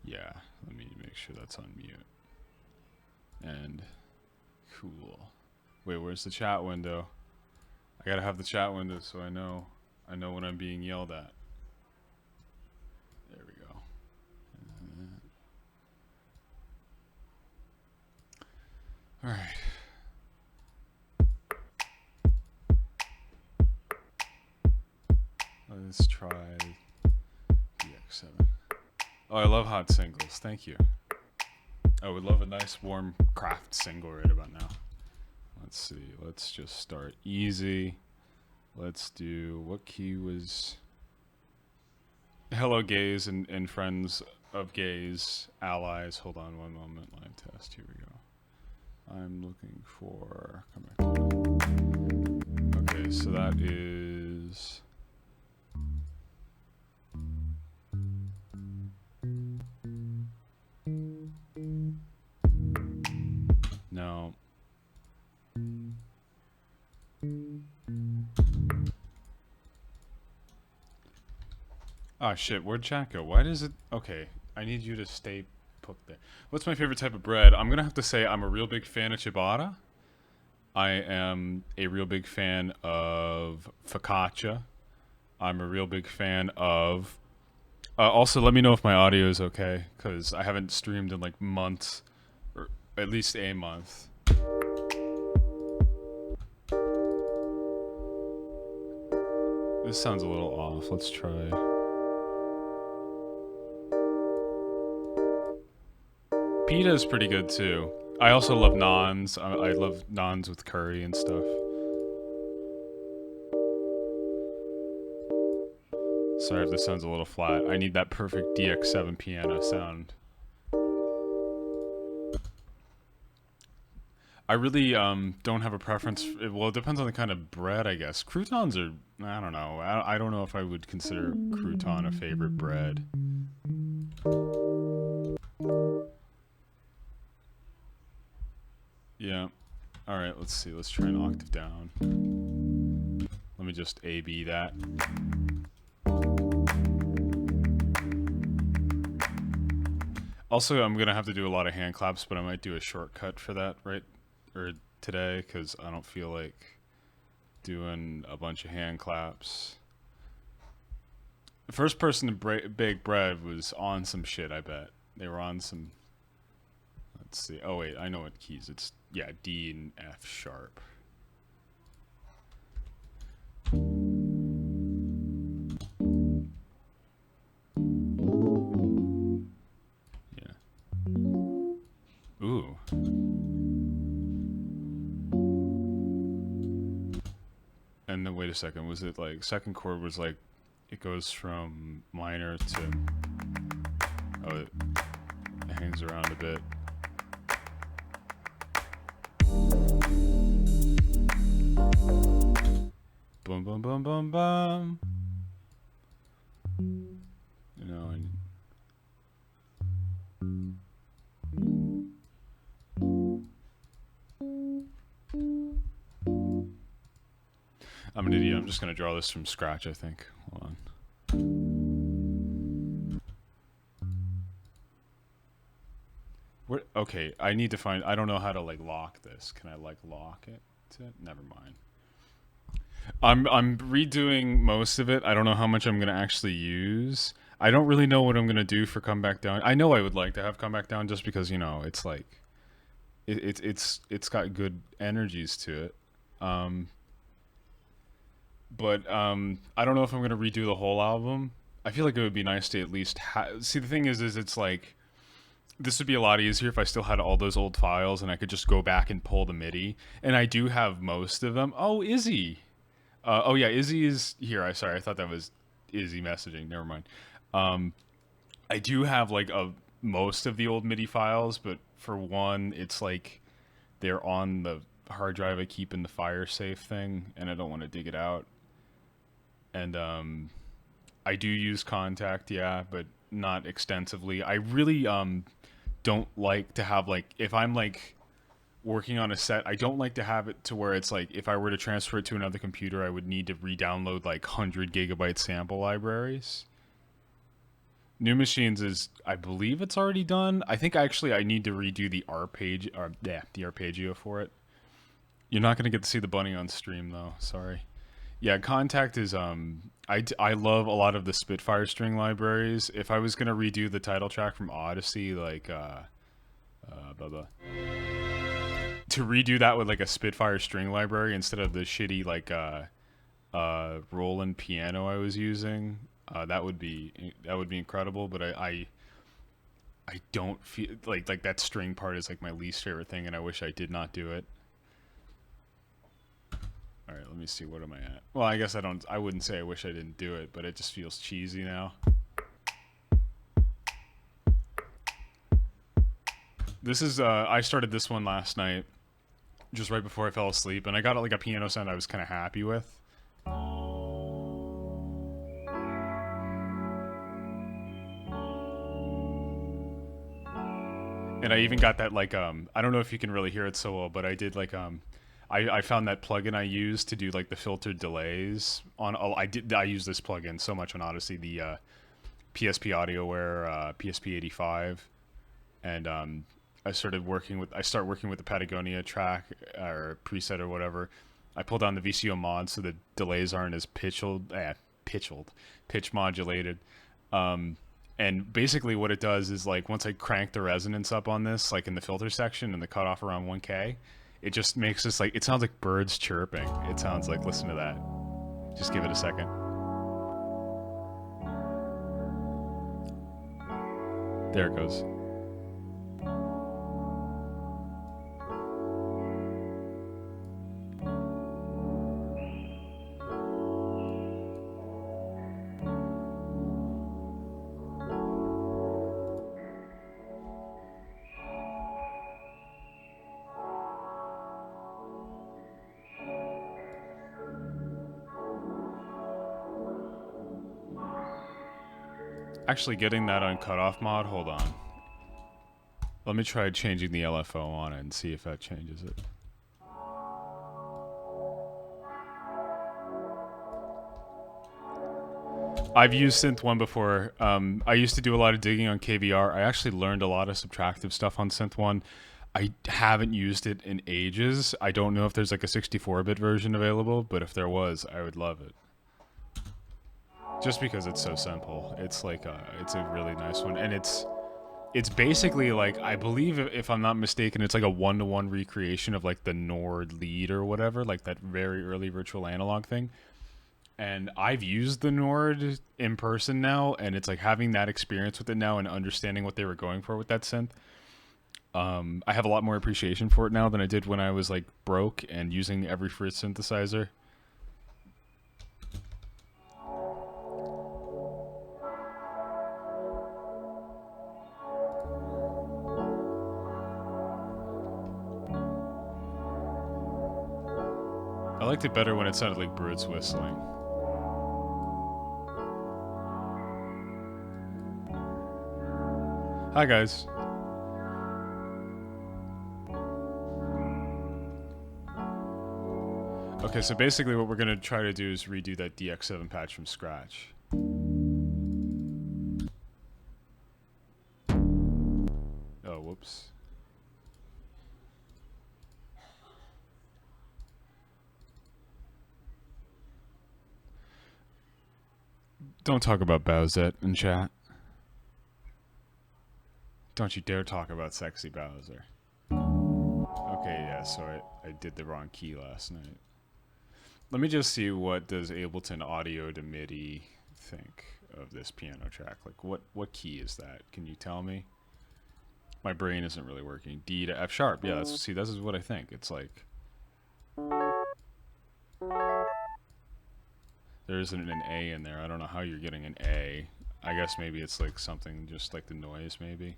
Yeah, let me make sure that's on mute. And cool. Wait, where's the chat window? I gotta have the chat window so I know when I'm being yelled at. There we go. All right. Let's try DX7. Oh, I love hot singles. Thank you. I would love a nice warm craft single right about now. Let's see. Let's just start easy. Let's do, what key was... Hello, gays and friends of gays, allies. Hold on one moment. Live test. Here we go. I'm looking for... Come back to it. Okay, so that is... No. Oh shit, where'd chat go? Why does it... Okay, I need you to stay put there. What's my favorite type of bread? I'm gonna have to say I'm a real big fan of ciabatta. I am a real big fan of focaccia. I'm a real big fan of... also, let me know if my audio is okay, because I haven't streamed in like months, or at least a month. This sounds a little off. Let's try. Pita is pretty good too. I also love naans. I love naans with curry and stuff. Sorry if this sounds a little flat. I need that perfect DX7 piano sound. I really don't have a preference. Well, it depends on the kind of bread, I guess. Croutons are, I don't know. I don't know if I would consider crouton a favorite bread. Yeah. All right, let's see. Let's try an octave down. Let me just A-B that. Also, I'm going to have to do a lot of hand claps, but I might do a shortcut for that today, because I don't feel like doing a bunch of hand claps. The first person to bake bread was on some shit, I bet. They were on some... Let's see. Oh, wait. I know what keys. It's, yeah, D and F sharp. Yeah. Ooh. And then, wait a second. Was it like, second chord was like, it goes from minor to... Oh, it hangs around a bit. Boom, boom, boom, boom, boom. You know, and I'm an idiot. I'm just gonna draw this from scratch, I think. Hold on. Where, okay, I need to find... I don't know how to, like, lock this. Can I, like, lock it to it? Never mind. I'm redoing most of it. I don't know how much I'm gonna actually use. I don't really know what I'm gonna do for Come Back Down. I know I would like to have Come Back Down just because, you know, it's like it's got good energies to it. But I don't know if I'm gonna redo the whole album. I feel like it would be nice to at least see. The thing is it's like, this would be a lot easier if I still had all those old files and I could just go back and pull the MIDI. And I do have most of them. Oh, Izzy. Oh yeah, Izzy is here. Sorry, I thought that was Izzy messaging. Never mind. I do have like most of the old MIDI files, but for one, it's like they're on the hard drive I keep in the fire safe thing, and I don't want to dig it out. And I do use Contact, yeah, but not extensively. I really don't like to have, like, if I'm like working on a set, I don't like to have it to where it's like if I were to transfer it to another computer, I would need to re-download like 100 gigabyte sample libraries. New Machines is, I believe it's already done. I think actually I need to redo the the arpeggio for it. You're not gonna get to see the bunny on stream though. Sorry. Yeah, Contact is I love a lot of the Spitfire string libraries. If I was gonna redo the title track from Odyssey, like blah, blah, to redo that with like a Spitfire string library instead of the shitty like Roland piano I was using, that would be incredible. But I don't feel like that string part is like my least favorite thing, and I wish I did not do it. All right, let me see. What am I at? Well, I guess I don't. I wouldn't say I wish I didn't do it, but it just feels cheesy now. This is I started this one last night, just right before I fell asleep, and I got like a piano sound I was kind of happy with. And I even got that like I don't know if you can really hear it so well, but I did like I found that plugin I used to do like the filtered delays on. I use this plugin so much on Odyssey, the PSP AudioWare PSP 85, and I start working with the Patagonia track or preset or whatever. I pull down the VCO mod so the delays aren't as pitch modulated. And basically what it does is like once I crank the resonance up on this, like in the filter section and the cutoff around 1K, it just makes this like, it sounds like birds chirping. It sounds like, listen to that. Just give it a second. There it goes. Actually getting that on cutoff mod, hold on. Let me try changing the LFO on it and see if that changes it. I've used Synth 1 before. I used to do a lot of digging on KVR. I actually learned a lot of subtractive stuff on Synth 1. I haven't used it in ages. I don't know if there's like a 64-bit version available, but if there was, I would love it. Just because it's so simple. It's like it's a really nice one, and it's basically like, I believe if I'm not mistaken, it's like a one-to-one recreation of like the Nord lead or whatever, like that very early virtual analog thing. And I've used the Nord in person now, and it's like having that experience with it now and understanding what they were going for with that synth. I have a lot more appreciation for it now than I did when I was like broke and using every Fritz synthesizer. I liked it better when it sounded like birds whistling. Hi guys. Okay, so basically what we're going to try to do is redo that DX7 patch from scratch. Oh, whoops. Don't talk about Bowsette in chat. Don't you dare talk about sexy Bowser. Okay, yeah, so I did the wrong key last night. Let me just see what does Ableton Audio to MIDI think of this piano track. Like, what key is that? Can you tell me? My brain isn't really working. D to F sharp. Yeah, this is what I think. It's like there isn't an A in there. I don't know how you're getting an A. I guess maybe it's like something just like the noise, maybe.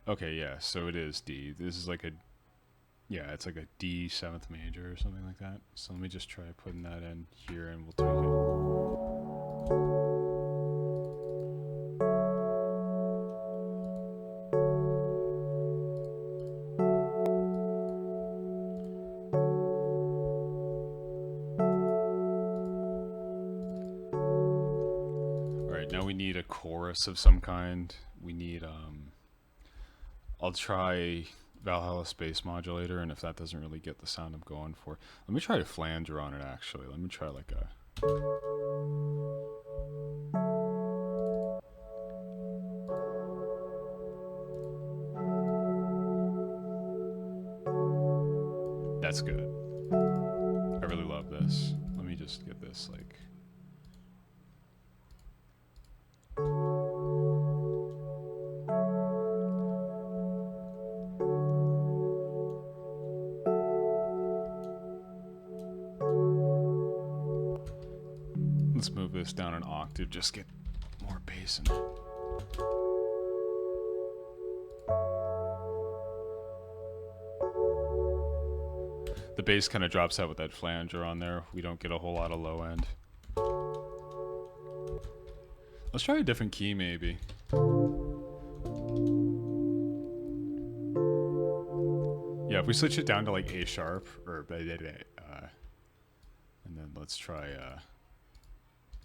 Okay, yeah, so it is D. This is like a, yeah, it's like a D 7th major or something like that. So let me just try putting that in here and we'll tweak it. Alright, now we need a chorus of some kind. We need, I'll try Valhalla Space Modulator, and if that doesn't really get the sound I'm going for, let me try a flanger on it, actually. Let me try like a... That's good. I really love this. Let me just get this, like... Let's move this down an octave, just get more bass in it. The bass kind of drops out with that flanger on there. We don't get a whole lot of low end. Let's try a different key, maybe. Yeah, if we switch it down to like A sharp, or and then let's try,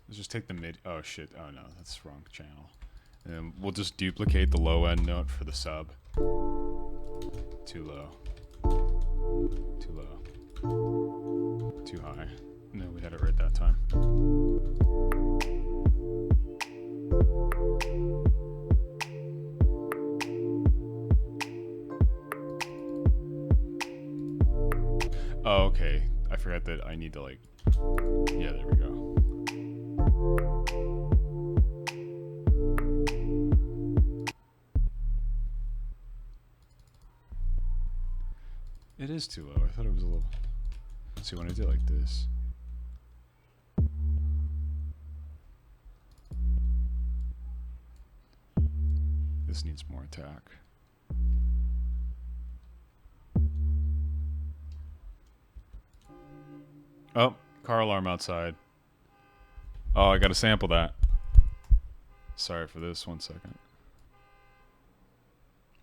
let's just take the mid, oh shit, oh no, that's the wrong channel. And then we'll just duplicate the low end note for the sub. Too low. Too low. Too high. No, we had it right that time. Oh, okay. I forgot that I need to like... Yeah, there we go. It is too low. I thought it was a little... Let's see, when I do it like this... This needs more attack. Oh, car alarm outside. Oh, I gotta sample that. Sorry for this, 1 second.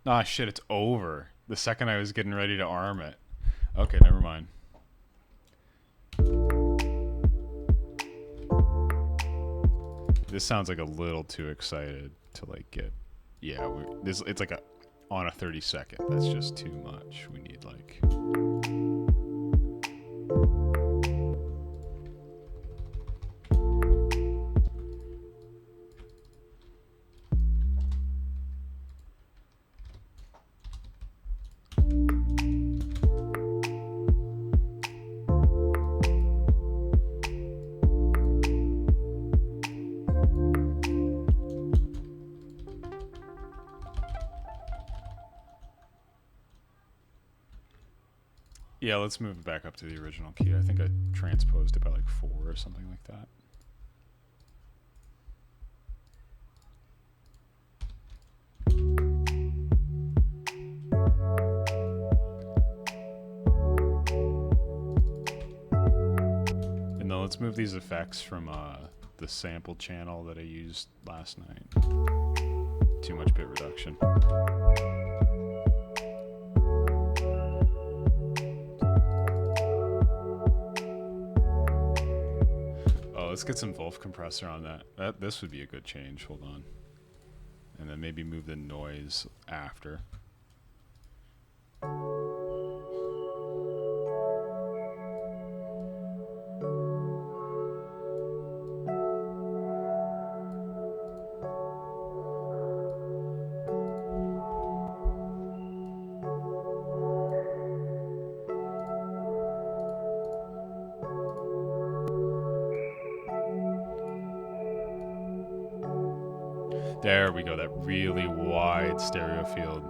Ah, shit, it's over. The second I was getting ready to arm it. Okay, never mind. This sounds like a little too excited to like get... Yeah, it's like on a 30-second. That's just too much. We need like... Yeah, let's move it back up to the original key. I think I transposed it by like 4 or something like that. And then let's move these effects from the sample channel that I used last night. Too much bit reduction. Let's get some Wolf compressor on that. This would be a good change. Hold on. And then maybe move the noise after. There we go, that really wide stereo field.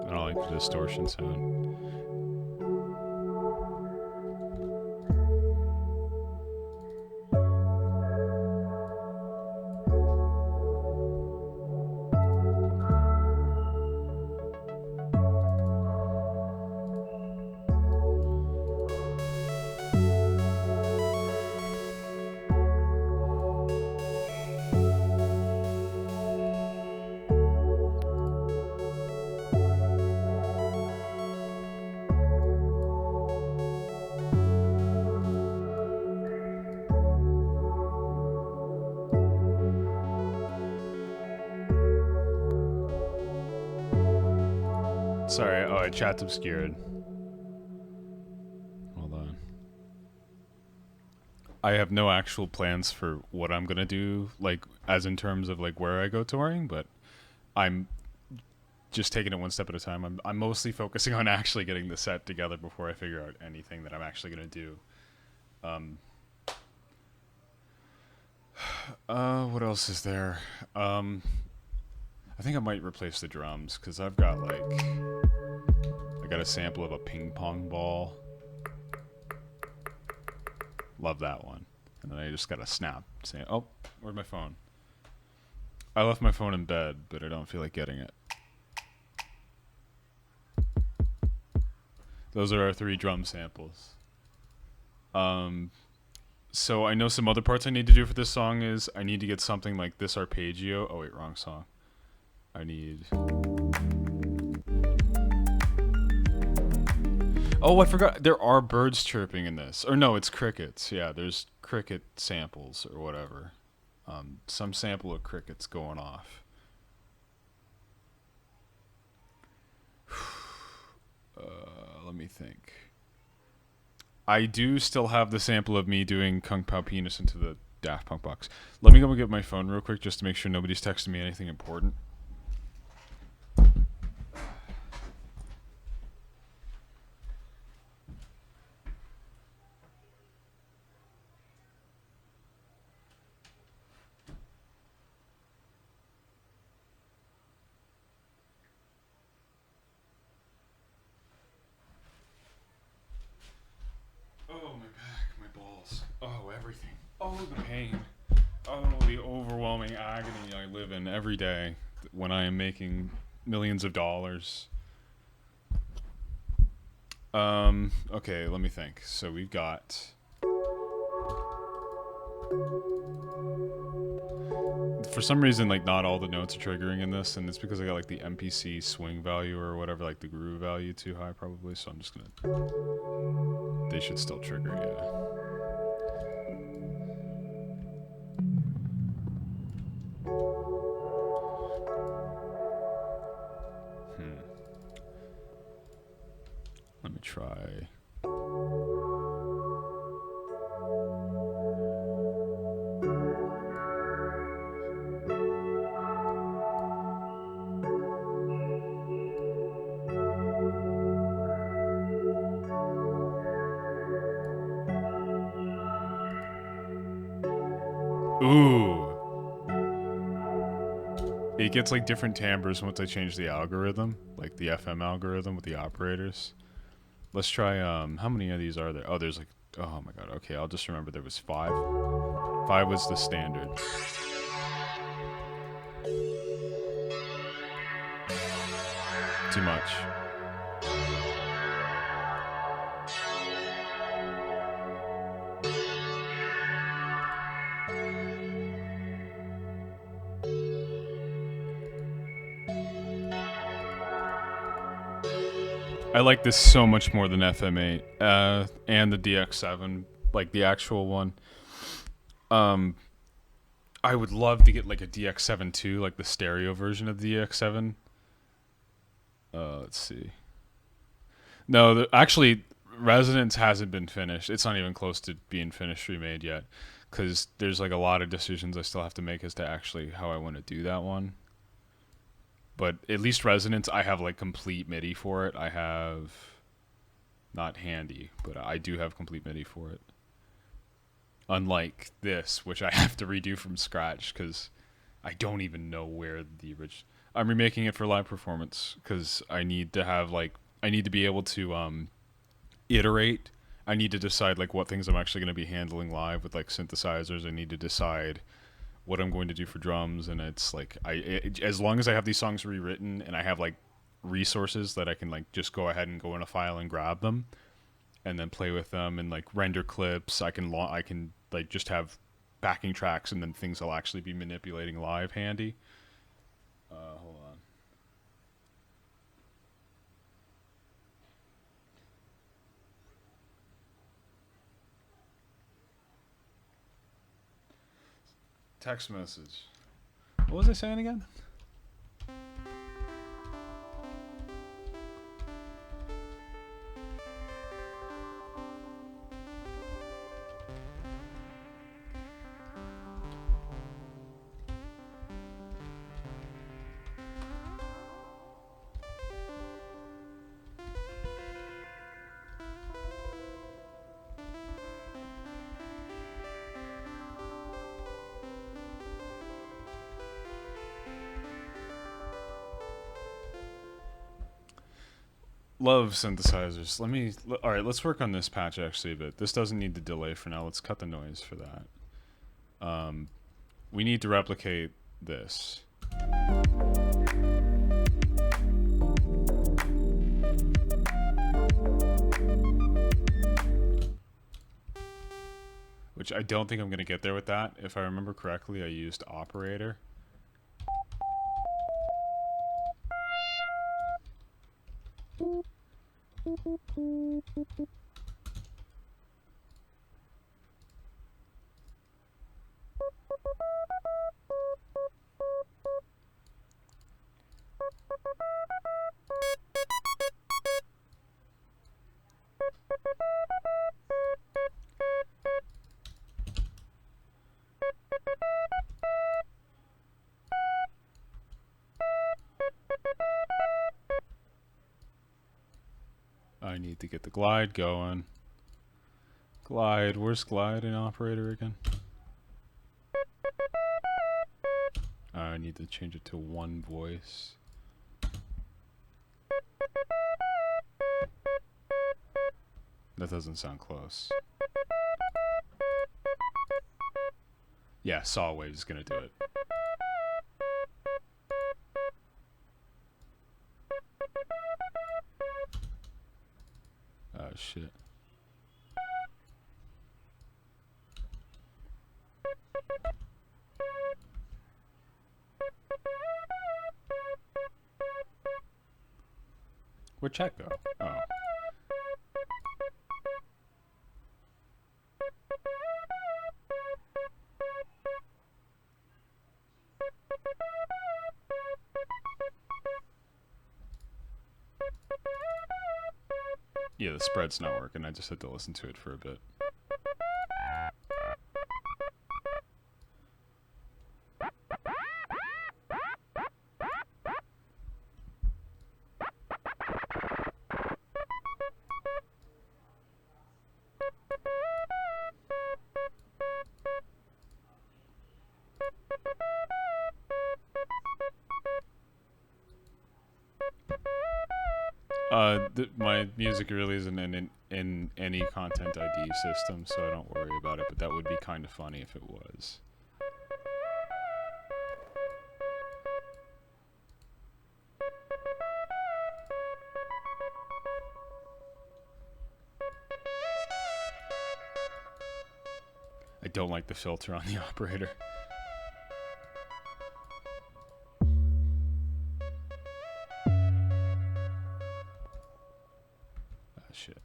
I don't like the distortion sound. Sorry, oh, chat's obscured. Hold on. I have no actual plans for what I'm gonna do, like as in terms of like where I go touring, but I'm just taking it one step at a time. I'm mostly focusing on actually getting the set together before I figure out anything that I'm actually gonna do. Um, what else is there? I think I might replace the drums because I've got like I got a sample of a ping pong ball. Love that one. And then I just got a snap saying, "Oh, where's my phone?" I left my phone in bed, but I don't feel like getting it. Those are our 3 drum samples. So I know some other parts I need to do for this song is I need to get something like this arpeggio. Oh wait, wrong song. I need. Oh, I forgot. There are birds chirping in this. Or no, it's crickets. Yeah, there's cricket samples or whatever. Some sample of crickets going off. Let me think. I do still have the sample of me doing Kung Pao Penis into the Daft Punk box. Let me go and get my phone real quick just to make sure nobody's texting me anything important. Oh, my back, my balls. Oh, everything. Oh, the pain. Oh, the overwhelming agony I live in every day when I am making millions of dollars. Okay, let me think. So we've got. For some reason, like, not all the notes are triggering in this, and it's because I got, like, the MPC swing value or whatever, like, the groove value too high, probably, so I'm just gonna. They should still trigger, yeah. Let me try. Ooh. It gets like different timbres once I change the algorithm, like the FM algorithm with the operators. Let's try, how many of these are there? Oh, there's like, oh my god, okay, I'll just remember there was 5. 5 was the standard. Too much. I like this so much more than FM8 and the DX7, like the actual one. I would love to get like a DX7 too, like the stereo version of the DX7. Let's see. No, actually, Resonance hasn't been finished. It's not even close to being finished remade yet, because there's like a lot of decisions I still have to make as to actually how I want to do that one. But at least Resonance, I have like complete MIDI for it. I have not handy, but I do have complete MIDI for it. Unlike this, which I have to redo from scratch because I don't even know where the original. I'm remaking it for live performance because I need to have like I need to be able to iterate. I need to decide like what things I'm actually going to be handling live with like synthesizers. I need to decide what I'm going to do for drums, and it's like as long as I have these songs rewritten and I have like resources that I can like just go ahead and go in a file and grab them and then play with them and like render clips. I can like just have backing tracks and then things I'll actually be manipulating live handy. Hold on. Text message. What was I saying again? love synthesizers. All right, let's work on this patch actually a bit. This doesn't need the delay for now. Let's cut the noise for that. We need to replicate this. Which I don't think I'm going to get there with that. If I remember correctly, I used operator. I need to get the glide going. Glide, where's glide in operator again? I need to change it to one voice. That doesn't sound close. Yeah, saw wave is gonna do it. Oh shit. Where'd chat go? Oh. Yeah, the spread's not working. I just had to listen to it for a bit. My music really isn't in any content ID system, so I don't worry about it, but that would be kind of funny if it was. I don't like the filter on the operator. Shit.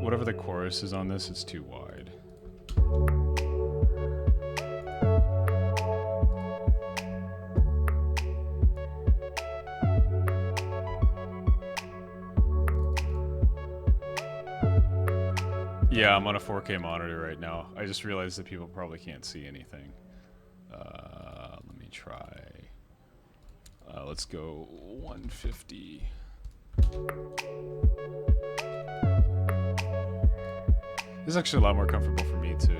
Whatever the chorus is on this, it's too wide. Yeah, I'm on a 4K monitor right now. I just realized that people probably can't see anything. Let me try. Let's go 150. This is actually a lot more comfortable for me too.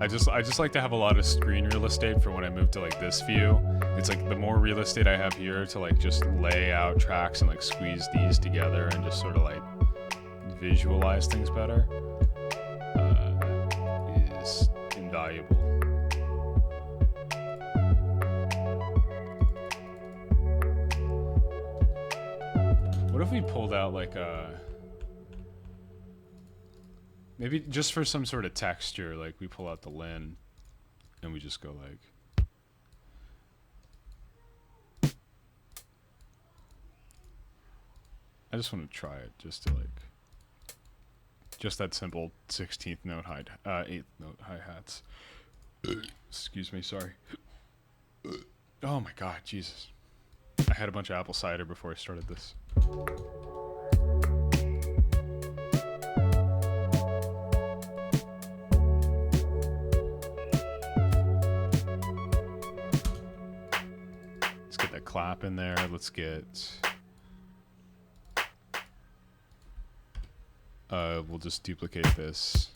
I just like to have a lot of screen real estate for when I move to like this view. It's like the more real estate I have here to like just lay out tracks and like squeeze these together and just sort of like visualize things better is invaluable. What if we pulled out like a... Maybe just for some sort of texture, like we pull out the lin and we just go like... I just want to try it just to like... Just that simple 16th note 8th note hi-hats. Excuse me, sorry. Oh my god, Jesus. I had a bunch of apple cider before I started this. clap in there. Let's get... we'll just duplicate this.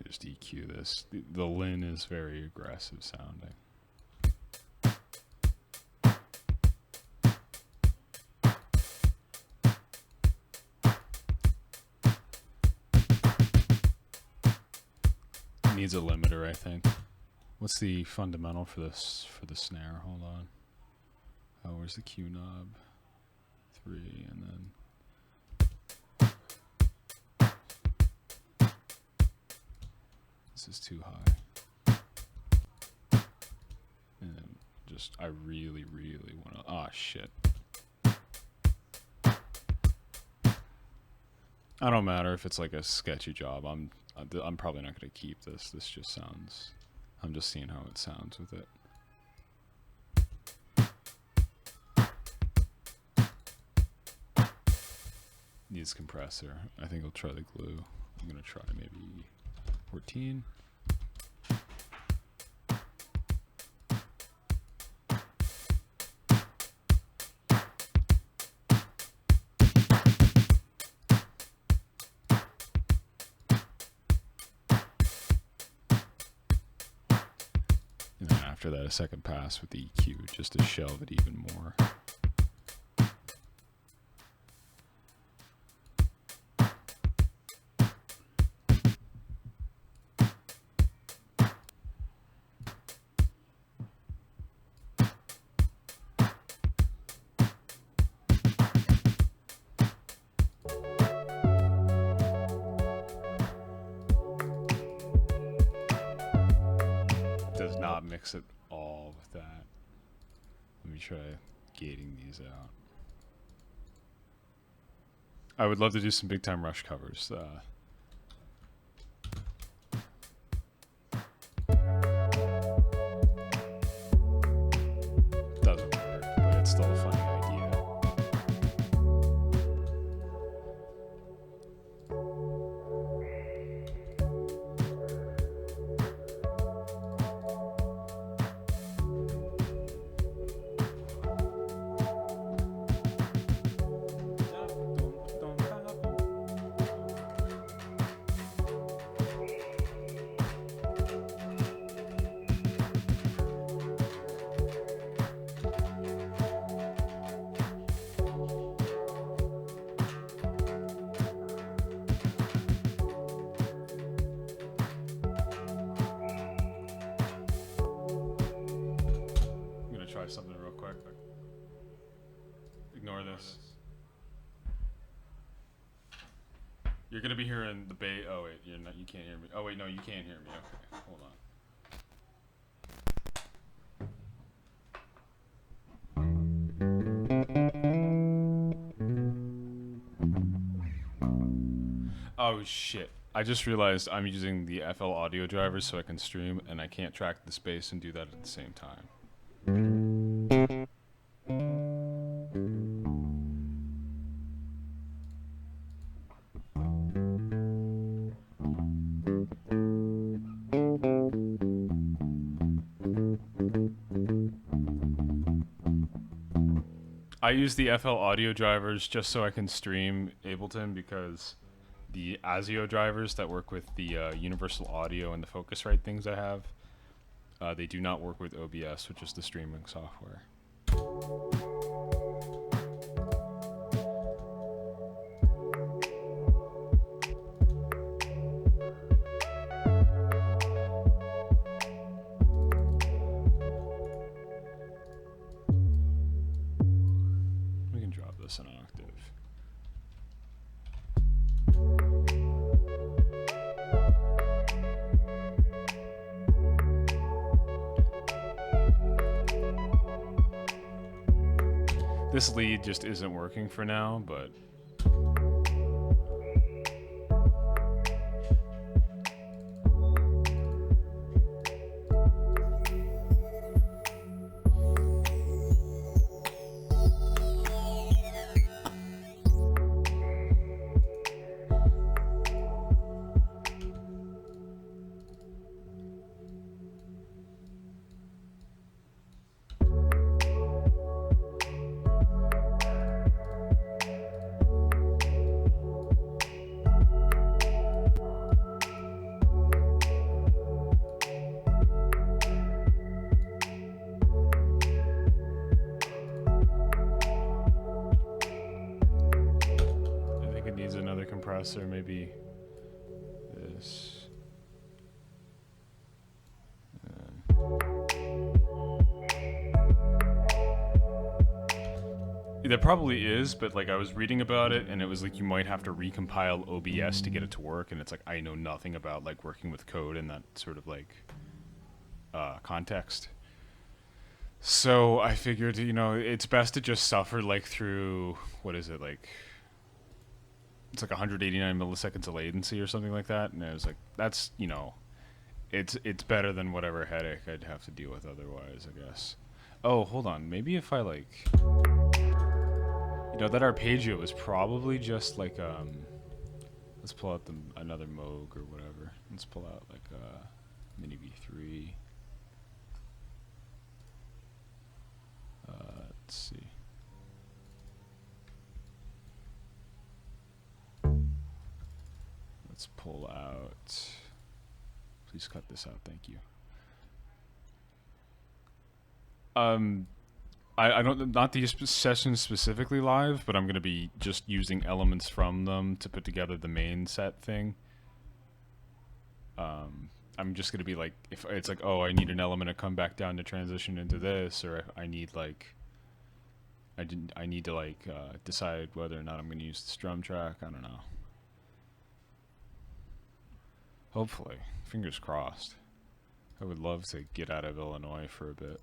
Just EQ this. The Lin is very aggressive sounding. Needs a limiter, I think. What's the fundamental for this for the snare? Hold on. Oh, where's the Q knob? 3 and then this is too high. And then just, I really want to, ah, shit. I don't matter if it's like a sketchy job. I'm probably not going to keep this. This just sounds, I'm just seeing how it sounds with it. Needs compressor. I think I'll try the glue. I'm going to try maybe 14. And then after that, a second pass with the EQ just to shelve it even more. Does not mix it all with that. Let me try gating these out. I would love to do some Big Time Rush covers. Doesn't work, but it's still a funny idea. Something real quick. Ignore this. You're gonna be hearing the bass. Oh wait, you're not. You can't hear me. Oh wait, no, you can't hear me. Okay, hold on. Oh shit. I just realized I'm using the FL audio drivers so I can stream, and I can't track the space and do that at the same time. I use the FL audio drivers just so I can stream Ableton because the ASIO drivers that work with the universal audio and the Focusrite things I have. They do not work with OBS, which is the streaming software. We can drop this an octave. This lead just isn't working for now, but or maybe this. There probably is, but like I was reading about it and it was like you might have to recompile OBS to get it to work, and it's like I know nothing about like working with code in that sort of like context. So I figured, you know, it's best to just suffer like through, what is it, like it's like 189 milliseconds of latency or something like that, and I was like, that's, you know, it's better than whatever headache I'd have to deal with otherwise, I guess. Oh, hold on, maybe if I like, you know, that arpeggio was probably just like let's pull out another Moog or whatever. Let's pull out like Mini V3. Let's see. Let's pull out. Please cut this out. Thank you. I don't, not these sessions specifically live, but I'm gonna be just using elements from them to put together the main set thing. I'm just gonna be like, if it's like, oh, I need an element to come back down to transition into this, or I need like, I need to like decide whether or not I'm gonna use the strum track. I don't know. Hopefully, fingers crossed. I would love to get out of Illinois for a bit.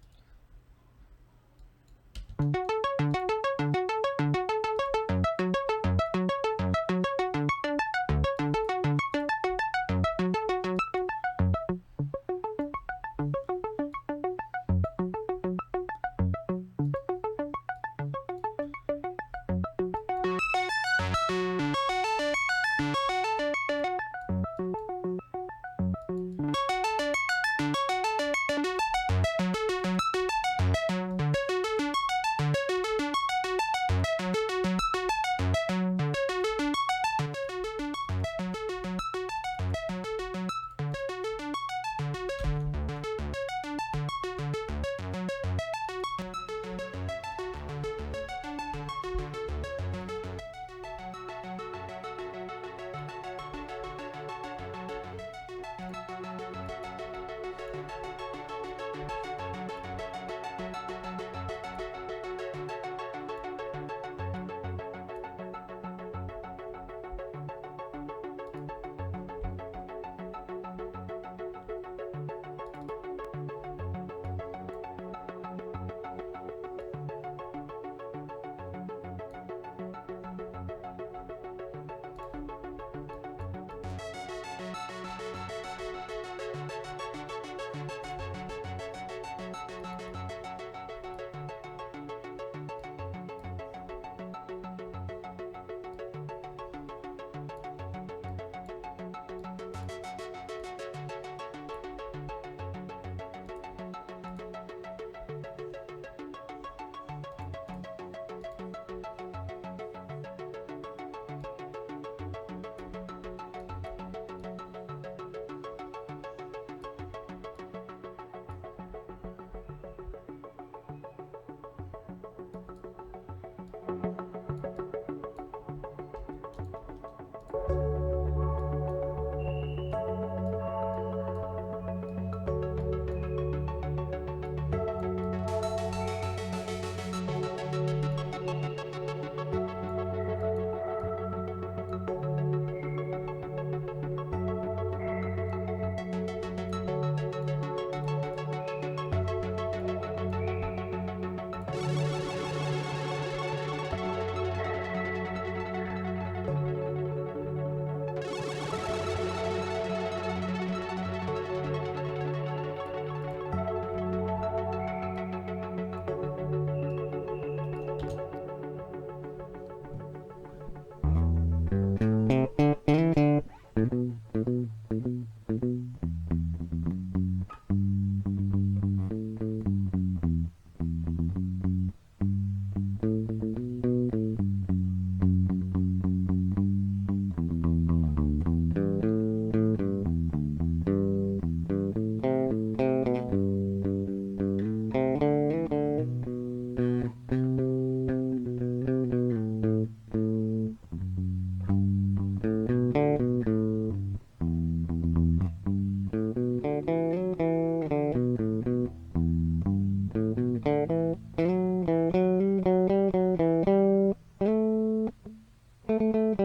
I'm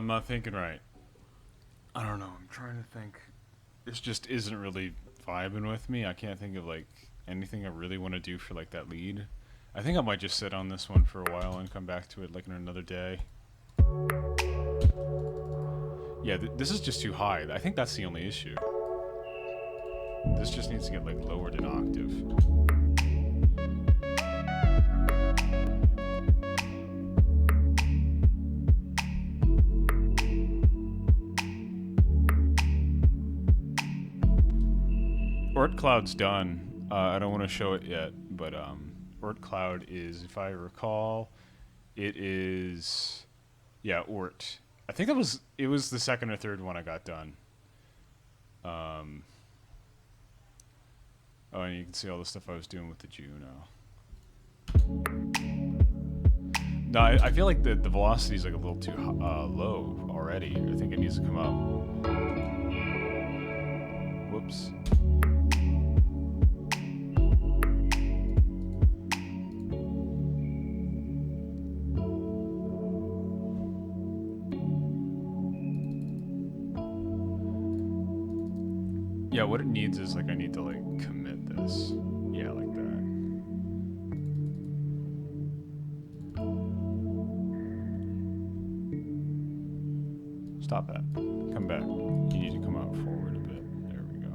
not thinking right. I don't know. I'm trying to think. This just isn't really vibing with me. I can't think of like anything I really want to do for like that lead. I think I might just sit on this one for a while and come back to it like in another day. Yeah, this is just too high. I think that's the only issue. This just needs to get like lowered an octave. Ort Cloud's done. I don't want to show it yet, but Ort Cloud is, if I recall, it is, yeah, Ort. I think it was the second or third one I got done. Oh, and you can see all the stuff I was doing with the Juno. No, I feel like the velocity is like a little too low already. I think it needs to come up. Whoops. Yeah, what it needs is like I need to like commit this. Yeah, like that. Stop that. Come back. You need to come out forward a bit. There we go.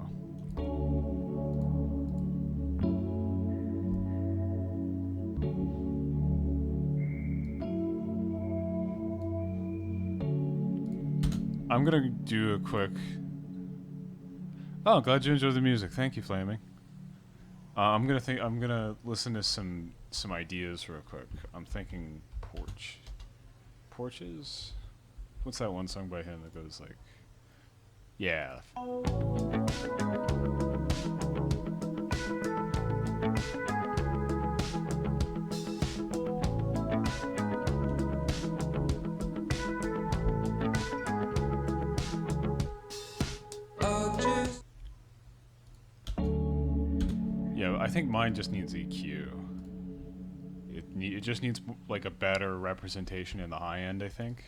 I'm gonna do a quick. Oh, glad you enjoyed the music. Thank you, Flaming. I'm gonna listen to some ideas real quick. I'm thinking porches. What's that one song by him that goes like, yeah. Yeah, I think mine just needs EQ. It just needs like a better representation in the high end, I think.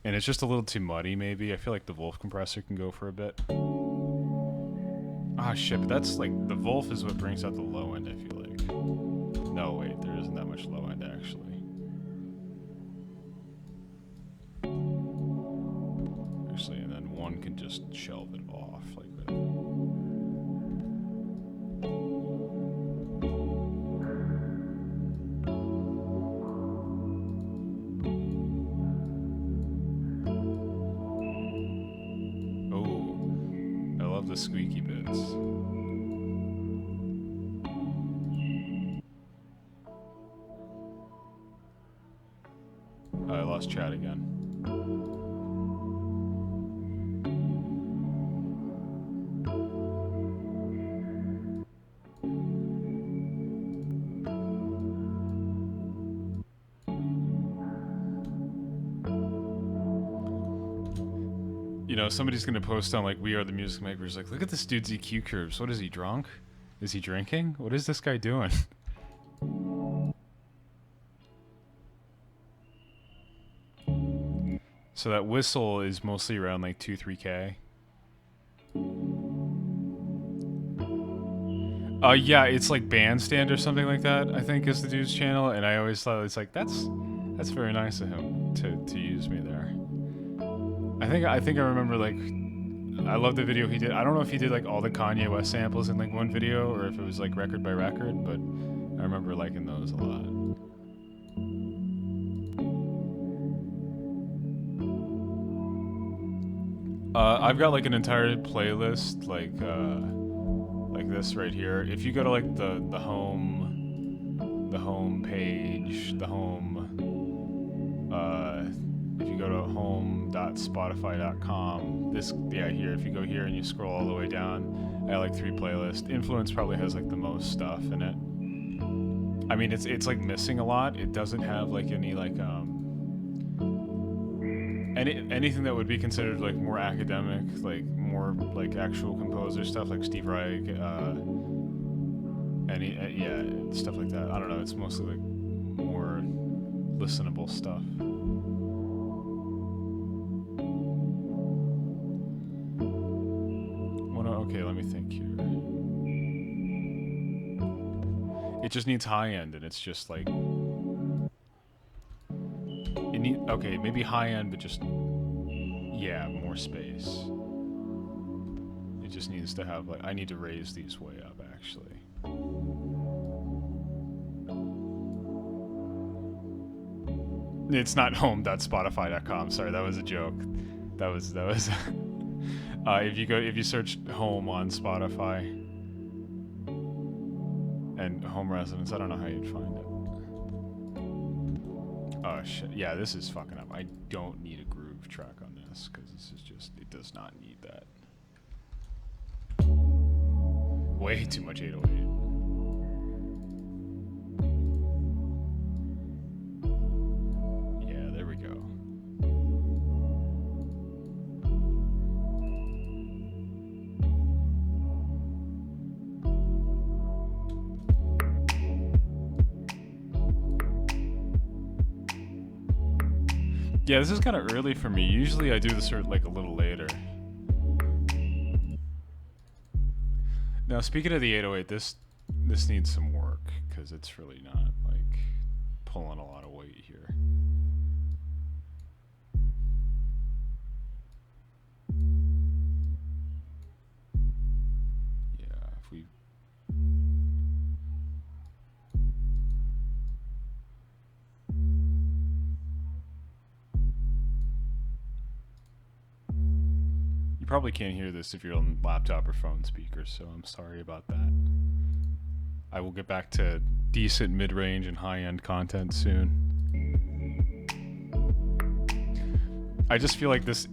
And it's just a little too muddy, maybe. I feel like the Wolf compressor can go for a bit. Ah, shit, but that's like, the Wolf is what brings out the low end, I feel like. No, wait, there isn't that much low end, actually. Actually, and then one can just shelve it off, like that. The squeaky bits. I lost chat again. You know, somebody's gonna post on like We Are the Music Makers, like, look at this dude's EQ curves. What is he, drunk? Is he drinking? What is this guy doing? So that whistle is mostly around like 2-3K. Yeah, it's like Bandstand or something like that, I think is the dude's channel, and I always thought it's like that's very nice of him to use me there. I think I remember like I love the video he did. I don't know if he did like all the Kanye West samples in like one video or if it was like record by record, but I remember liking those a lot. I've got like an entire playlist like this right here. If you go to like the home page, if you go to home.spotify.com, here, if you go here and you scroll all the way down, I have like 3 playlists. Influence probably has like the most stuff in it. I mean, it's like missing a lot. It doesn't have like any like anything that would be considered like more academic, like more like actual composer stuff, like Steve Reich, Any yeah, stuff like that. I don't know. It's mostly like more listenable stuff. Okay, let me think here. It just needs high end, and it's just like it need. Okay, maybe high end, but just yeah, more space. It just needs to have like I need to raise these way up actually. It's not home.spotify.com. Sorry, that was a joke. That was if you search home on Spotify and home residence, I don't know how you'd find it. Oh shit. Yeah, this is fucking up. I don't need a groove track on this because this is just it does not need that. Way too much 808. Yeah, there we go. Yeah, this is kind of early for me. Usually I do this like a little later. Now, speaking of the 808, this needs some work because it's really not like pulling a lot of weight here. Yeah, if we you probably can't hear this if you're on laptop or phone speakers, so I'm sorry about that. I will get back to decent mid-range and high-end content soon. I just feel like this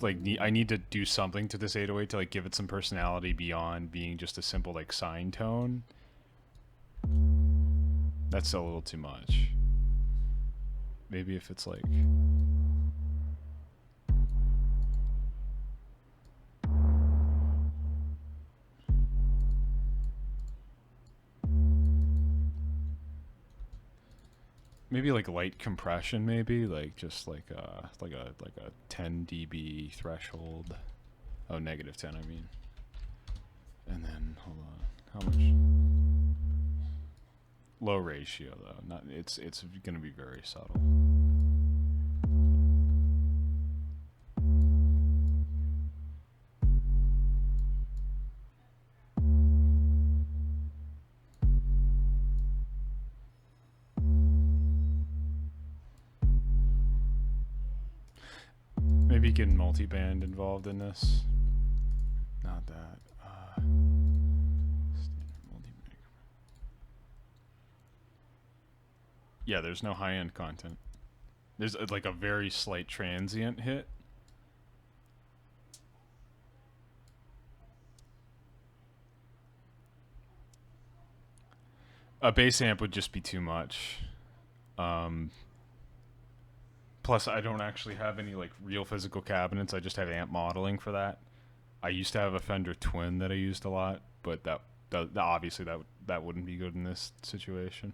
like I need to do something to this 808 to like give it some personality beyond being just a simple like sine tone. That's a little too much. Maybe if it's like maybe like light compression, maybe like just like a 10 dB threshold. Oh, negative 10, I mean. And then hold on, how much? Low ratio though. Not it's gonna be very subtle. Maybe getting multiband involved in this. Not that. Yeah, there's no high-end content. There's like a very slight transient hit. A bass amp would just be too much. Plus, I don't actually have any like real physical cabinets. I just have amp modeling for that. I used to have a Fender Twin that I used a lot, but that obviously that wouldn't be good in this situation.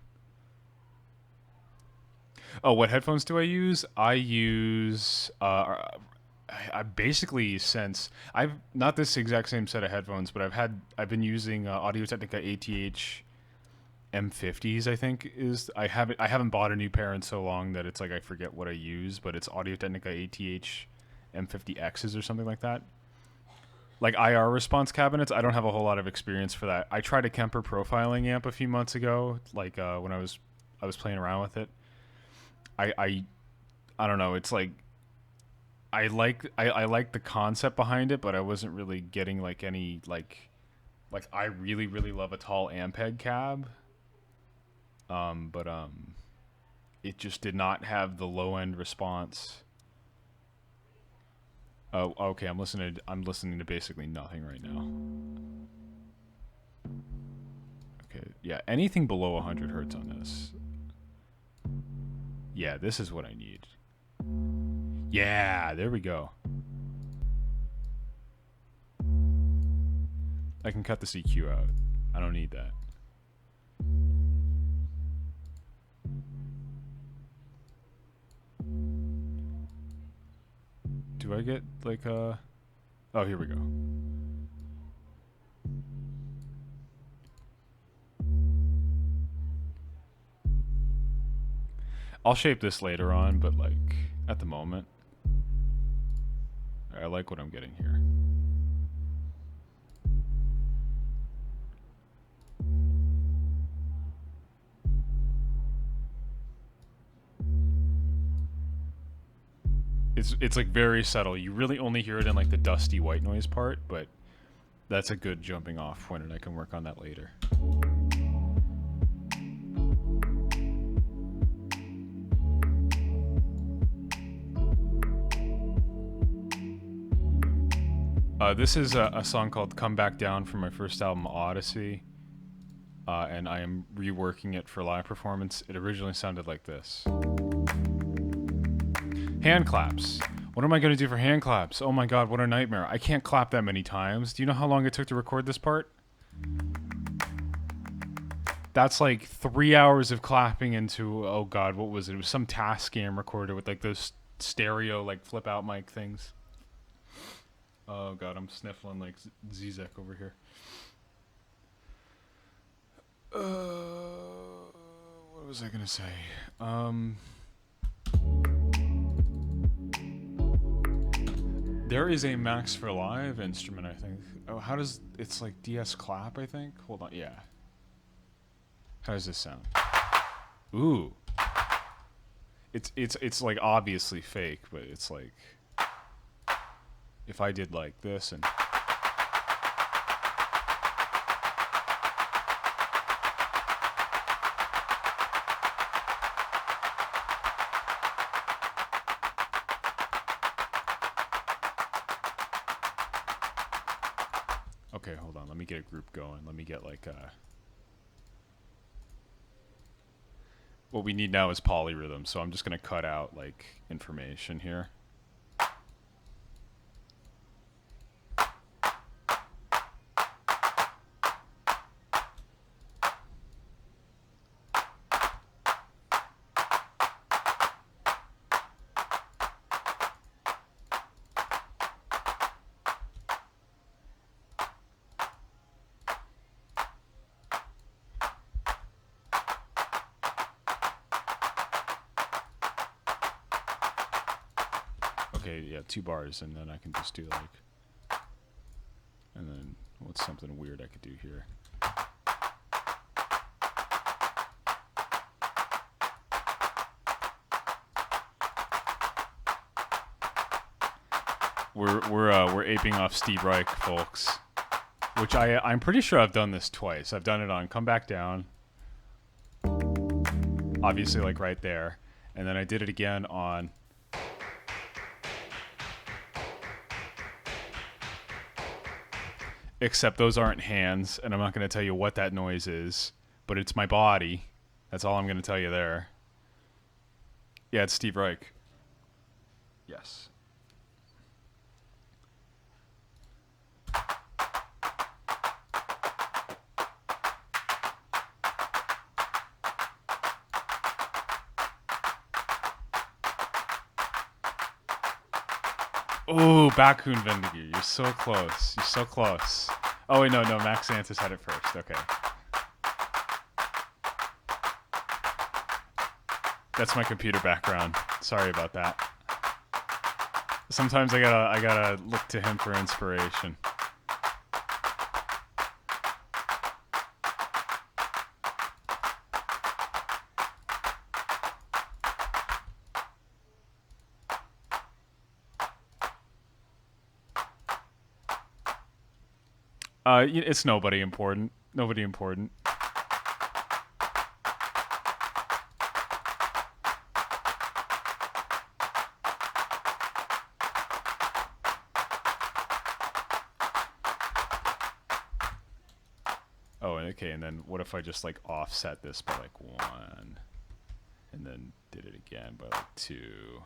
Oh, what headphones do I use? I use I basically since I've not this exact same set of headphones, but I've been using Audio-Technica ATH M50s. I think is I haven't bought a new pair in so long that it's like I forget what I use, but it's Audio-Technica ATH M50Xs or something like that. Like IR response cabinets, I don't have a whole lot of experience for that. I tried a Kemper profiling amp a few months ago, like when I was playing around with it. I don't know. It's like I like the concept behind it, but I wasn't really getting like any like I really love a tall Ampeg cab. But it just did not have the low end response. Oh, okay. I'm listening to basically nothing right now. Okay, yeah. Anything below 100 hertz on this. Yeah, this is what I need. Yeah, there we go. I can cut the EQ out. I don't need that. Do I get like oh, here we go. I'll shape this later on, but like at the moment, I like what I'm getting here. It's like very subtle. You really only hear it in like the dusty white noise part, but that's a good jumping off point, and I can work on that later. This is a song called Come Back Down from my first album, Odyssey. And I am reworking it for live performance. It originally sounded like this. Hand claps. What am I going to do for hand claps? Oh my god, what a nightmare. I can't clap that many times. Do you know how long it took to record this part? That's like 3 hours of clapping into, oh god, what was it? It was some Tascam recorder with like those stereo like flip out mic things. Oh god, I'm sniffling like Zizek over here. What was I gonna say? There is a Max for Live instrument, I think. Oh, how does it's like DS clap? I think. Hold on, yeah. How does this sound? Ooh. It's like obviously fake, but it's like if I did like this and okay, hold on. Let me get a group going. Let me get like what we need now is polyrhythm, so I'm just gonna cut out like information here. Okay, yeah, 2 bars, and then I can just do like, and then what's something weird I could do here? We're aping off Steve Reich, folks, which I'm pretty sure I've done this twice. I've done it on Come Back Down, obviously like right there, and then I did it again on except those aren't hands, and I'm not going to tell you what that noise is, but it's my body. That's all I'm going to tell you there. Yeah, it's Steve Reich. Yes. Oh, Bakun Vendigear. You're so close. You're so close. Oh, wait, no. Max Santos had it first. Okay. That's my computer background. Sorry about that. Sometimes I gotta look to him for inspiration. It's nobody important. Nobody important. Oh, okay, and then what if I just like offset this by like 1, and then did it again by like 2.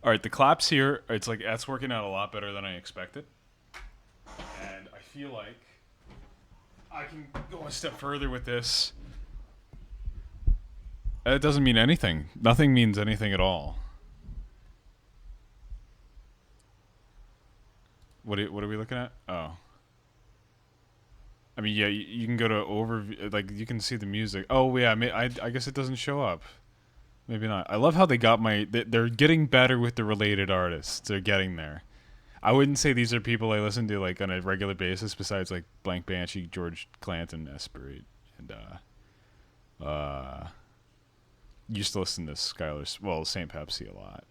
All right, the claps here, it's like that's working out a lot better than I expected. And I feel like I can go a step further with this. It doesn't mean anything. Nothing means anything at all. What are we looking at? Oh. I mean, yeah, you can go to overview, like you can see the music. Oh yeah, I guess it doesn't show up. Maybe not. I love how they got they're getting better with the related artists. They're getting there. I wouldn't say these are people I listen to like on a regular basis. Besides like Blank Banshee, George Clanton, Esprit, and used to listen to Saint Pepsi a lot.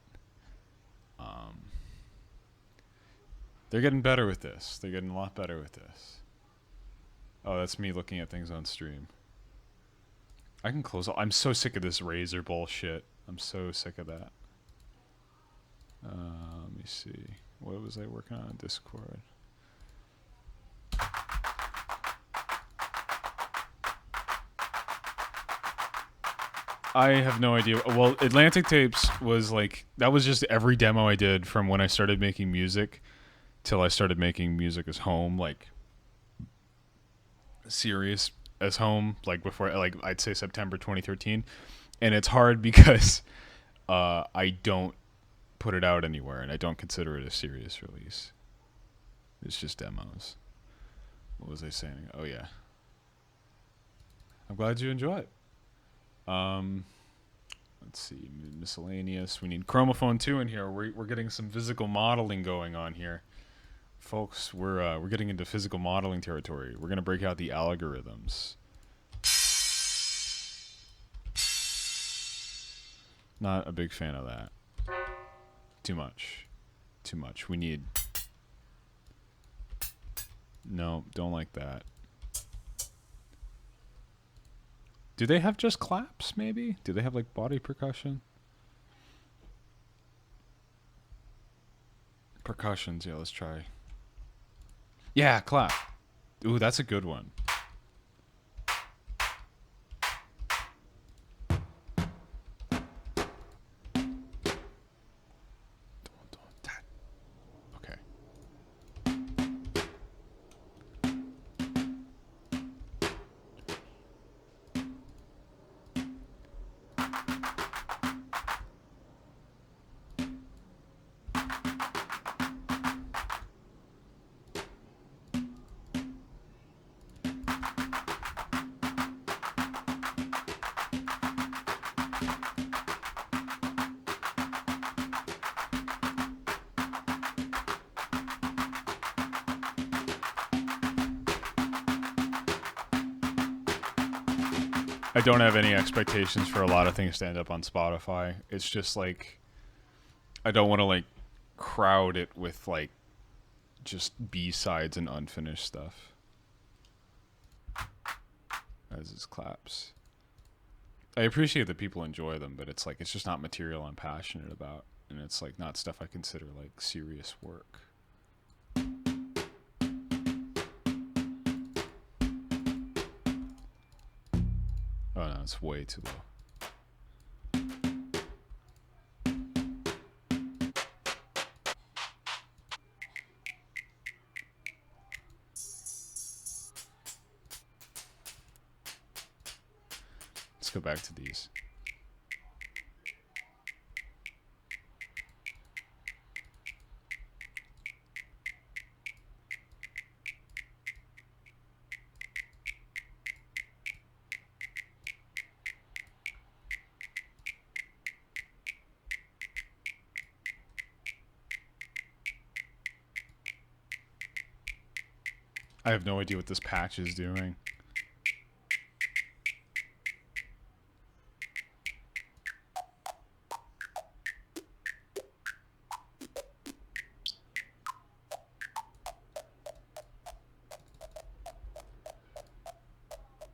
They're getting better with this. They're getting a lot better with this. Oh, that's me looking at things on stream. I can close. I'm so sick of this Razer bullshit. I'm so sick of that. Let me see. What was I working on Discord? I have no idea. Well, Atlantic Tapes was like, that was just every demo I did from when I started making music till I started making music as home, like serious as home, like before, like I'd say September 2013. And it's hard because I don't put it out anywhere and I don't consider it a serious release. It's just demos. What was I saying? Oh yeah. I'm glad you enjoy it. Let's see, miscellaneous. We need Chromophone 2 in here. We're getting some physical modeling going on here. Folks, we're getting into physical modeling territory. We're going to break out the algorithms. Not a big fan of that. Too much. Too much. We need... No, don't like that. Do they have just claps, maybe? Do they have, like, body percussion? Percussions, yeah, let's try. Yeah, clap. Ooh, that's a good one. Okay. I don't have any expectations for a lot of things to end up on Spotify. It's just like, I don't want to like crowd it with like just B-sides and unfinished stuff. As is claps. I appreciate that people enjoy them, but it's like, it's just not material I'm passionate about. And it's like not stuff I consider like serious work. Oh no, it's way too low. Let's go back to these. I have no idea what this patch is doing.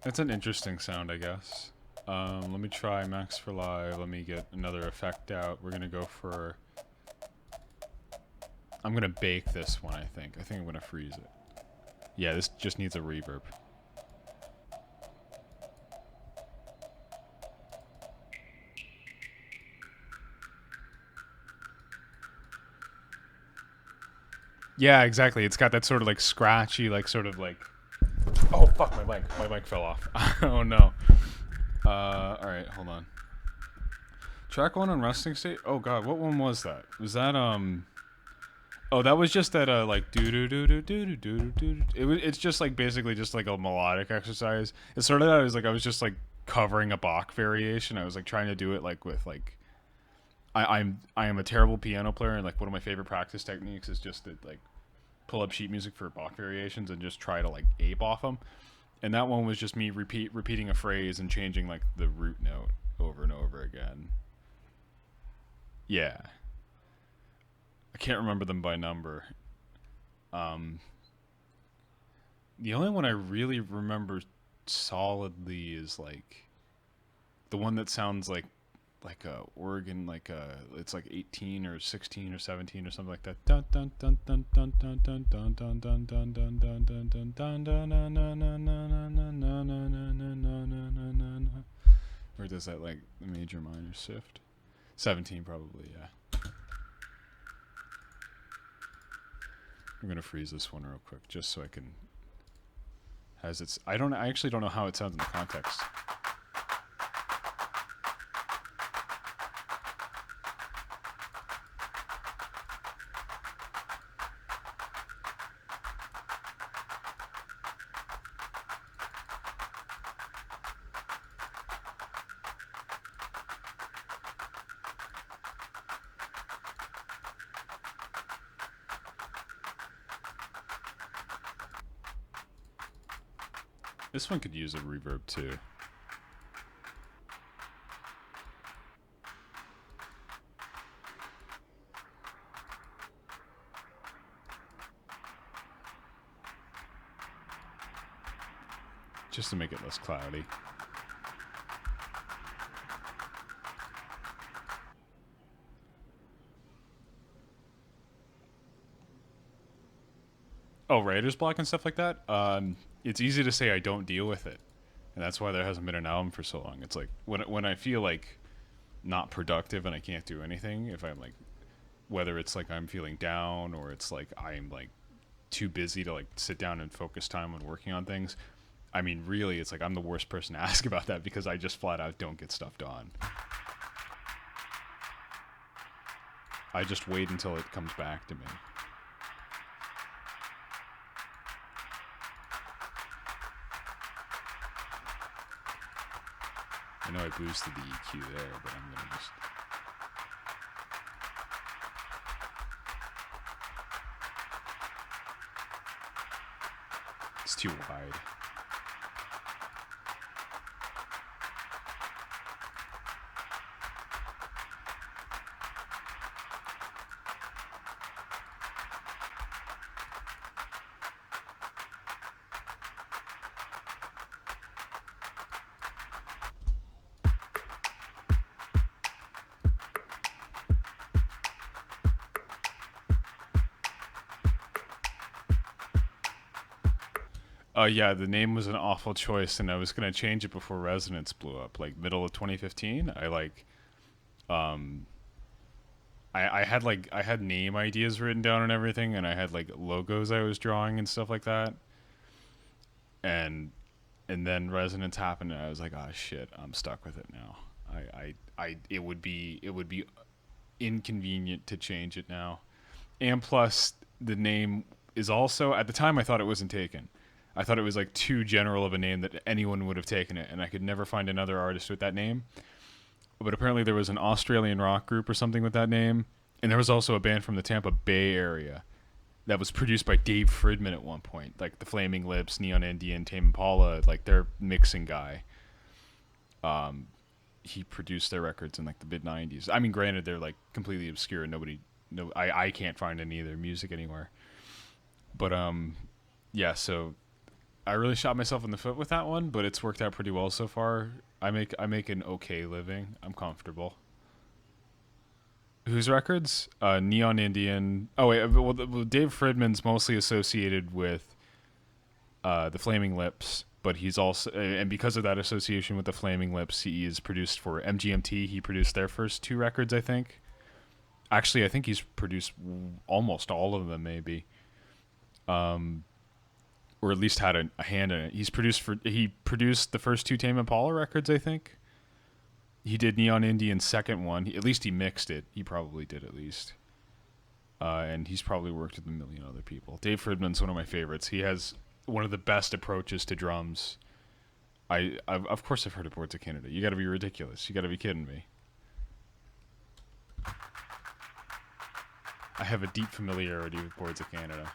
That's an interesting sound, I guess. Let me try Max for Live. Let me get another effect out. We're gonna go for... I'm gonna bake this one, I think. I think I'm gonna freeze it. Yeah, this just needs a reverb. Yeah, exactly. It's got that sort of like scratchy, like sort of like. Oh fuck! My mic fell off. Oh no. All right, hold on. Track one on Resting State. Oh god, what one was that? Was that Oh, that was just that like do do do do do do do do. It's just like basically just like a melodic exercise. It started out as like I was just like covering a Bach variation. I was like trying to do it like with like I am a terrible piano player, and like one of my favorite practice techniques is just to like pull up sheet music for Bach variations and just try to like ape off them. And that one was just me repeating a phrase and changing like the root note over and over again. Yeah, I can't remember them by number. Um, the only one I really remember solidly is like the one that sounds like a organ, like a it's like 18 or 16 or 17 or something like that. Dun dun dun dun dun dun dun dun dun dun dun dun dun dun dun dun dun na na na na na na na na na na na na na na. Or does that like the major minor shift? 17 probably, yeah. I'm gonna freeze this one real quick just so I can has its I actually don't know how it sounds in the context. This one could use a reverb too. Just to make it less cloudy. Oh, writer's block and stuff like that. It's easy to say I don't deal with it, and that's why there hasn't been an album for so long. It's like when I feel like not productive and I can't do anything. If I'm like, whether it's like I'm feeling down or it's like I'm like too busy to like sit down and focus time on working on things. I mean, really, it's like I'm the worst person to ask about that because I just flat out don't get stuff done. I just wait until it comes back to me. I know I boosted the EQ there, but I'm gonna just. It's too wide. Yeah, the name was an awful choice, and I was gonna change it before Resonance blew up, like middle of 2015. Um, I had name ideas written down and everything, and I had like logos I was drawing and stuff like that, and and then Resonance happened, and I was like, oh shit, I'm stuck with it now. It would be inconvenient to change it now, and plus the name is also at the time I thought it wasn't taken. I thought it was like too general of a name that anyone would have taken it, and I could never find another artist with that name. But apparently there was an Australian rock group or something with that name, and there was also a band from the Tampa Bay area that was produced by Dave Fridman at one point, like the Flaming Lips, Neon Indian, Tame Impala, like their mixing guy. Um, he produced their records in like the mid '90s. I mean, granted, they're like completely obscure, and I can't find any of their music anywhere. But yeah, so I really shot myself in the foot with that one, but it's worked out pretty well so far. I make an okay living. I'm comfortable. Whose records? Neon Indian. Oh wait, well, Dave Fridman's mostly associated with the Flaming Lips, but he's also and because of that association with the Flaming Lips, he is produced for MGMT. He produced their first two records, I think. Actually, I think he's produced almost all of them, maybe. or at least had a hand in it. He produced the first two Tame Impala records, I think. He did Neon Indian's second one. At least he mixed it. He probably did at least. And he's probably worked with a million other people. Dave Fridman's one of my favorites. He has one of the best approaches to drums. Of course I've heard of Boards of Canada. You got to be ridiculous. You got to be kidding me. I have a deep familiarity with Boards of Canada.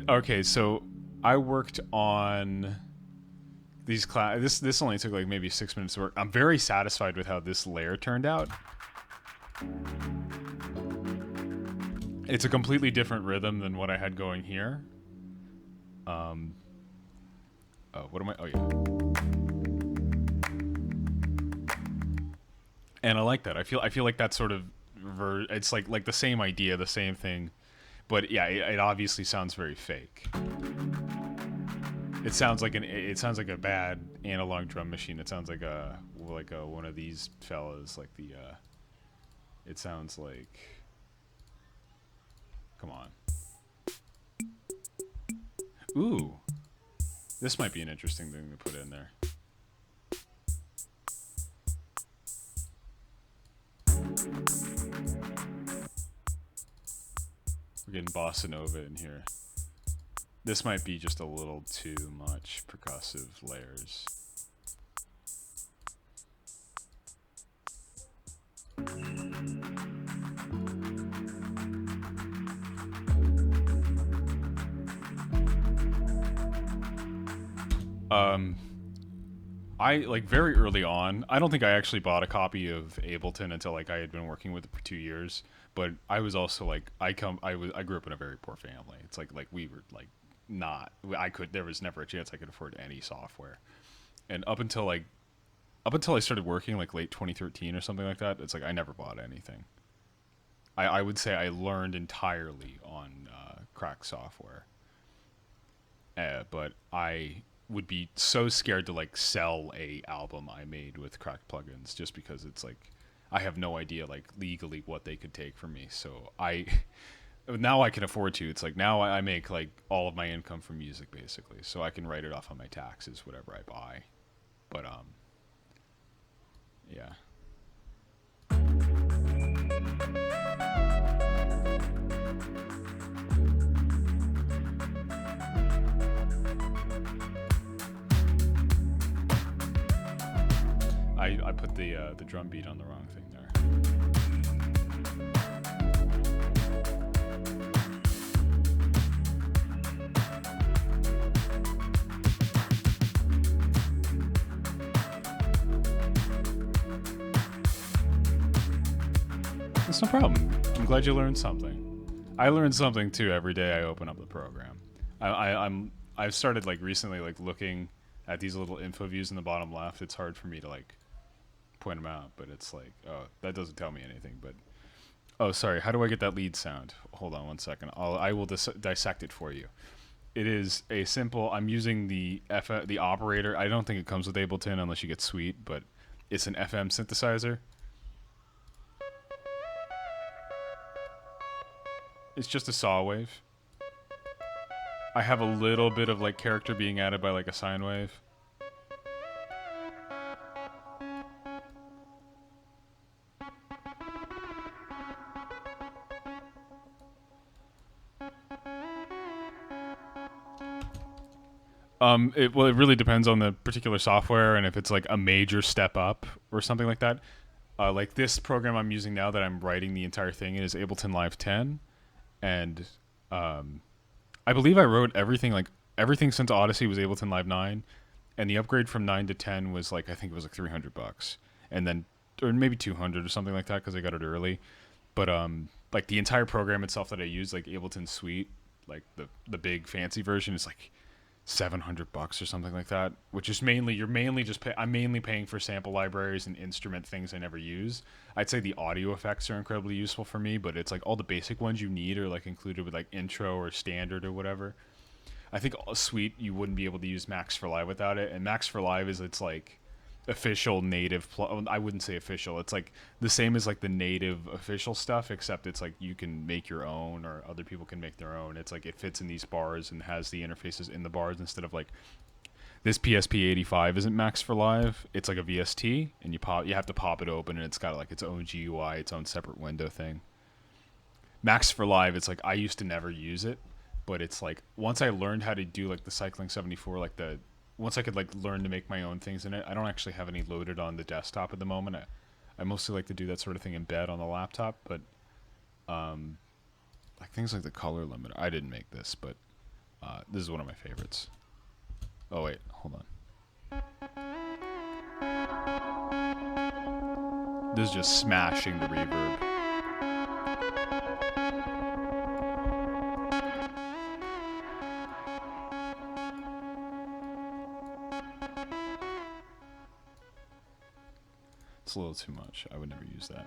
Okay, so I worked on these this only took like maybe 6 minutes of work. I'm very satisfied with how this layer turned out. It's a completely different rhythm than what I had going here. Oh, what am I? Oh yeah. And I like that. I feel like that sort of it's like the same idea, the same thing. But yeah, it obviously sounds very fake. It sounds like a bad analog drum machine. It sounds like a one of these fellas, like the it sounds like, come on. Ooh. This might be an interesting thing to put in there. We're getting bossa nova in here. This might be just a little too much percussive layers. I like very early on. I don't think I actually bought a copy of Ableton until like I had been working with it for 2 years. But I was also like I grew up in a very poor family. It's like we were like not there was never a chance I could afford any software. And up until I started working like late 2013 or something like that, it's like I never bought anything. I would say I learned entirely on cracked software. But I would be so scared to like sell a album I made with cracked plugins just because it's like I have no idea like legally what they could take from me. So now I can afford to. It's like now I make like all of my income from music basically, so I can write it off on my taxes whatever I buy. But yeah. I put the drum beat on the wrong thing there. That's no problem. I'm glad you learned something. I learned something too every day I open up the program. I've started like recently like looking at these little info views in the bottom left. It's hard for me to like point them out, but it's like, oh, that doesn't tell me anything. But oh, sorry, how do I get that lead sound? Hold on one second. I will dissect it for you. It is a simple. I'm using the operator. I don't think it comes with Ableton unless you get Suite, but it's an FM synthesizer. It's just a saw wave. I have a little bit of like character being added by like a sine wave. It really depends on the particular software and if it's like a major step up or something like that. Like this program I'm using now that I'm writing the entire thing in is Ableton Live 10, and I believe I wrote everything since Odyssey was Ableton Live 9, and the upgrade from 9 to 10 was like I think it was like $300, and then or maybe 200 or something like that because I got it early. But like the entire program itself that I use, like Ableton Suite, like the big fancy version, is like $700 or something like that, which is mainly I'm mainly paying for sample libraries and instrument things I never use. I'd say the audio effects are incredibly useful for me, but it's like all the basic ones you need are like included with like intro or standard or whatever. I think Suite you wouldn't be able to use Max for Live without it, and Max for Live is its like official native. I wouldn't say official. It's like the same as like the native official stuff, except it's like you can make your own, or other people can make their own. It's like it fits in these bars and has the interfaces in the bars instead of like this PSP 85 isn't Max for Live. It's like a VST, and you have to pop it open, and it's got like its own GUI, its own separate window thing. Max for Live, it's like I used to never use it, but it's like once I learned how to do like the Cycling 74, like the once I could like learn to make my own things in it. I don't actually have any loaded on the desktop at the moment. I mostly like to do that sort of thing in bed on the laptop, but like things like the color limiter. I didn't make this, but this is one of my favorites. Oh wait, hold on. This is just smashing the reverb. It's a little too much. I would never use that.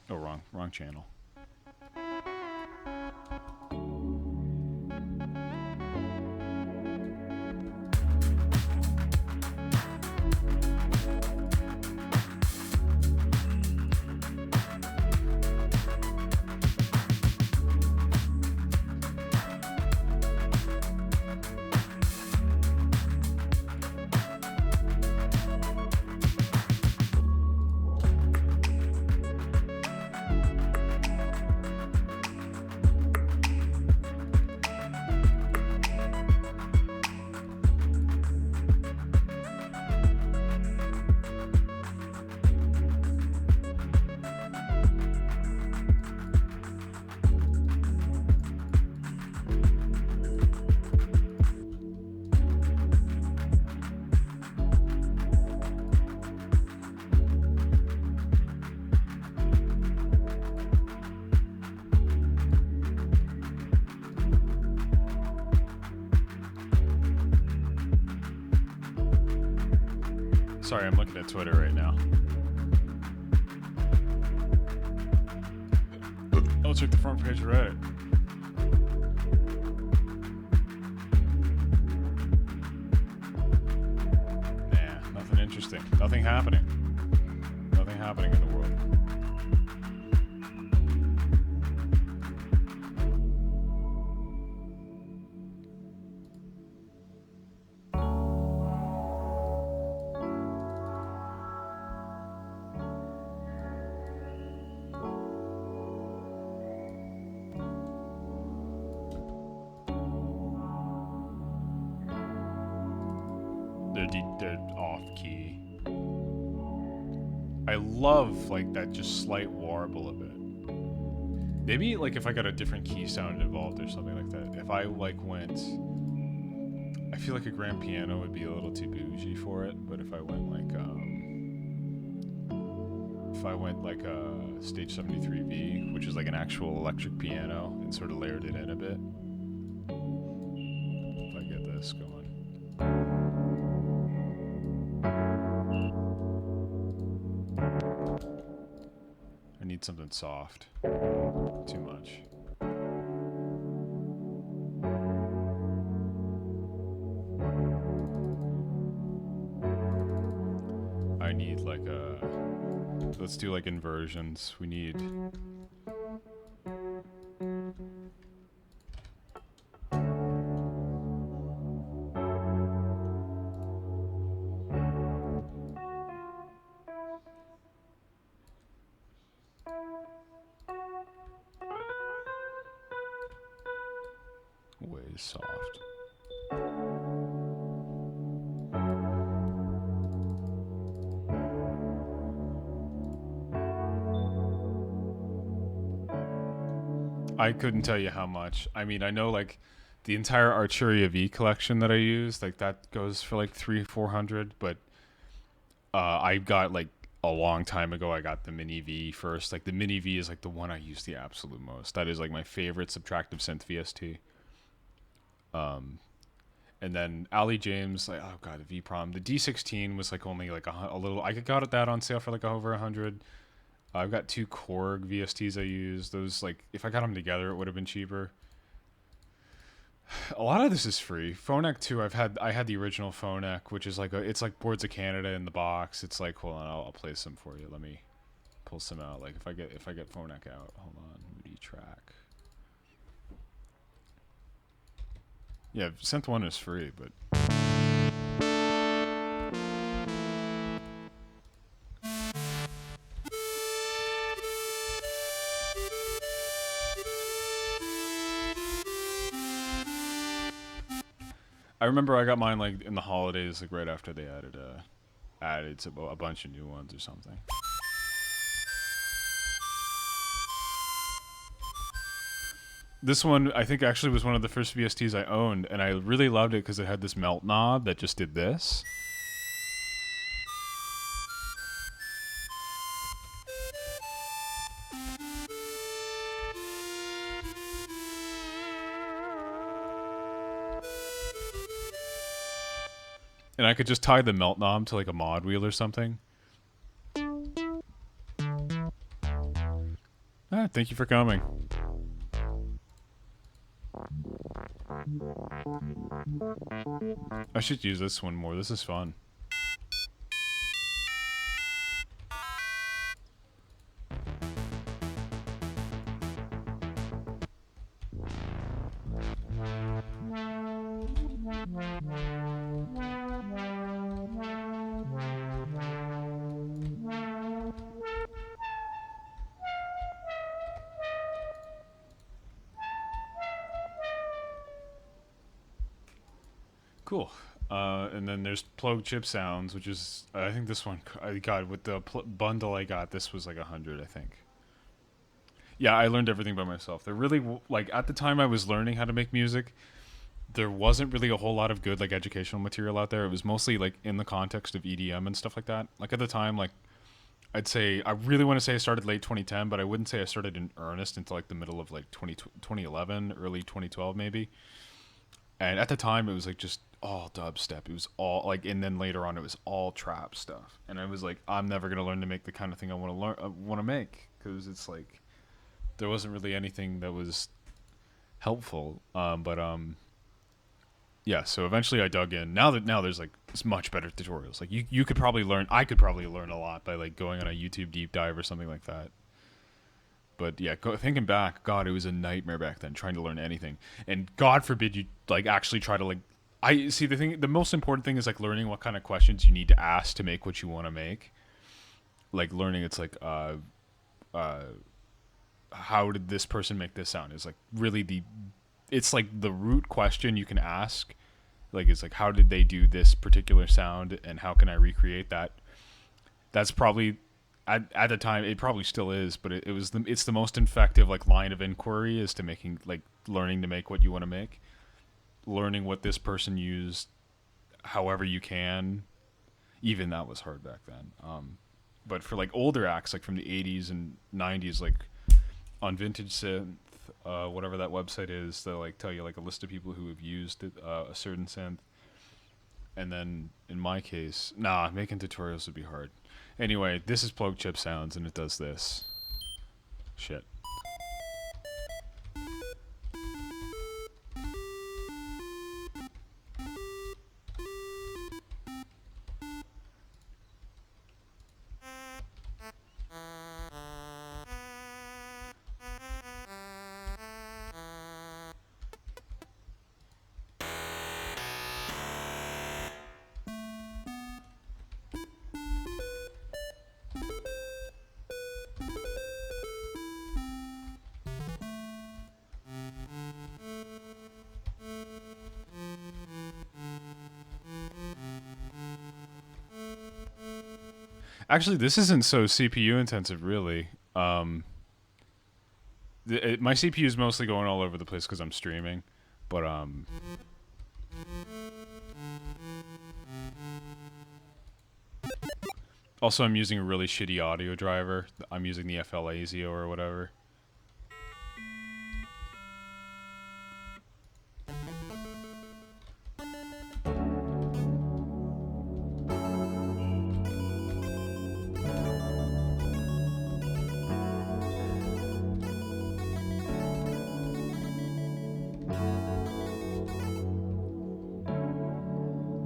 Oh, wrong channel. Sorry, I'm looking at Twitter right now. Oh, check the front page of Reddit. Nah, nothing interesting. Nothing happening. Nothing happening in the world. They're off key. I love like that just slight warble of it. Maybe like if I got a different key sound involved or something like that. If I like went, I feel like a grand piano would be a little too bougie for it. But if I went like a Stage 73V, which is like an actual electric piano, and sort of layered it in a bit. If I get this going. I need something soft. Too much. I need like a... Let's do like inversions. We need... way soft. I couldn't tell you how much. I mean, I know like the entire Arturia V collection that I use, like that goes for like 300-400, but I got like a long time ago, I got the Mini V first. Like the Mini V is like the one I use the absolute most. That is like my favorite subtractive synth VST. And then Ali James, like, oh god, the V-Prom. The D16 was like only like a little. I got that on sale for like over 100. I've got two Korg VSTs I use. Those like if I got them together, it would have been cheaper. a lot of this is free. Phonak too. I had the original Phonak, which is like it's like Boards of Canada in the box. It's like, hold on, I'll play some for you. Let me pull some out. Like if I get Phonak out, hold on, Moody track. Yeah, Synth 1 is free, but I remember I got mine like in the holidays, like right after they added to a bunch of new ones or something. This one, I think, actually was one of the first VSTs I owned, and I really loved it because it had this melt knob that just did this. And I could just tie the melt knob to like a mod wheel or something. Ah, thank you for coming. I should use this one more. This is fun. Cool. And then there's Plug Chip Sounds, which is, I think this one, God, with the bundle I got, this was like 100, I think. Yeah, I learned everything by myself. There really, like, at the time I was learning how to make music, there wasn't really a whole lot of good, like, educational material out there. It was mostly, like, in the context of EDM and stuff like that. Like, at the time, like, I'd say, I really want to say I started late 2010, but I wouldn't say I started in earnest until, like, the middle of, like, 2011, early 2012, maybe. And at the time, it was, like, just all dubstep. It was all, like, and then later on, it was all trap stuff. And I was like, I'm never going to learn to make the kind of thing I want to make, because it's, like, there wasn't really anything that was helpful. Yeah, so eventually I dug in. Now there's like it's much better tutorials. Like you could probably learn, I could probably learn a lot by like going on a YouTube deep dive or something like that. But yeah, thinking back, God, it was a nightmare back then trying to learn anything. And God forbid you like actually try to like, I see the most important thing is like learning what kind of questions you need to ask to make what you want to make. Like learning, it's like, how did this person make this sound? Is like really it's like the root question you can ask. Like it's like, how did they do this particular sound and how can I recreate that? That's probably at the time, it probably still is, but it's the most effective like line of inquiry is to making like learning to make what you want to make, learning what this person used, however you can. Even that was hard back then. But for like older acts, like from the 80s and 90s, like on Vintage Synth, whatever that website is, they'll like tell you like a list of people who have used it, a certain synth. And then in my case, making tutorials would be hard. Anyway, this is Plug Chip Sounds, and it does this. Shit. Actually, this isn't so CPU intensive, really. My CPU is mostly going all over the place because I'm streaming, but also I'm using a really shitty audio driver. I'm using the FL ASIO or whatever.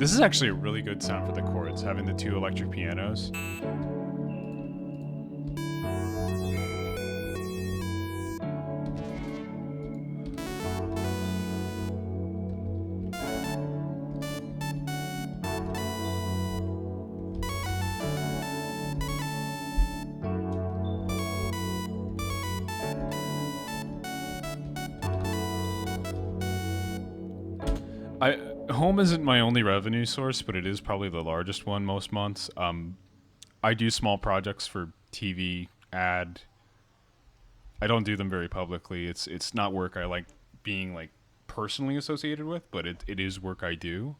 This is actually a really good sound for the chords, having the two electric pianos. Home isn't my only revenue source, but it is probably the largest one most months. I do small projects for TV, ad. I don't do them very publicly. It's not work I like being like personally associated with, but it is work I do.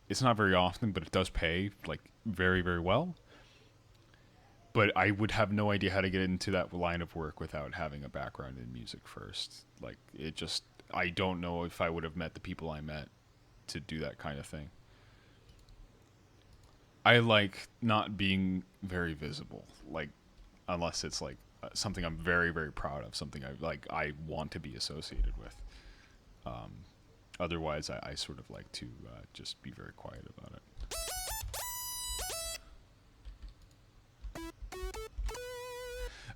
It's not very often, but it does pay like very, very well. But I would have no idea how to get into that line of work without having a background in music first. Like it just, I don't know if I would have met the people I met to do that kind of thing. I like not being very visible, like unless it's like something I'm very, very proud of, something I want to be associated with. Otherwise, I sort of like to just be very quiet about it.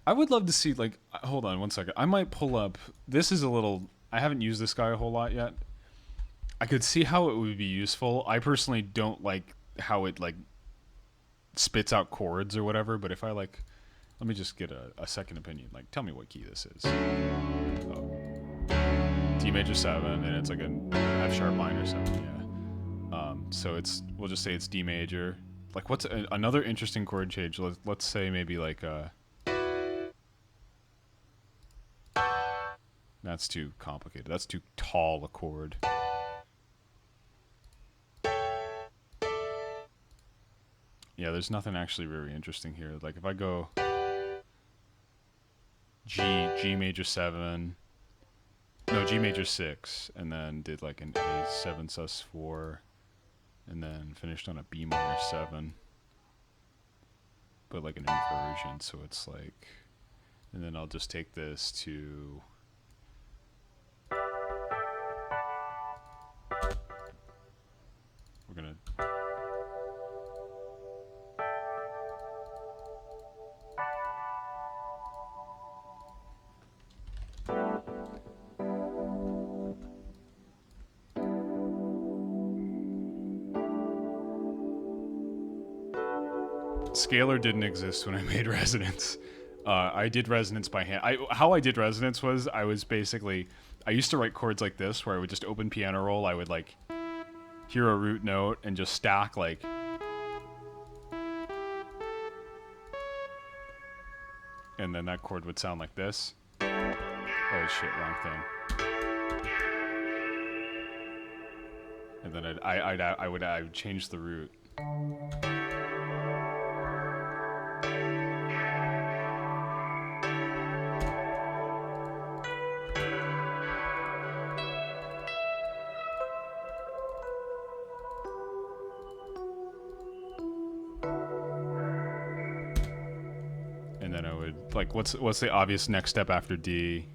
I would love to see, like, hold on one second. I might pull up, this is a little, I haven't used this guy a whole lot yet. I could see how it would be useful. I personally don't like how it, like, spits out chords or whatever, but if I, like, let me just get a second opinion. Like, tell me what key this is. Oh. D major 7, and it's like an F sharp minor 7, yeah. So it's, we'll just say it's D major. Like, what's another interesting chord change? Let's say maybe like, that's too complicated. That's too tall a chord. Yeah, there's nothing actually very interesting here. Like if I go G major 7, no, G major 6, and then did like an A7 sus4, and then finished on a B minor 7, but like an inversion, so it's like, and then I'll just take this to, we're gonna, Scalar didn't exist when I made Resonance. I did Resonance by hand. How I did Resonance was I used to write chords like this where I would just open piano roll. I would like hear a root note and just stack like, and then that chord would sound like this. Oh shit, wrong thing. And then I would change the root. And then I would like, what's the obvious next step after D?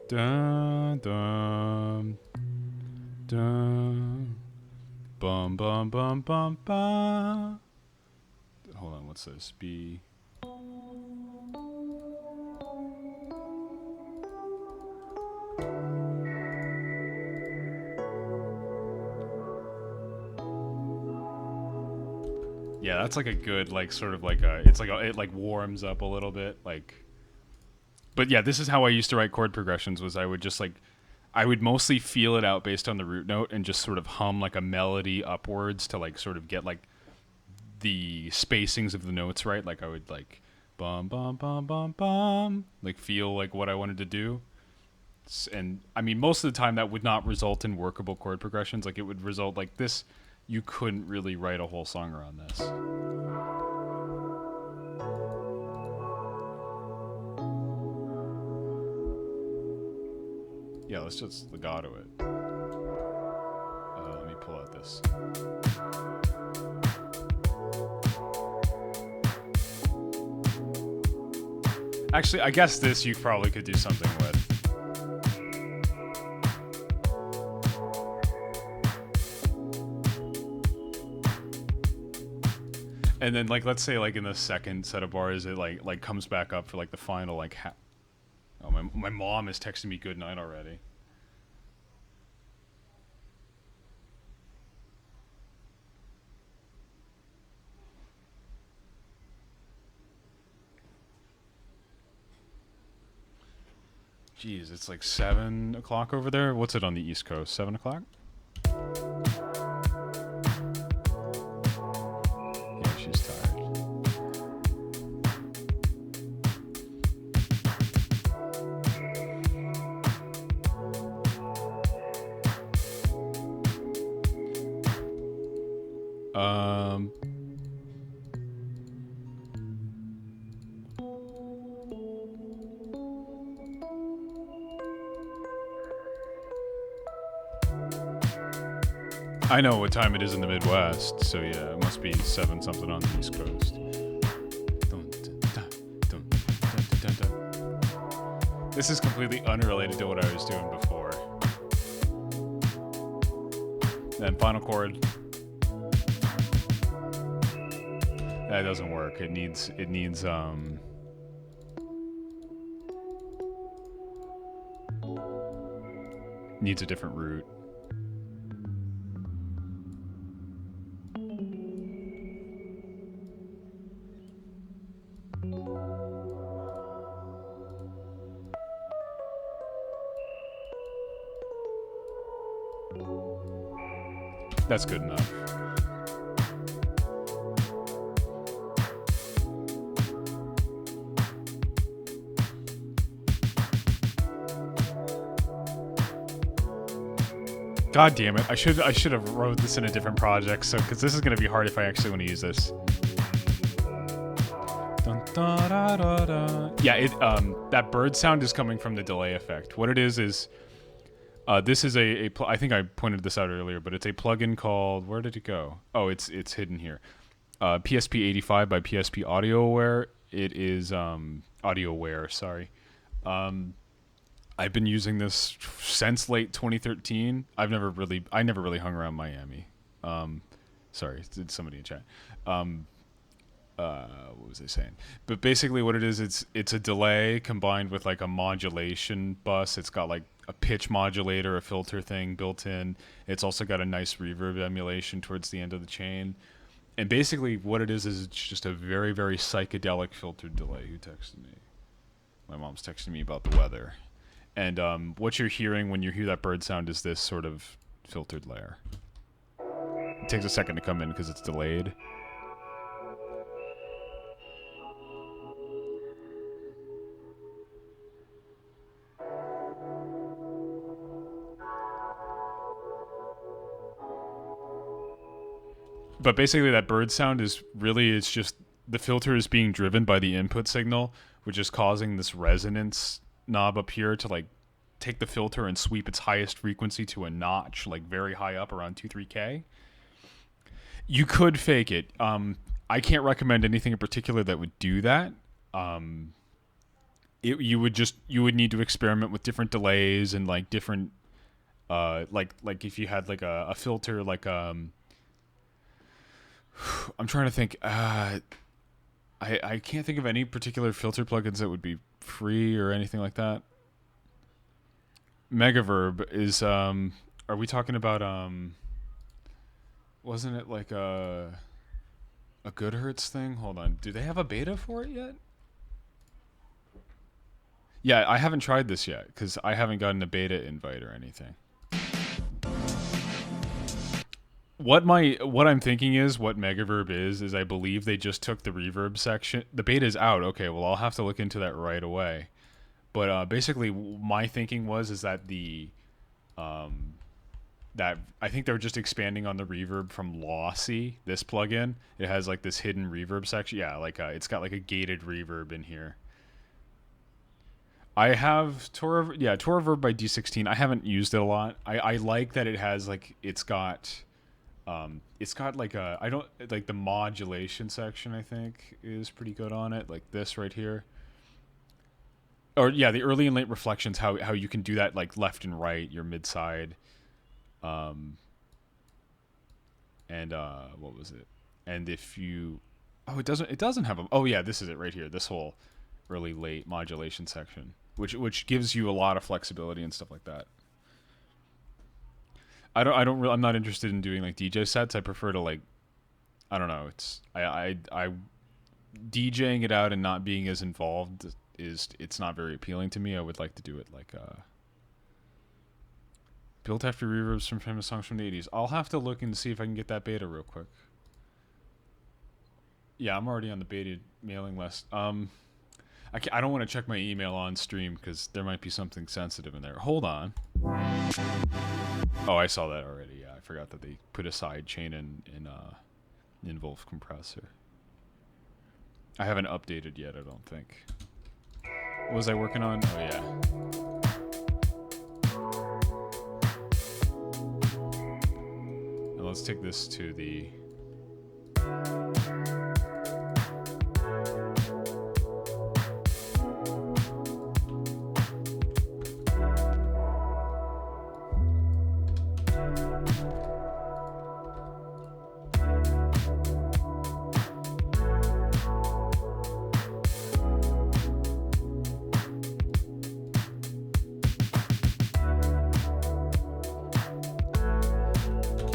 Dun dun dun. Bum bum bum bum bum. Hold on, what's this? B. Yeah, that's like a good, like, sort of like a, it's like it like warms up a little bit, like. But yeah, this is how I used to write chord progressions. Was I would just like, I would mostly feel it out based on the root note and just sort of hum like a melody upwards to like sort of get like the spacings of the notes right. Like I would like bum bum bum bum bum, like feel like what I wanted to do. And I mean, most of the time that would not result in workable chord progressions. Like it would result like this. You couldn't really write a whole song around this. Yeah, let's just legato it. Let me pull out this. Actually, I guess this you probably could do something with. And then, like, let's say, like, in the second set of bars, it, like comes back up for, like, the final, like, oh, my mom is texting me good night already. Jeez, it's like 7 o'clock over there. What's it on the East Coast? 7 o'clock? Yeah, she's tired. I know what time it is in the Midwest, so yeah, it must be 7 something on the East Coast. This is completely unrelated to what I was doing before. Then final chord. That doesn't work. It needs needs a different root. That's good enough. God damn it! I should have wrote this in a different project, so because this is gonna be hard if I actually want to use this. Dun, da, da, da, da. Yeah, that bird sound is coming from the delay effect. What it is this is I think I pointed this out earlier, but it's a plugin called, where did it go? Oh, it's hidden here. PSP85 by PSP AudioWare. It is AudioWare, sorry. I've been using this since late 2013. I never really hung around Miami. Sorry, did somebody in chat? What was I saying? But basically what it is, it's a delay combined with like a modulation bus. It's got like a pitch modulator, a filter thing built in. It's also got a nice reverb emulation towards the end of the chain. And basically what it is it's just a very, very psychedelic filtered delay. Who texted me? My mom's texting me about the weather. And what you're hearing when you hear that bird sound is this sort of filtered layer. It takes a second to come in because it's delayed. But basically that bird sound is really, it's just the filter is being driven by the input signal, which is causing this resonance knob up here to like take the filter and sweep its highest frequency to a notch, like very high up around 2-3K. You could fake it. I can't recommend anything in particular that would do that. You would need to experiment with different delays and like different, like if you had like a filter, like I'm trying to think. I can't think of any particular filter plugins that would be free or anything like that. Megaverb is are we talking about wasn't it like a GoodHertz thing? Hold on. Do they have a beta for it yet? Yeah, I haven't tried this yet cuz I haven't gotten a beta invite or anything. What I'm thinking is what Megaverb is I believe they just took the reverb section. The beta's out. Okay, well I'll have to look into that right away. But basically my thinking is that that I think they're just expanding on the reverb from Lossy, this plugin. It has like this hidden reverb section. Yeah, like it's got like a gated reverb in here. I have Tour Verb by D16. I haven't used it a lot. I like that it has like it's got like a I don't like the modulation section. I think is pretty good on it. Like this right here. Or yeah, the early and late reflections. How you can do that like left and right, your mid side, um, and what was it? And if you, oh, it doesn't have a. Oh yeah, this is it right here. This whole early late modulation section, which gives you a lot of flexibility and stuff like that. I'm not interested in doing like DJ sets. I prefer to like I don't know. I DJing it out and not being as involved is it's not very appealing to me. I would like to do it like built after reverbs from famous songs from the 80s. I'll have to look and see if I can get that beta real quick. Yeah, I'm already on the beta mailing list. I don't want to check my email on stream because there might be something sensitive in there. Hold on. Oh, I saw that already. Yeah, I forgot that they put a side chain in Wolf compressor. I haven't updated yet, I don't think. What was I working on? Oh yeah. Now let's take this to the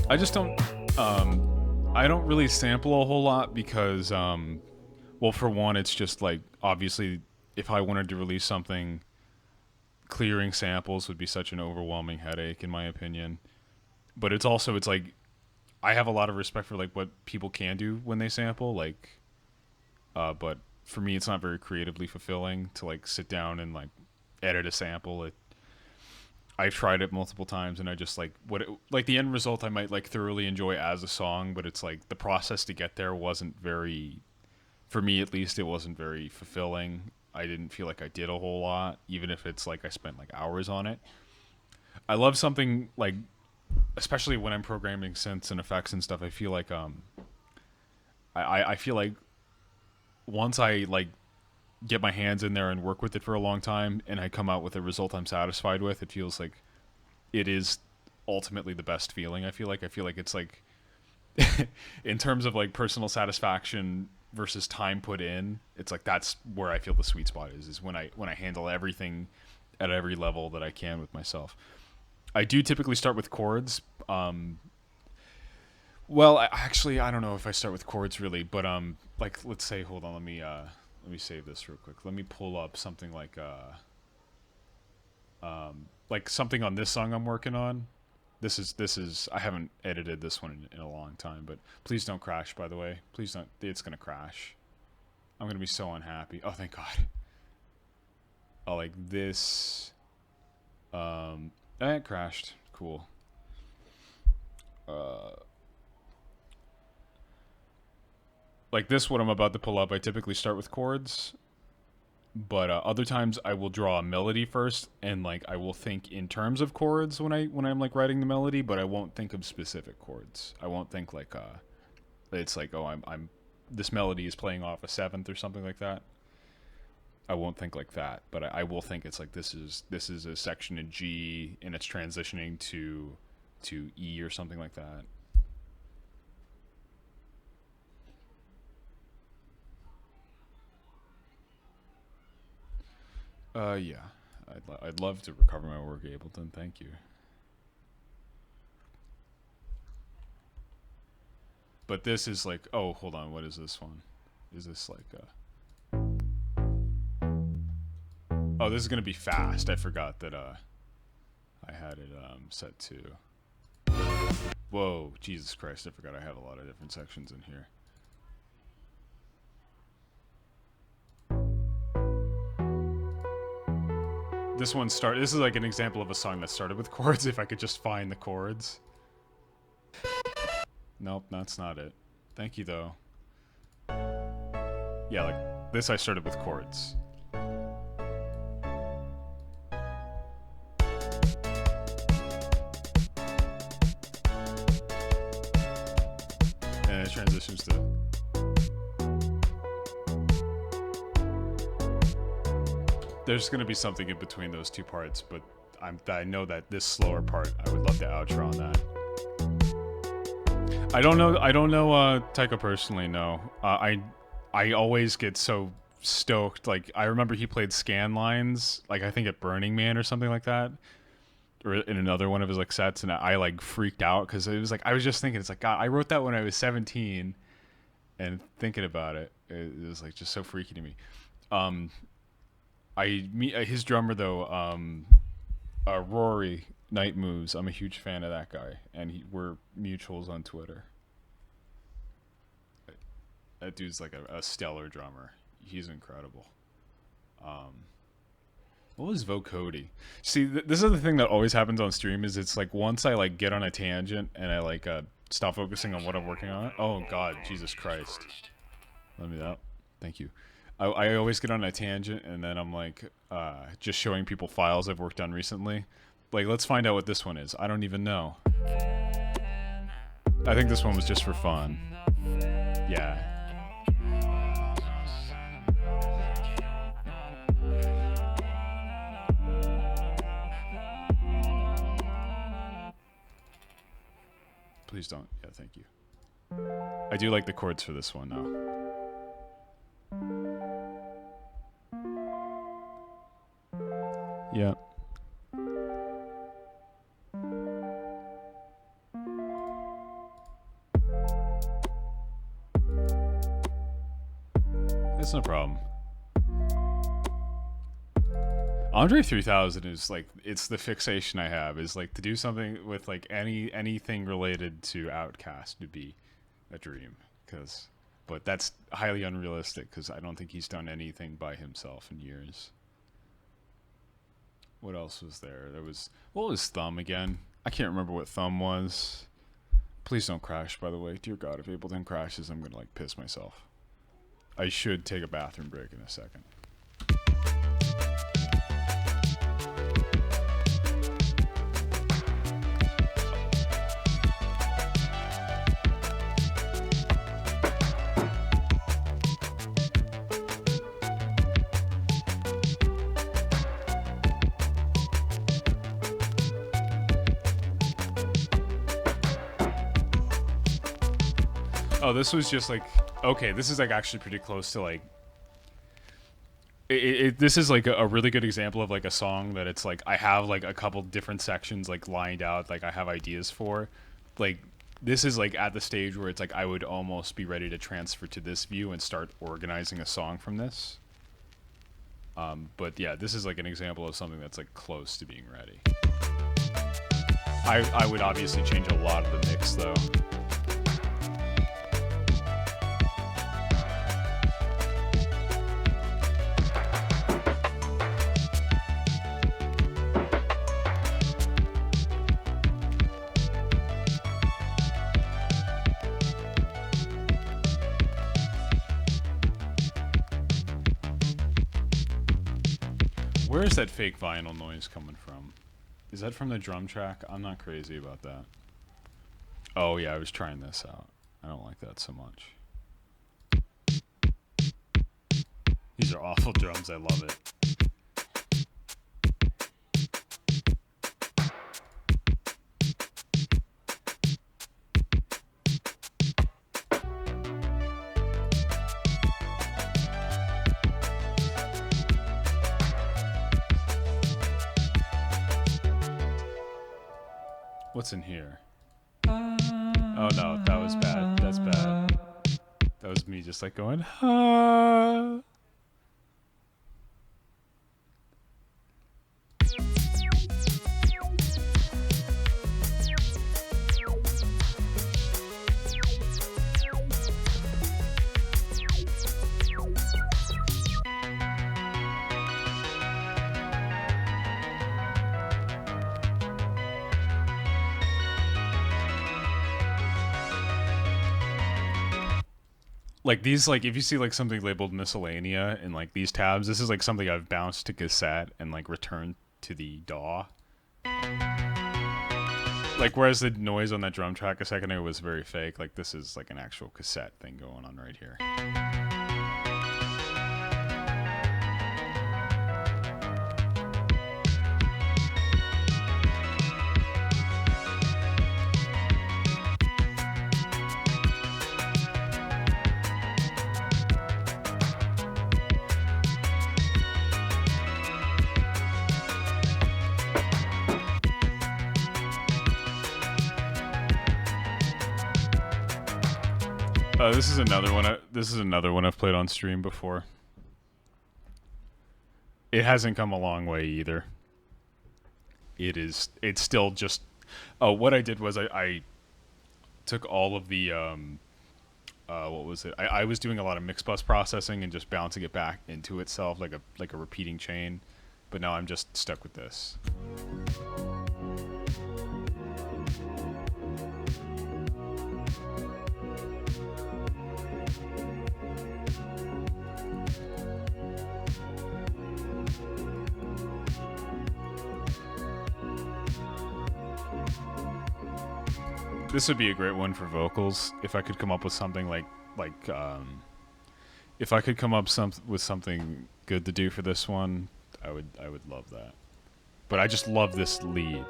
I just don't I don't really sample a whole lot because well, for one, it's just like obviously if I wanted to release something, clearing samples would be such an overwhelming headache in my opinion. But it's like I have a lot of respect for like what people can do when they sample like but for me it's not very creatively fulfilling to like sit down and like edit a sample. I've tried it multiple times and I just like like the end result I might like thoroughly enjoy as a song, but it's like the process to get there wasn't very, for me at least, it wasn't very fulfilling. I didn't feel like I did a whole lot, even if it's like I spent like hours on it. I love something like, especially when I'm programming synths and effects and stuff. I feel like I feel like once I like get my hands in there and work with it for a long time and I come out with a result I'm satisfied with, it feels like it is ultimately the best feeling. I feel like it's like in terms of like personal satisfaction versus time put in, it's like that's where I feel the sweet spot is when I handle everything at every level that I can with myself. I do typically start with chords. Well, actually I don't know if I start with chords really, but like let's say hold on, let me save this real quick. Let me pull up something like something on this song I'm working on. This is I haven't edited this one in a long time, but please don't crash, by the way. Please don't. It's gonna crash. I'm gonna be so unhappy. Oh, thank God. Oh, like this. It crashed. Cool. Like this, what I'm about to pull up, I typically start with chords, but other times I will draw a melody first, and like I will think in terms of chords when I'm like writing the melody, but I won't think of specific chords. I won't think like it's like oh I'm this melody is playing off a seventh or something like that. I won't think like that, but I will think it's like this is a section in G and it's transitioning to E or something like that. Yeah. I'd love to recover my work, Ableton. Thank you. But this is like, oh, hold on. What is this one? Is this like oh, this is gonna be fast. I forgot that I had it set to. Whoa, Jesus Christ! I forgot I have a lot of different sections in here. This is like an example of a song that started with chords. If I could just find the chords. Nope, that's not it. Thank you though. Yeah, like this I started with chords. transitions to. There's gonna be something in between those two parts, but I know that this slower part, I would love to outro on that. I don't know Taika personally, no. I always get so stoked. Like, I remember he played Scan Lines, like, I think at Burning Man or something like that, or in another one of his, like, sets, and I like, freaked out, because it was, like, I was just thinking, it's like, God, I wrote that when I was 17, and thinking about it, it was, like, just so freaky to me. His drummer, though, Rory Night Moves, I'm a huge fan of that guy, and we're mutuals on Twitter. That dude's like a stellar drummer. He's incredible. What was Vocody? See, this is the thing that always happens on stream, is it's like once I like get on a tangent and I like stop focusing on what I'm working on. Oh God, Jesus Christ. Let me that. Thank you. I always get on a tangent and then I'm like just showing people files I've worked on recently. Like, let's find out what this one is. I don't even know. I think this one was just for fun. Yeah. Please don't. Yeah, thank you. I do like the chords for this one, though. Yeah. That's no problem. Andre 3000 is like, it's the fixation I have, is like to do something with like anything related to Outkast would be a dream, but that's highly unrealistic because I don't think he's done anything by himself in years. What else was there? What was Thumb again? I can't remember what Thumb was. Please don't crash, by the way. Dear God, if Ableton crashes, I'm gonna like piss myself. I should take a bathroom break in a second. Oh, this was just like, okay, this is like actually pretty close to like, this is like a really good example of like a song that it's like, I have like a couple different sections like lined out, like I have ideas for. Like, this is like at the stage where it's like, I would almost be ready to transfer to this view and start organizing a song from this. But yeah, this is like an example of something that's like close to being ready. I would obviously change a lot of the mix though. Where is that fake vinyl noise coming from? Is that from the drum track? I'm not crazy about that. Oh yeah, I was trying this out. I don't like that so much. These are awful drums, I love it. What's in here? Oh no, that was bad. That's bad. That was me just like going, ah. Like these, like if you see like something labeled miscellanea in like these tabs, this is like something I've bounced to cassette and like returned to the DAW. Like, whereas the noise on that drum track a second ago was very fake, like this is like an actual cassette thing going on right here. This is another one. This is another one I've played on stream before. It hasn't come a long way either. It is. It's still just. Oh, what I did was I took all of the what was it? I was doing a lot of mix bus processing and just bouncing it back into itself like a repeating chain, but now I'm just stuck with this. This would be a great one for vocals if I could come up with something if I could come up with something good to do for this one, I would love that. But I just love this lead.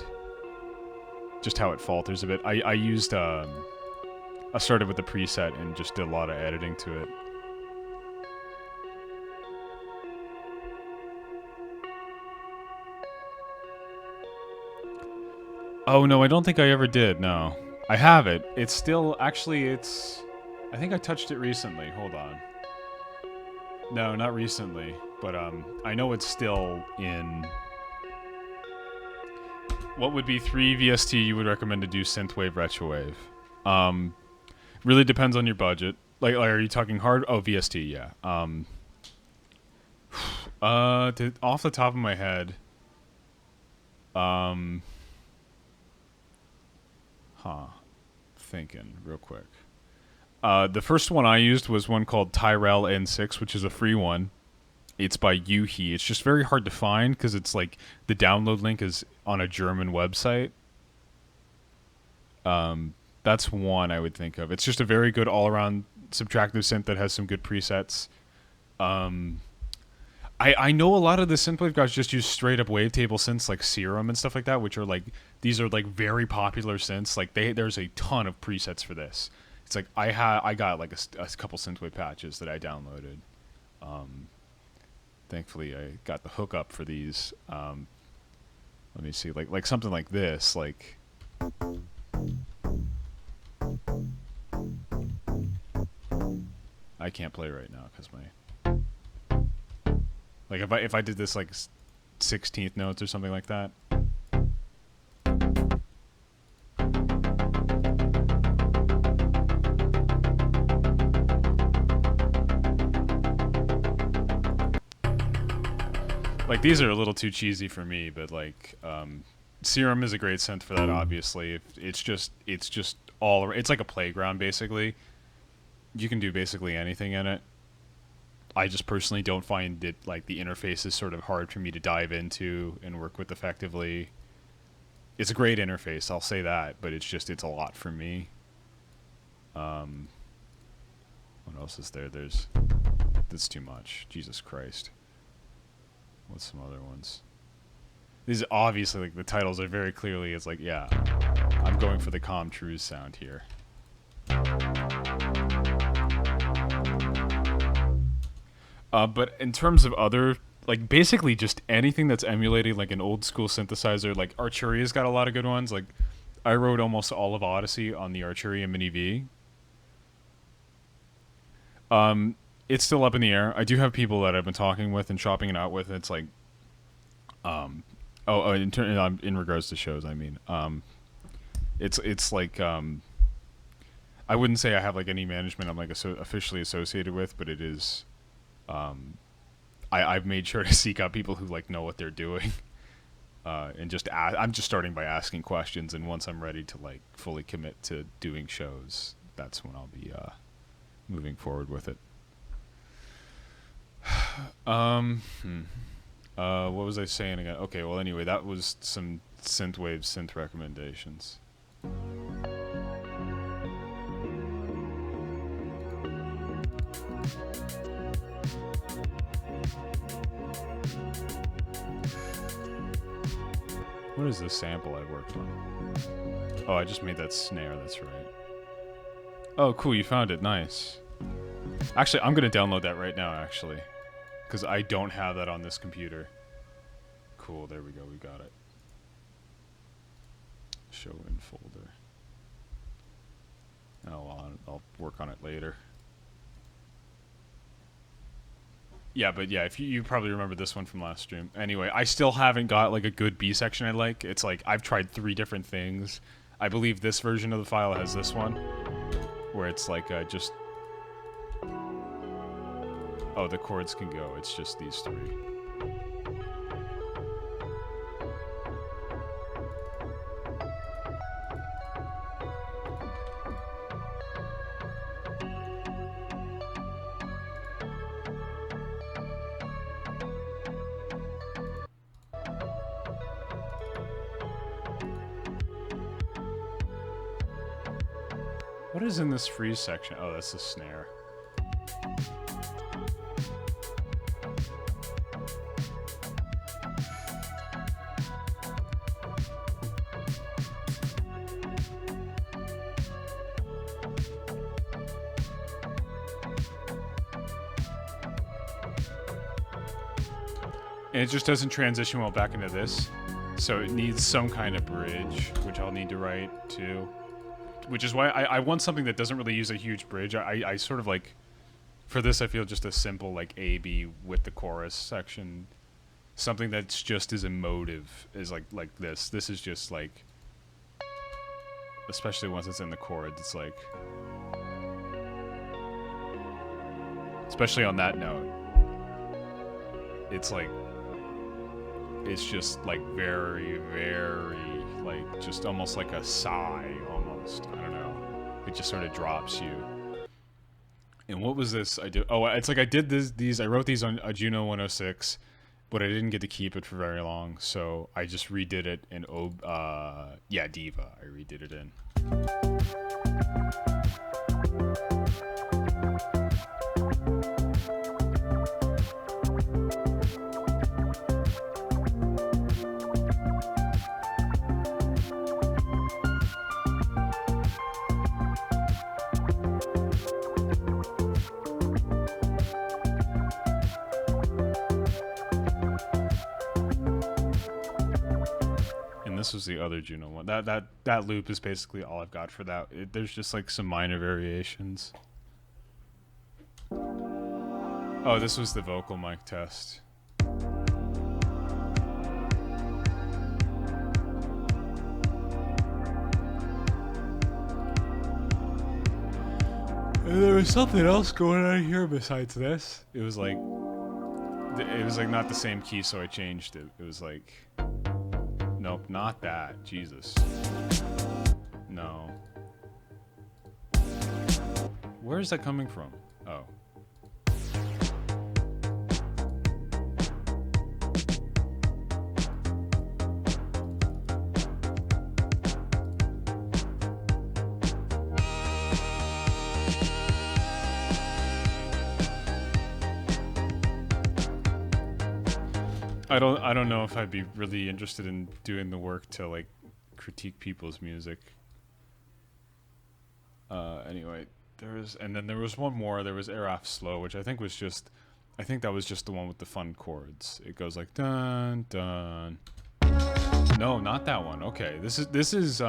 Just how it falters a bit. I used I started with the preset and just did a lot of editing to it. Oh no, I don't think I ever did, no. I have it. It's still actually I think I touched it recently. Hold on. No, not recently, but I know it's still in. What would be 3 VST you would recommend to do synthwave retrowave? Really depends on your budget. Like are you talking hard? Oh, VST, yeah. Off the top of my head, thinking real quick. The first one I used was one called Tyrell N6, which is a free one. It's by Yuhi. It's just very hard to find because it's like the download link is on a German website. That's one I would think of. It's just a very good all-around subtractive synth that has some good presets. I know a lot of the synthwave guys just use straight up wavetable synths like Serum and stuff like that, which are like these are like very popular synths. Like there's a ton of presets for this. It's like I got like a couple synthwave patches that I downloaded. Thankfully, I got the hookup for these. Let me see, like something like this, like. I can't play right now because my. Like if I did this like 16th notes or something like that. Like these are a little too cheesy for me, but like Serum is a great synth for that. Obviously, it's just all. It's like a playground basically. You can do basically anything in it. I just personally don't find it like the interface is sort of hard for me to dive into and work with effectively. It's a great interface, I'll say that, but it's a lot for me. What else is there? That's too much. Jesus Christ. What's some other ones? These obviously like the titles are very clearly. It's like yeah, I'm going for the Com Trues sound here. But in terms of other, like basically just anything that's emulating like an old school synthesizer, like Arturia's got a lot of good ones. Like I wrote almost all of Odyssey on the Arturia Mini V. It's still up in the air. I do have people that I've been talking with and shopping it out with. It's like, in regards to shows, I mean, it's like, I wouldn't say I have like any management I'm like officially associated with, but it is. I've made sure to seek out people who like know what they're doing, and I'm just starting by asking questions, and once I'm ready to like fully commit to doing shows, that's when I'll be moving forward with it. What was I saying again? Okay, well anyway, that was some synth recommendations. What is this sample I worked on? Oh, I just made that snare, that's right. Oh, cool, you found it, nice. Actually, I'm gonna download that right now, actually. Because I don't have that on this computer. Cool, there we go, we got it. Show in folder. Oh, I'll work on it later. Yeah, but yeah, if you probably remember this one from last stream. Anyway, I still haven't got like a good B section I like. It's like I've tried 3 different things. I believe this version of the file has this one, where it's like just... Oh, the chords can go. It's just these 3. What is in this freeze section? Oh, that's the snare. And it just doesn't transition well back into this. So it needs some kind of bridge, which I'll need to write too. Which is why I want something that doesn't really use a huge bridge. I sort of like, for this I feel just a simple like A, B with the chorus section. Something that's just as emotive as like this. This is just like, especially once it's in the chords, it's like, especially on that note, it's like, it's just like very, very, like just almost like a sigh almost. I don't know. It just sort of drops you. And what was this I did? Oh, it's like I did these, I wrote these on a Juno 106, but I didn't get to keep it for very long. So I just redid it in, yeah, Diva. I redid it in. This was the other Juno one. That loop is basically all I've got for that. There's just like some minor variations. Oh, this was the vocal mic test. And there was something else going on here besides this. It was like not the same key, so I changed it. It was like, nope, not that. Jesus. No. Where is that coming from? Oh. I don't know if I'd be really interested in doing the work to like critique people's music. Anyway, then there was one more. There was Airaf Slow, which I think was just, that was just the one with the fun chords. It goes like dun dun. No, not that one. Okay, this is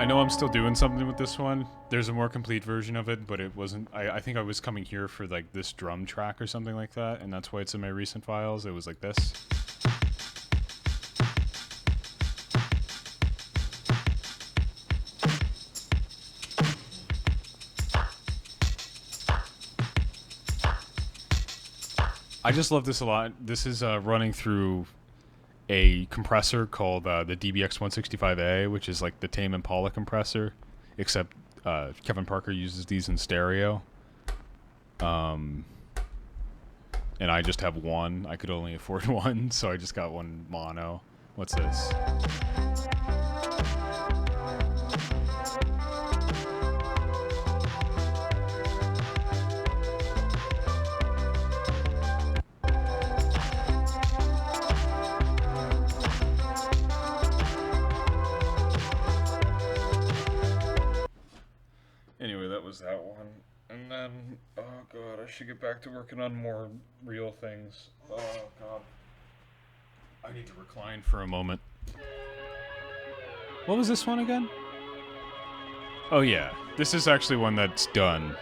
I know I'm still doing something with this one. There's a more complete version of it, but it wasn't. I think I was coming here for like this drum track or something like that, and that's why it's in my recent files. It was like this. I just love this a lot. This is running through a compressor called the DBX165A, which is like the Tame Impala compressor, except Kevin Parker uses these in stereo. And I just have one. I could only afford one, so I just got one mono. What's this? Anyway, that was that one. And then, oh god, I should get back to working on more real things. Oh god. I need to recline for a moment. What was this one again? Oh yeah, this is actually one that's done.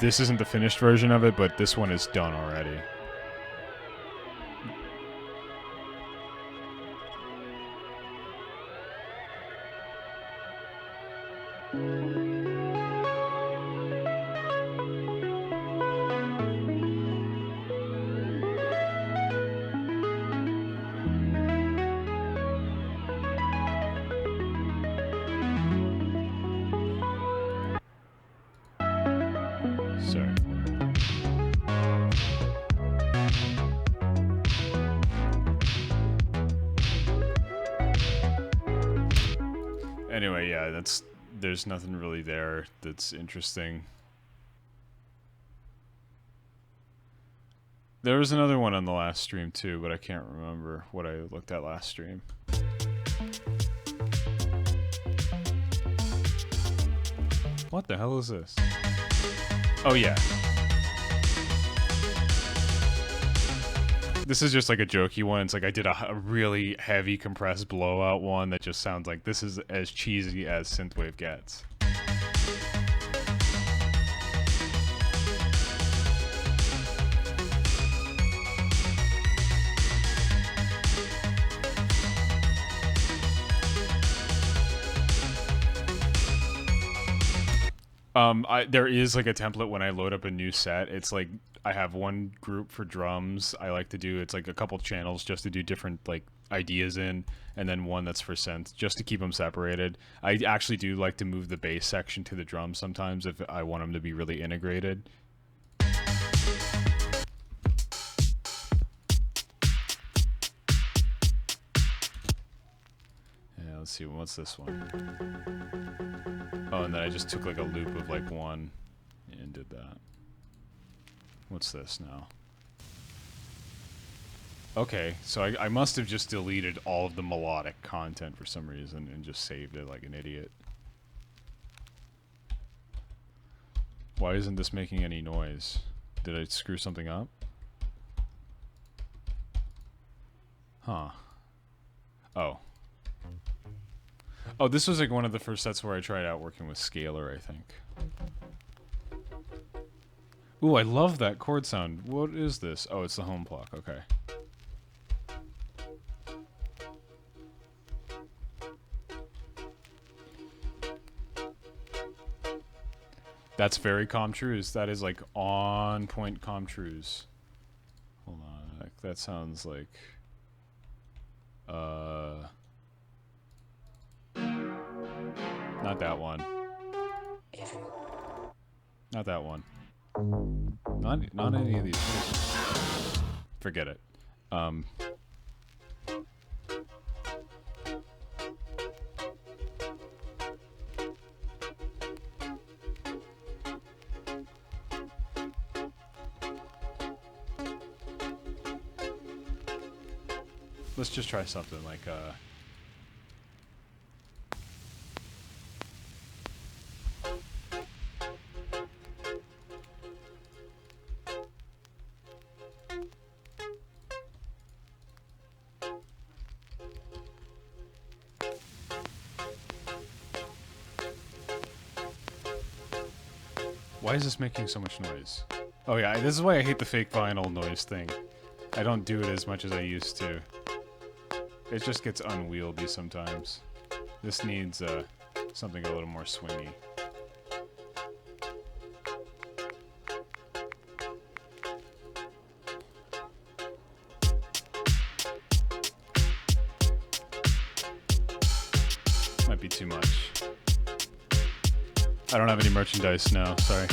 This isn't the finished version of it, but this one is done already. Anyway, yeah, there's nothing really there that's interesting. There was another one on the last stream too, but I can't remember what I looked at last stream. What the hell is this? Oh yeah. This is just like a jokey one. It's like I did a really heavy compressed blowout one that just sounds like this is as cheesy as synthwave gets. There is like a template when I load up a new set. It's like I have one group for drums. I like to do, it's like a couple channels just to do different like ideas in, and then one that's for synth just to keep them separated. I actually do like to move the bass section to the drums sometimes if I want them to be really integrated. Yeah, let's see, what's this one? Oh, and then I just took like a loop of like one and did that. What's this now? Okay, so I must have just deleted all of the melodic content for some reason and just saved it like an idiot. Why isn't this making any noise? Did I screw something up? Huh. Oh. Oh, this was like one of the first sets where I tried out working with scalar, I think. Ooh, I love that chord sound. What is this? Oh, it's the home block. Okay. That's very Comtrues. That is like on point Comtrues. Hold on. That sounds like... Not that one. Not that one. Not any of these. Forget it. Let's just try something like why is this making so much noise? Oh yeah, this is why I hate the fake vinyl noise thing. I don't do it as much as I used to. It just gets unwieldy sometimes. This needs something a little more swingy. Might be too much. I don't have any merchandise now, sorry.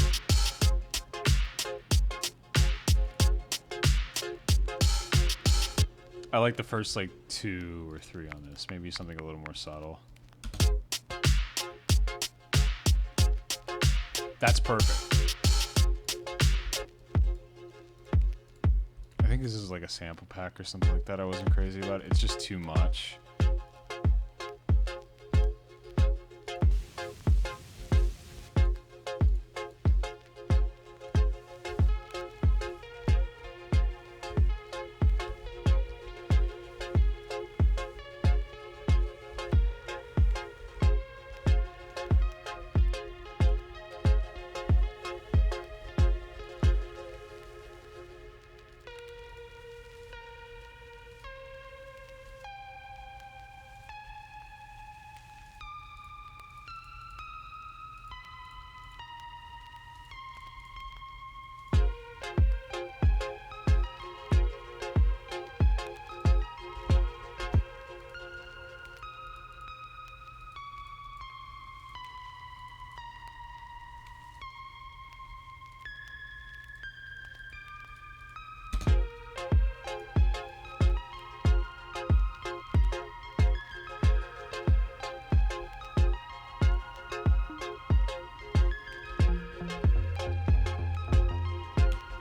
I like the first like 2 or 3 on this. Maybe something a little more subtle. That's perfect. I think this is like a sample pack or something like that. I wasn't crazy about it. It's just too much.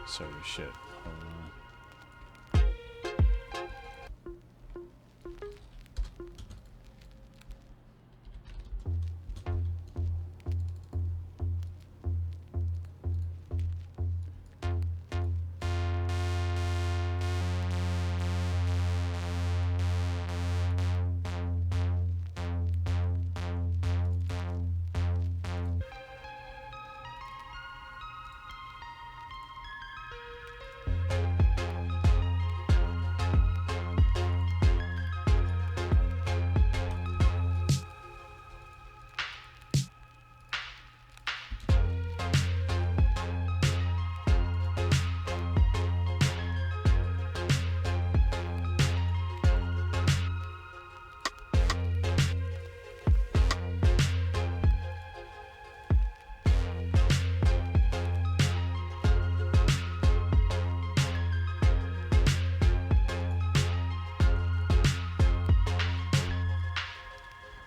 Sorry, shit. Hold on.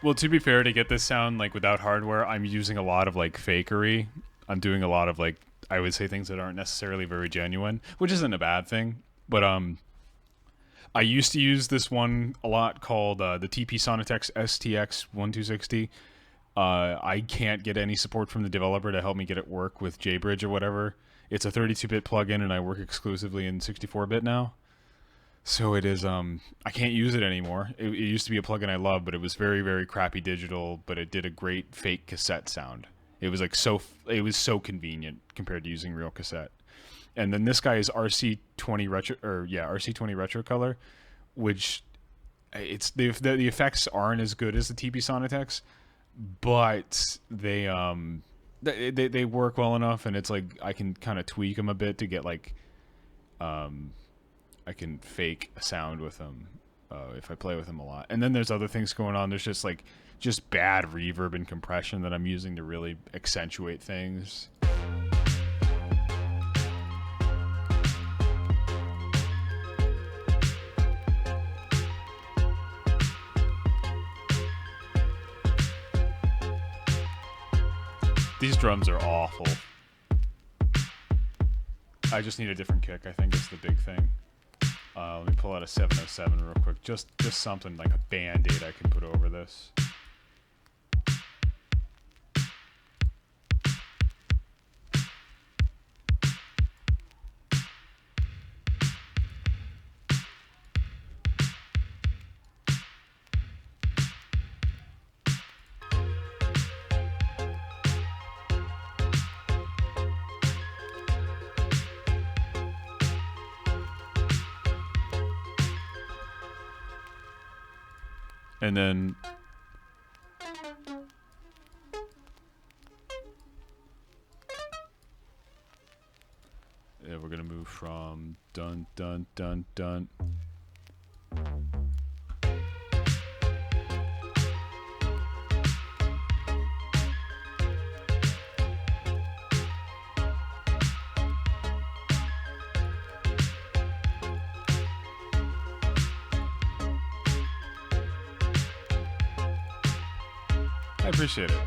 Well, to be fair, to get this sound like without hardware, I'm using a lot of like fakery. I'm doing a lot of like, I would say, things that aren't necessarily very genuine, which isn't a bad thing. But I used to use this one a lot called the TP Sonatex STX 1260. I can't get any support from the developer to help me get it work with JBridge or whatever. It's a 32-bit plugin, and I work exclusively in 64-bit now. So it is, I can't use it anymore. It used to be a plugin I loved, but it was very, very crappy digital, but it did a great fake cassette sound. It was like it was so convenient compared to using real cassette. And then this guy is RC20 Retro, RC20 Retro Color, which it's the effects aren't as good as the TP Sonatex, but they work well enough, and it's like I can kind of tweak them a bit to get like, I can fake a sound with them if I play with them a lot. And then there's other things going on. There's just bad reverb and compression that I'm using to really accentuate things. These drums are awful. I just need a different kick. I think it's the big thing. Let me pull out a 707 real quick. Just something like a Band-Aid I can put over this. And then we're gonna move from dun dun dun dun. I appreciate it.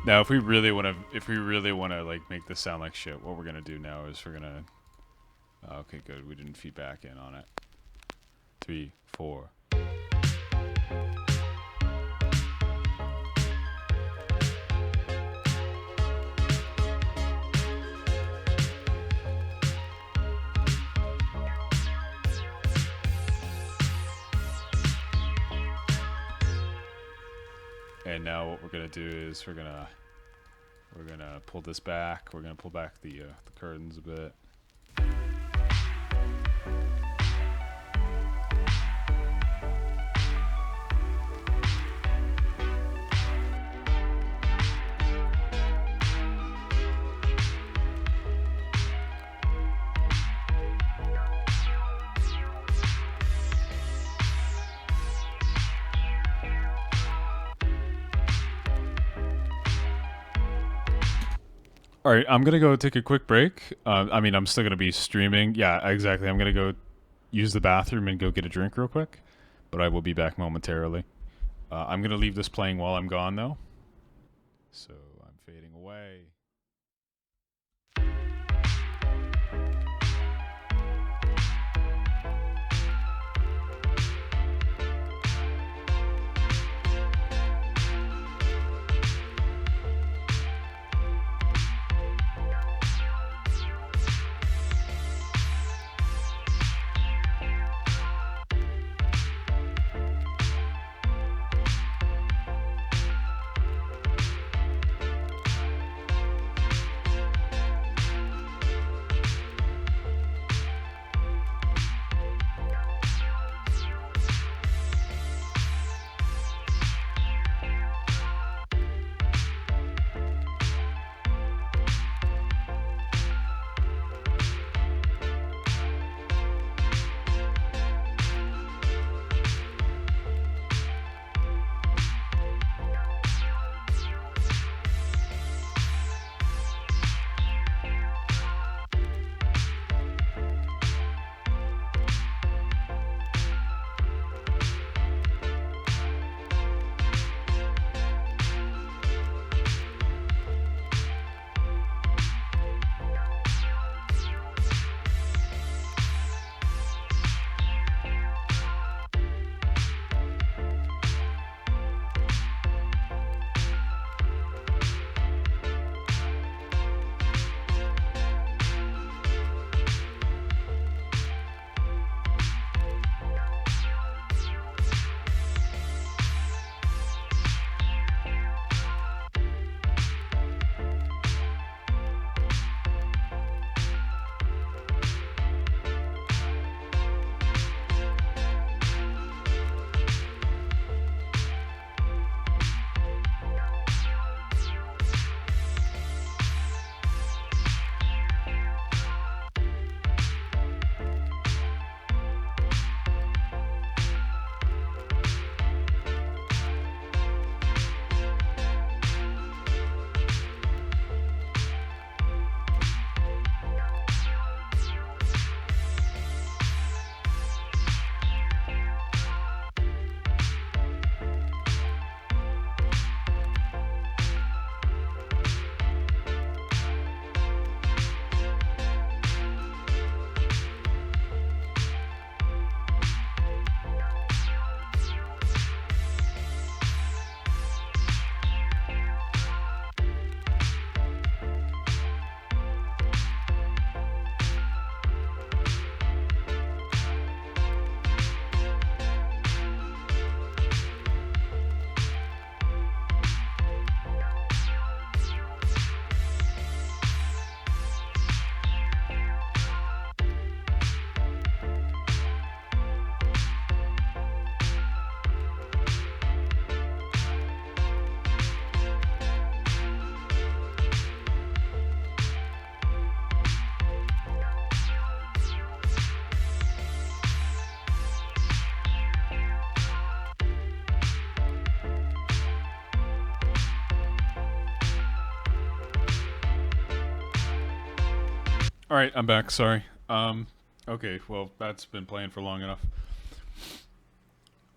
Now, if we really want to like make this sound like shit, what we're gonna do now is we're gonna. Okay, good. We didn't feedback in on it. 3, 4. And now what we're gonna do is we're gonna pull this back. We're gonna pull back the curtains a bit. All right, I'm gonna go take a quick break. I mean, I'm still gonna be streaming. Yeah, exactly. I'm gonna go use the bathroom and go get a drink real quick, but I will be back momentarily. I'm gonna leave this playing while I'm gone, though. So I'm fading away. All right, I'm back. Sorry. Okay, well, that's been playing for long enough.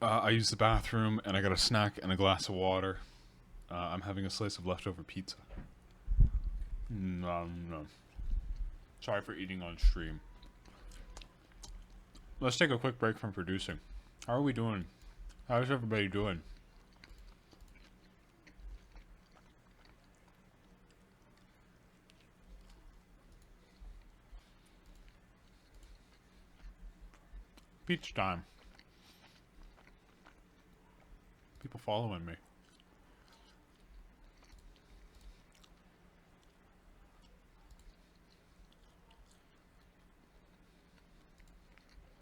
I used the bathroom and I got a snack and a glass of water. I'm having a slice of leftover pizza. No. Sorry for eating on stream. Let's take a quick break from producing. How are we doing? How's everybody doing? Pizza time. People following me.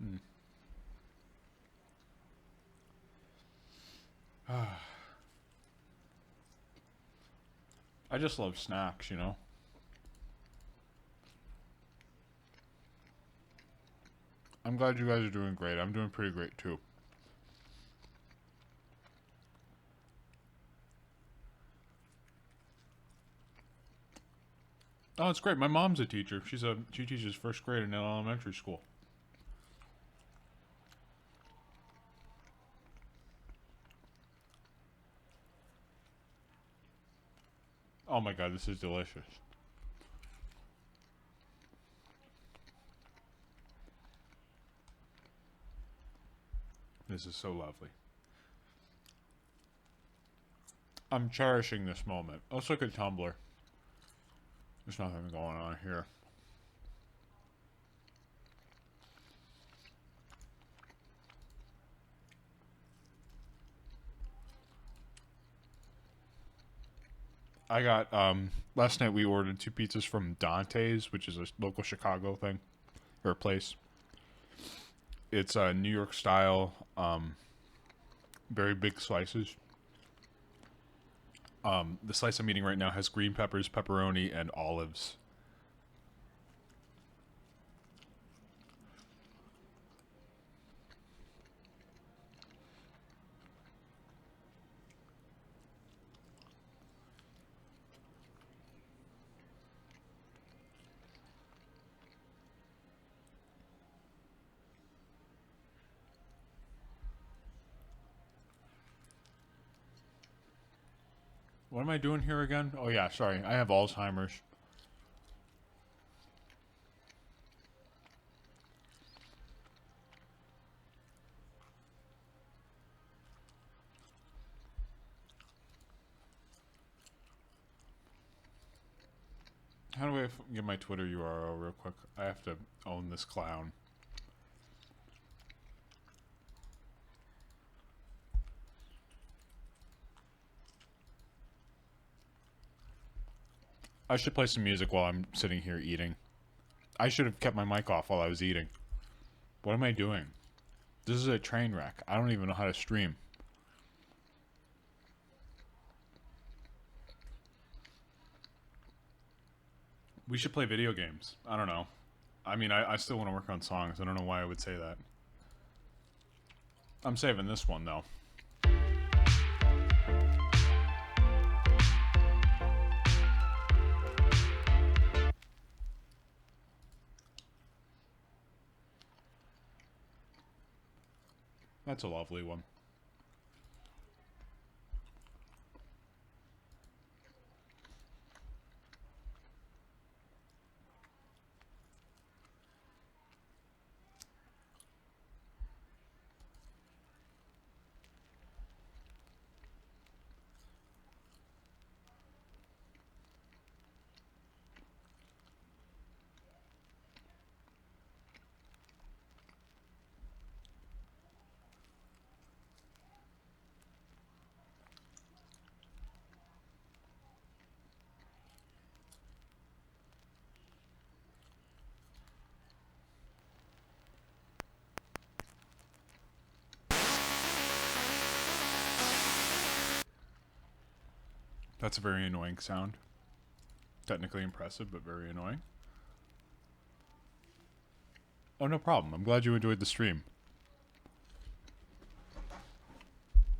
Hmm. I just love snacks, you know? I'm glad you guys are doing great. I'm doing pretty great too. Oh, it's great. My mom's a teacher. She teaches first grade in an elementary school. Oh my god, this is delicious. This is so lovely. I'm cherishing this moment. Let's look at Tumblr. There's nothing going on here. I got, last night we ordered 2 pizzas from Dante's, which is a local Chicago thing, or a place. It's New York style, very big slices. The slice I'm eating right now has green peppers, pepperoni, and olives. What am I doing here again? Oh yeah, sorry. I have Alzheimer's. How do I get my Twitter URL real quick? I have to own this clown. I should play some music while I'm sitting here eating. I should have kept my mic off while I was eating. What am I doing? This is a train wreck. I don't even know how to stream. We should play video games. I don't know. I mean, I still want to work on songs. I don't know why I would say that. I'm saving this one, though. That's a lovely one. That's a very annoying sound. Technically impressive, but very annoying. Oh, no problem. I'm glad you enjoyed the stream.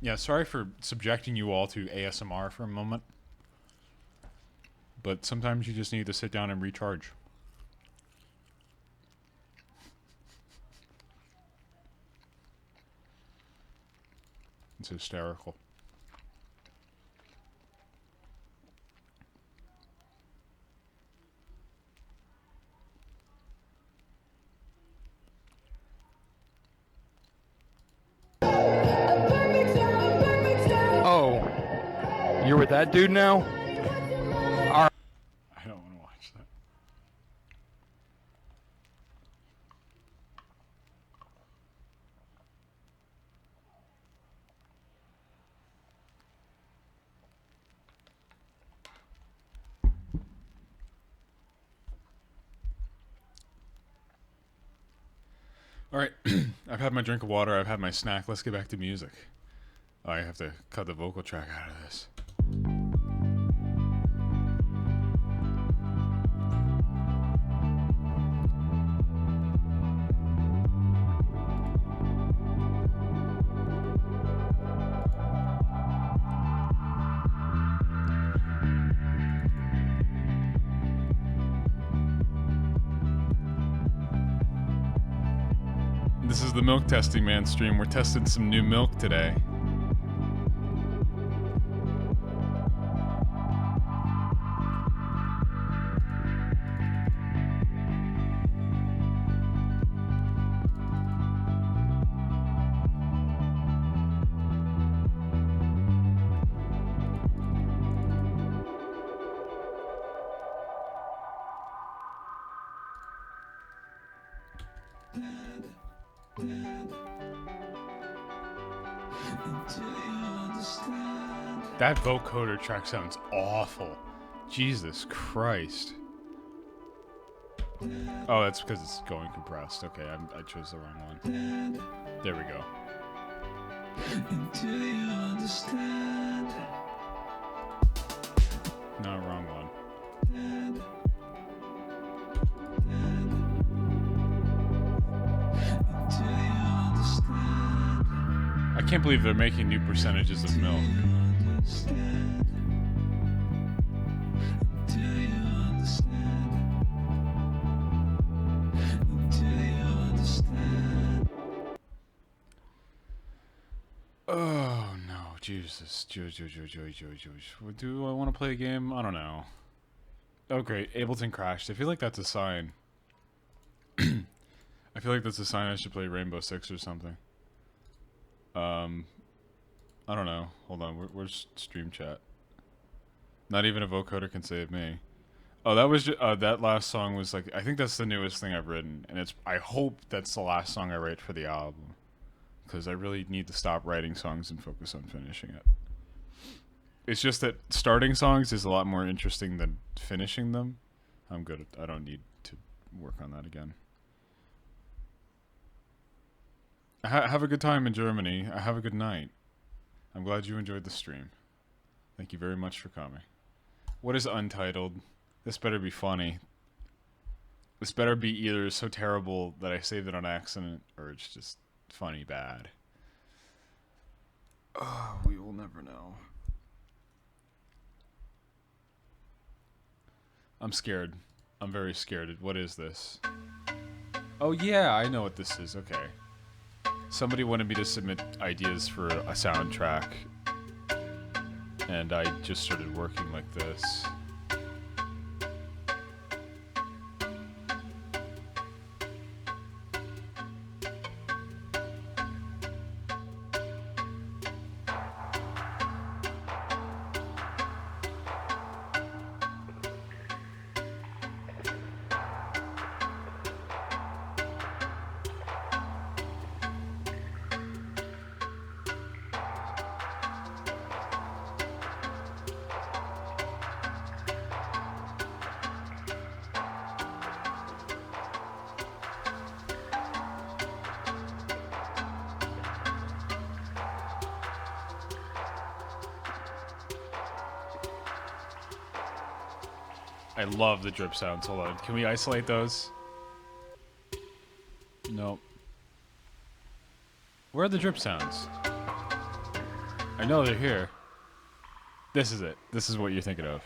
Yeah, sorry for subjecting you all to ASMR for a moment. But sometimes you just need to sit down and recharge. It's hysterical. Oh, you're with that dude now? All right. I don't want to watch that. All right, I've had my drink of water. I've had my snack. Let's get back to music. I have to cut the vocal track out of this. This is the Milk Testing Man stream. We're testing some new milk today. That vocoder track sounds awful. Jesus Christ. Oh, that's because it's going compressed. Okay, I chose the wrong one. There we go. Until you understand. No, wrong one. I can't believe they're making new percentages of milk. Oh no, Jesus. Do I want to play a game? I don't know. Oh great, Ableton crashed. I feel like that's a sign. I feel like that's a sign I should play Rainbow Six or something. I don't know. Hold on, where's stream chat? Not even a vocoder can save me. Oh, that was that last song was like, I think that's the newest thing I've written, and it's, I hope that's the last song I write for the album, because I really need to stop writing songs and focus on finishing it. It's just that starting songs is a lot more interesting than finishing them. I'm good at, I don't need to work on that again. Have a good time in Germany. Have a good night. I'm glad you enjoyed the stream. Thank you very much for coming. What is Untitled? This better be funny. This better be either so terrible that I saved it on accident, or it's just funny bad. Oh, we will never know. I'm scared. I'm very scared. What is this? Oh yeah, I know what this is. Okay. Somebody wanted me to submit ideas for a soundtrack, and I just started working like this. I love the drip sounds. Hold on. Can we isolate those? Nope. Where are the drip sounds? I know they're here. This is it. This is what you're thinking of.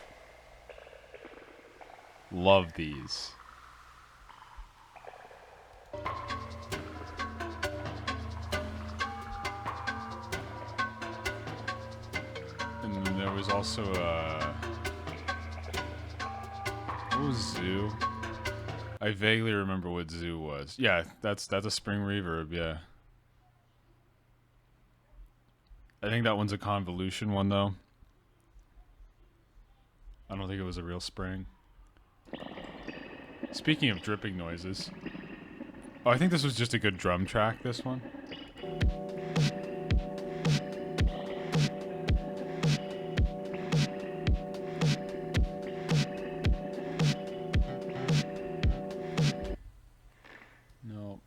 Love these. was also what was Zoo? I vaguely remember what Zoo was. Yeah, that's a spring reverb. Yeah. I think that one's a convolution one though. I don't think it was a real spring. Speaking of dripping noises. Oh, I think this was just a good drum track, this one. No.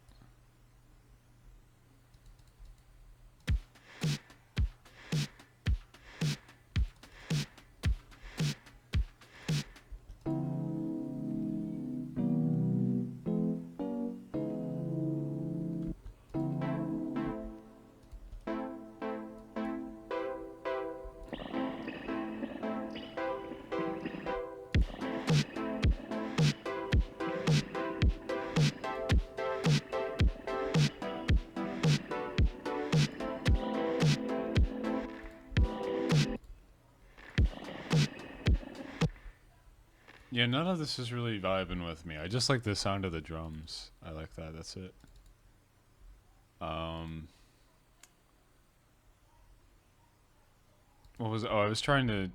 Yeah, none of this is really vibing with me. I just like the sound of the drums. I like that. That's it. What was? Oh, I was trying to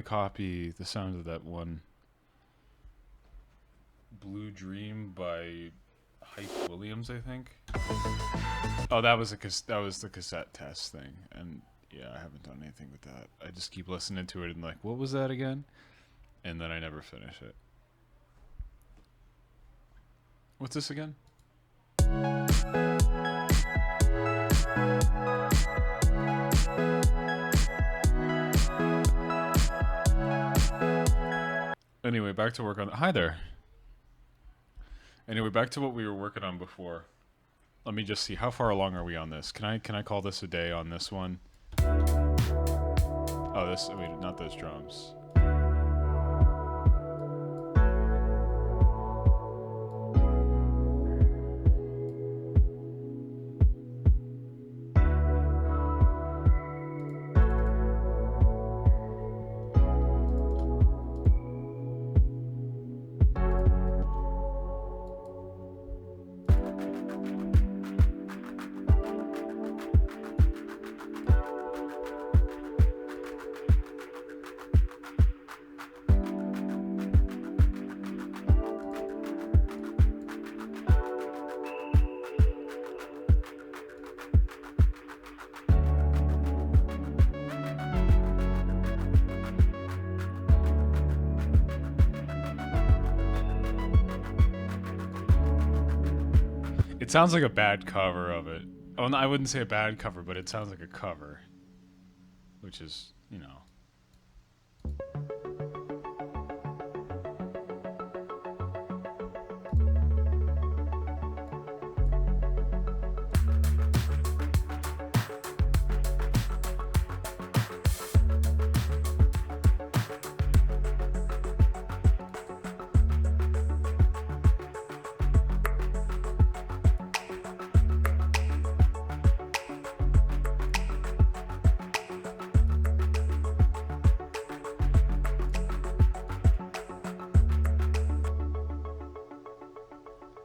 copy the sound of that one. Blue Dream by Hype Williams, I think. Oh, that was the cassette test thing, and yeah, I haven't done anything with that. I just keep listening to it and like, what was that again? And then I never finish it. What's this again? Anyway, back to work on. Hi there. Anyway, back to what we were working on before. Let me just see. How far along are we on this? Can I call this a day on this one? Oh, this. Wait, not those drums. It sounds like a bad cover of it. Oh, no, I wouldn't say a bad cover, but it sounds like a cover. Which is, you know.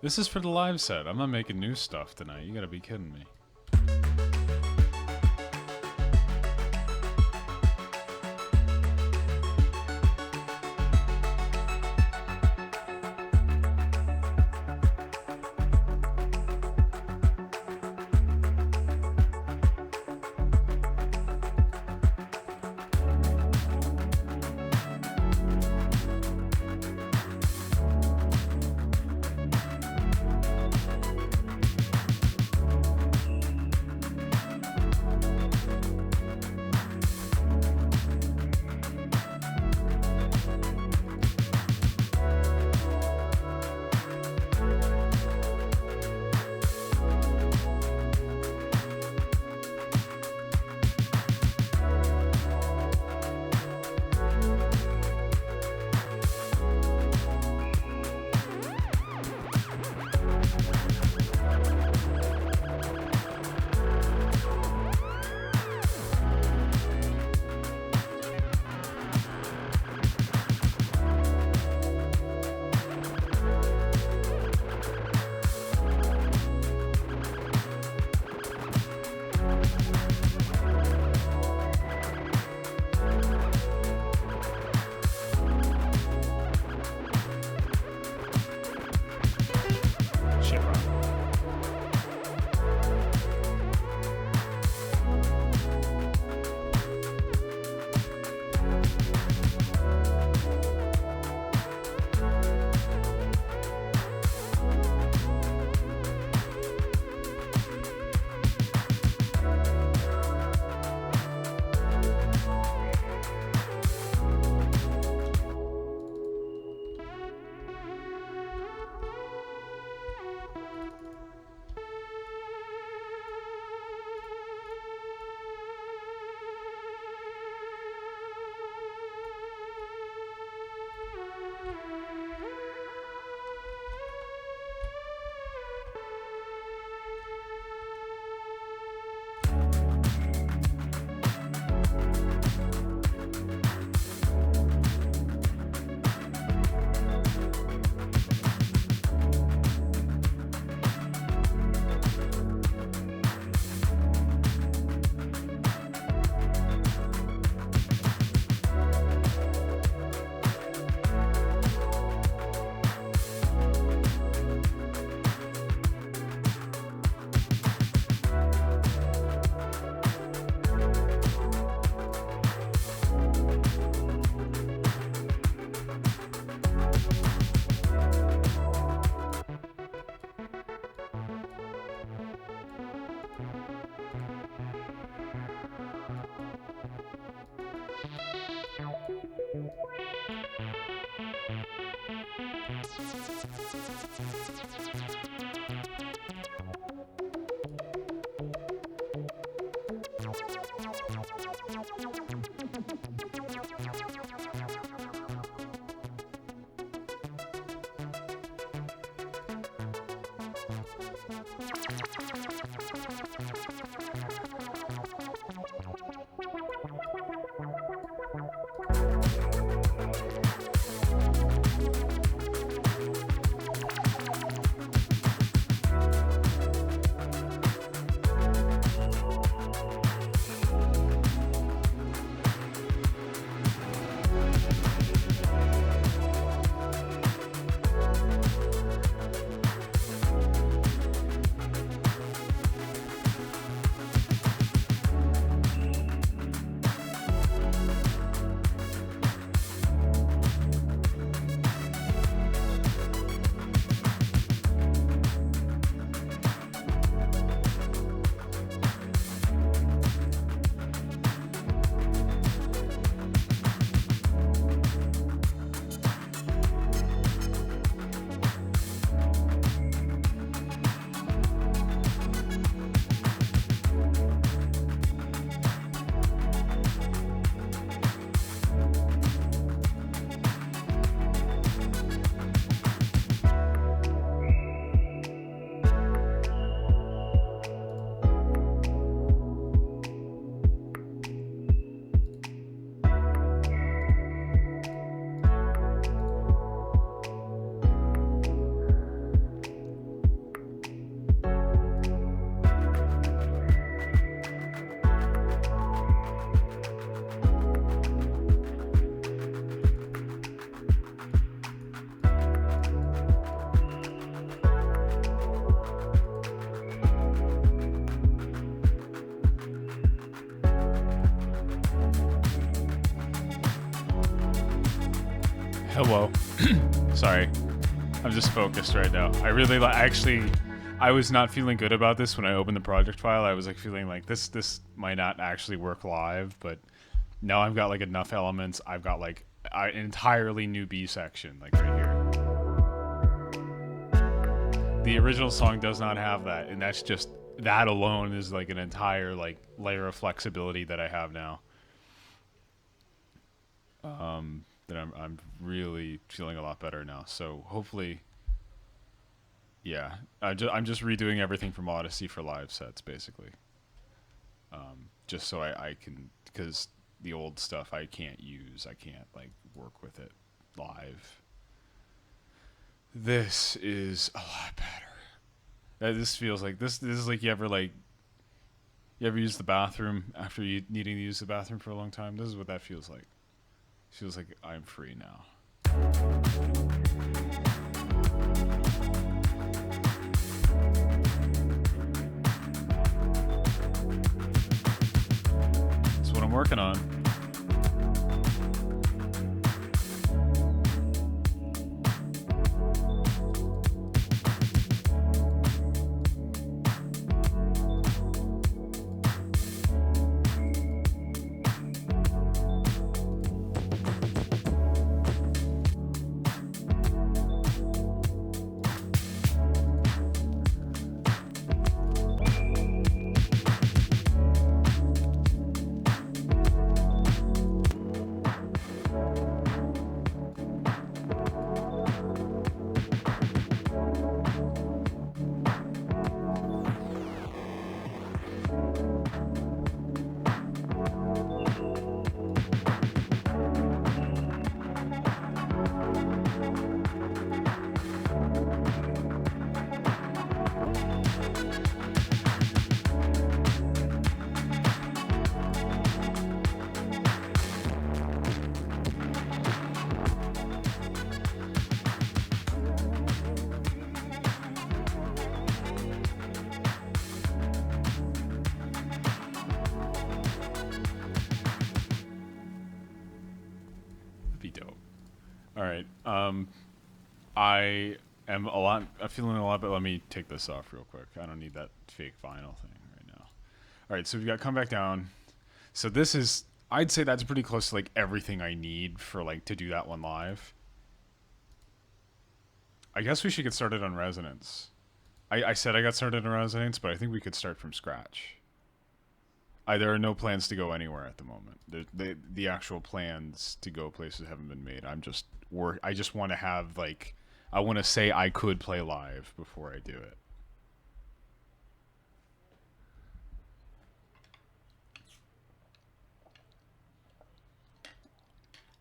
This is for the live set. I'm not making new stuff tonight. You gotta be kidding me. Hello. Sorry. I'm just focused right now. I really actually, I was not feeling good about this when I opened the project file. I was like feeling like this might not actually work live, but now I've got like enough elements. I've got like an entirely new B section, like right here. The original song does not have that, and that's just, that alone is like an entire like layer of flexibility that I have now. That I'm really feeling a lot better now. So hopefully, yeah, I'm just redoing everything from Odyssey for live sets, basically. Just so I can, because the old stuff I can't use, I can't like work with it live. This is a lot better. This feels like this is like you ever use the bathroom after you needing to use the bathroom for a long time. This is what that feels like. Feels like I'm free now. That's what I'm working on. Alright, I'm feeling a lot, but let me take this off real quick. I don't need that fake vinyl thing right now. Alright, so we've got Come Back Down. So this is, I'd say that's pretty close to like everything I need for like to do that one live. I guess we should get started on Resonance. I said I got started on Resonance, but I think we could start from scratch. There are no plans to go anywhere at the moment. The actual plans to go places haven't been made. I just want to have like, I want to say I could play live before I do it.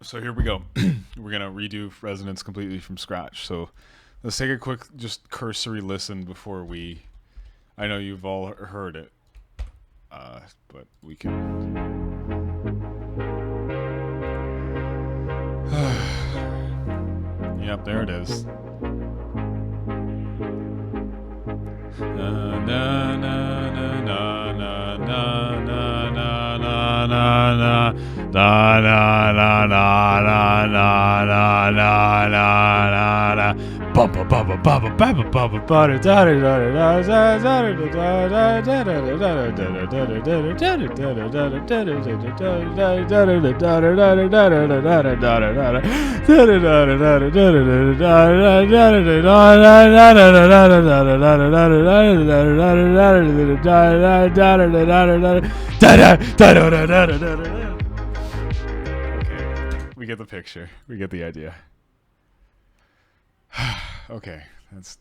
So here we go. We're gonna redo Resonance completely from scratch. So let's take a quick, just cursory listen before we. I know you've all heard it. But we can. Yep, there it is. Na na na na na na na na na na na na na na na na na. Bumpa bumpa bumpa bumpa bumpa bumpa da da da. We get the picture. We get the idea. Okay, that's.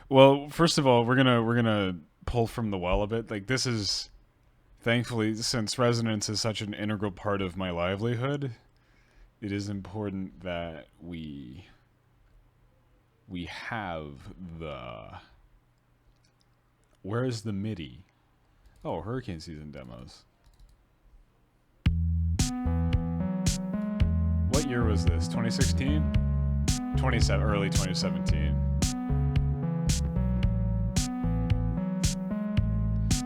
Well, first of all, we're gonna pull from the well a bit. Like this is, thankfully, since Resonance is such an integral part of my livelihood, it is important that we have the. Where is the MIDI? Oh, Hurricane Season demos. What year was this? 2016? Early 2017.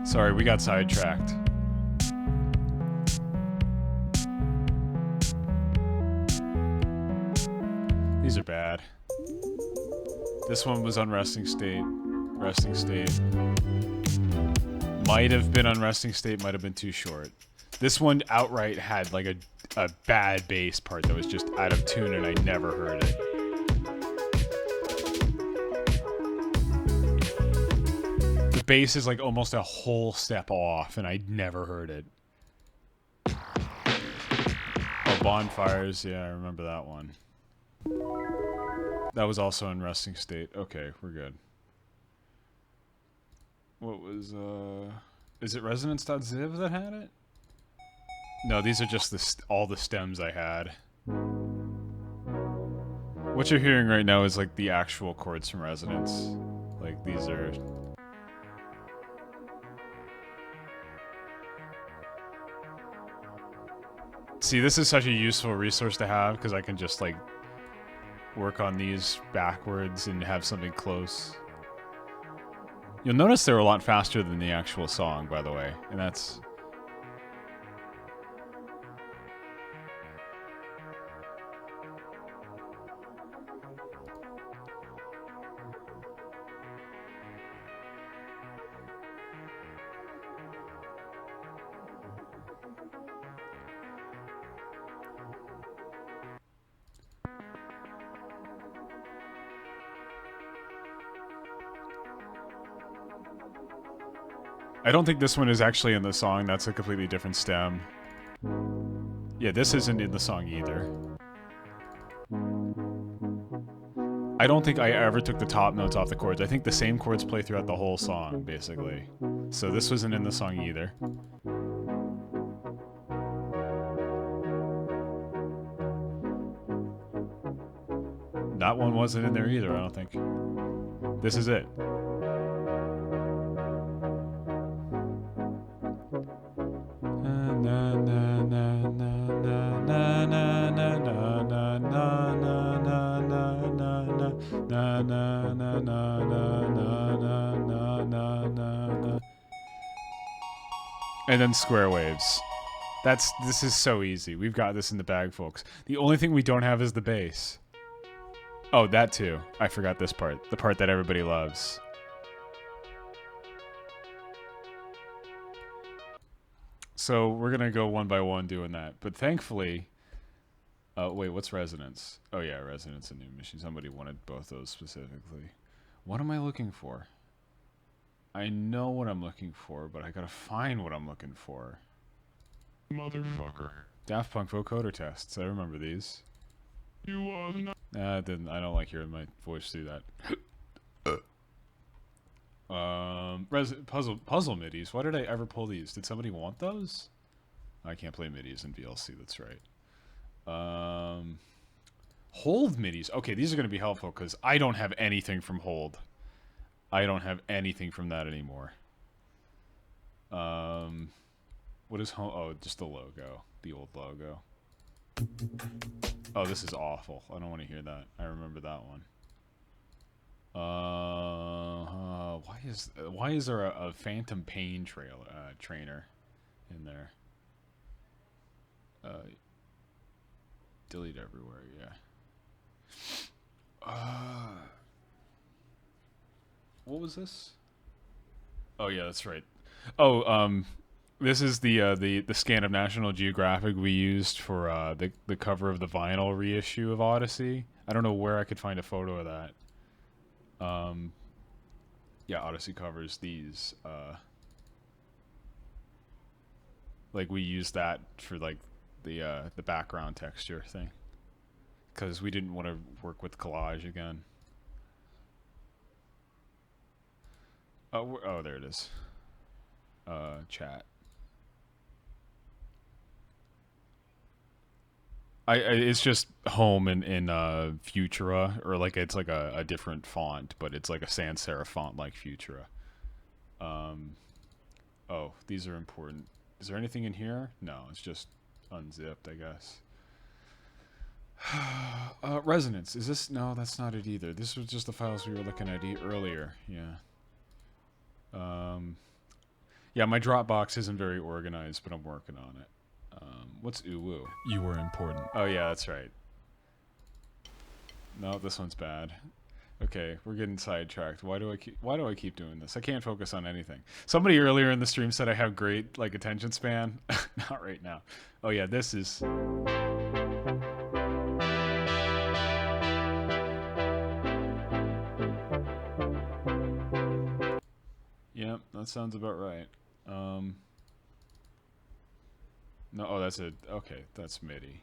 Sorry, we got sidetracked. These are bad. This one was on resting state. Resting state. Might have been on resting state, might have been too short. This one outright had like a bad bass part that was just out of tune and I never heard it. The bass is like almost a whole step off and I never heard it. Oh, Bonfires, yeah, I remember that one. That was also in resting state. Okay, we're good. What was, is it resonance.ziv that had it? No, these are just all the stems I had. What you're hearing right now is like the actual chords from Resonance. Like these are... See, this is such a useful resource to have because I can just like work on these backwards and have something close. You'll notice they're a lot faster than the actual song, by the way, and that's... I don't think this one is actually in the song. That's a completely different stem. Yeah, this isn't in the song either. I don't think I ever took the top notes off the chords. I think the same chords play throughout the whole song, basically. So this wasn't in the song either. That one wasn't in there either, I don't think. This is it. And then square waves. This is so easy. We've got this in the bag, folks. The only thing we don't have is the bass. Oh, that too. I forgot this part. The part that everybody loves. So we're gonna go one by one doing that. But thankfully... wait, what's Resonance? Oh yeah, Resonance and New Machine. Somebody wanted both those specifically. What am I looking for? I know what I'm looking for, but I gotta find what I'm looking for. Motherfucker. Daft Punk vocoder tests. I remember these. You was not. Nah, I didn't. I don't like hearing my voice do that. Puzzle midis. Why did I ever pull these? Did somebody want those? I can't play midis in VLC. That's right. Hold midis. Okay, these are going to be helpful because I don't have anything from Hold. I don't have anything from that anymore. What is home? Oh, just the logo. The old logo. Oh, this is awful. I don't want to hear that. I remember that one. Why is there a Phantom Pain trainer in there? Delete everywhere, yeah. What was this? Oh yeah, that's right. Oh, this is the scan of National Geographic we used for the cover of the vinyl reissue of Odyssey. I don't know where I could find a photo of that. Yeah, Odyssey covers these. Like we used that for like the background texture thing, because we didn't want to work with collage again. Oh, there it is. Chat. It's just home in Futura, or like it's like a different font, but it's like a sans serif font like Futura. Oh, these are important. Is there anything in here? No, it's just unzipped, I guess. Resonance. Is this? No, that's not it either. This was just the files we were looking at earlier. Yeah. Yeah, my Dropbox isn't very organized, but I'm working on it. What's uwu? You were important. Oh yeah, that's right. No, this one's bad. Okay, we're getting sidetracked. Why do I keep doing this? I can't focus on anything. Somebody earlier in the stream said I have great like attention span. Not right now. Oh yeah, this is. Yep, that sounds about right. No, oh, that's it. Okay, that's MIDI.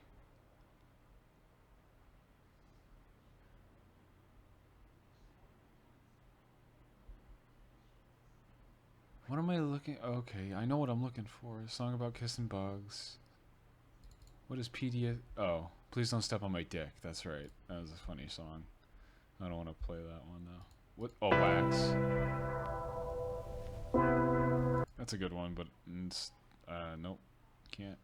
What am I looking? Okay, I know what I'm looking for. A song about kissing bugs. What is PDS? Oh, please don't step on my dick. That's right. That was a funny song. I don't want to play that one though. What? Oh, Wax. That's a good one, but nope, can't.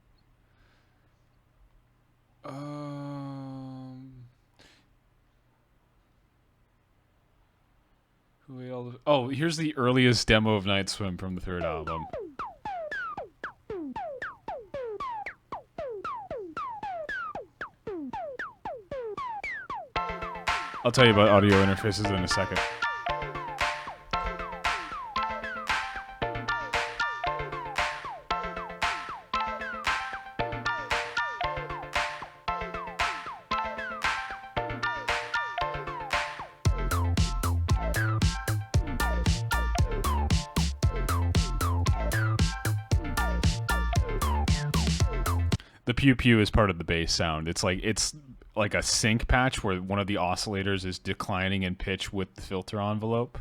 Oh, here's the earliest demo of Night Swim from the third album. I'll tell you about audio interfaces in a second. The pew pew is part of the bass sound. It's like a sync patch where one of the oscillators is declining in pitch with the filter envelope.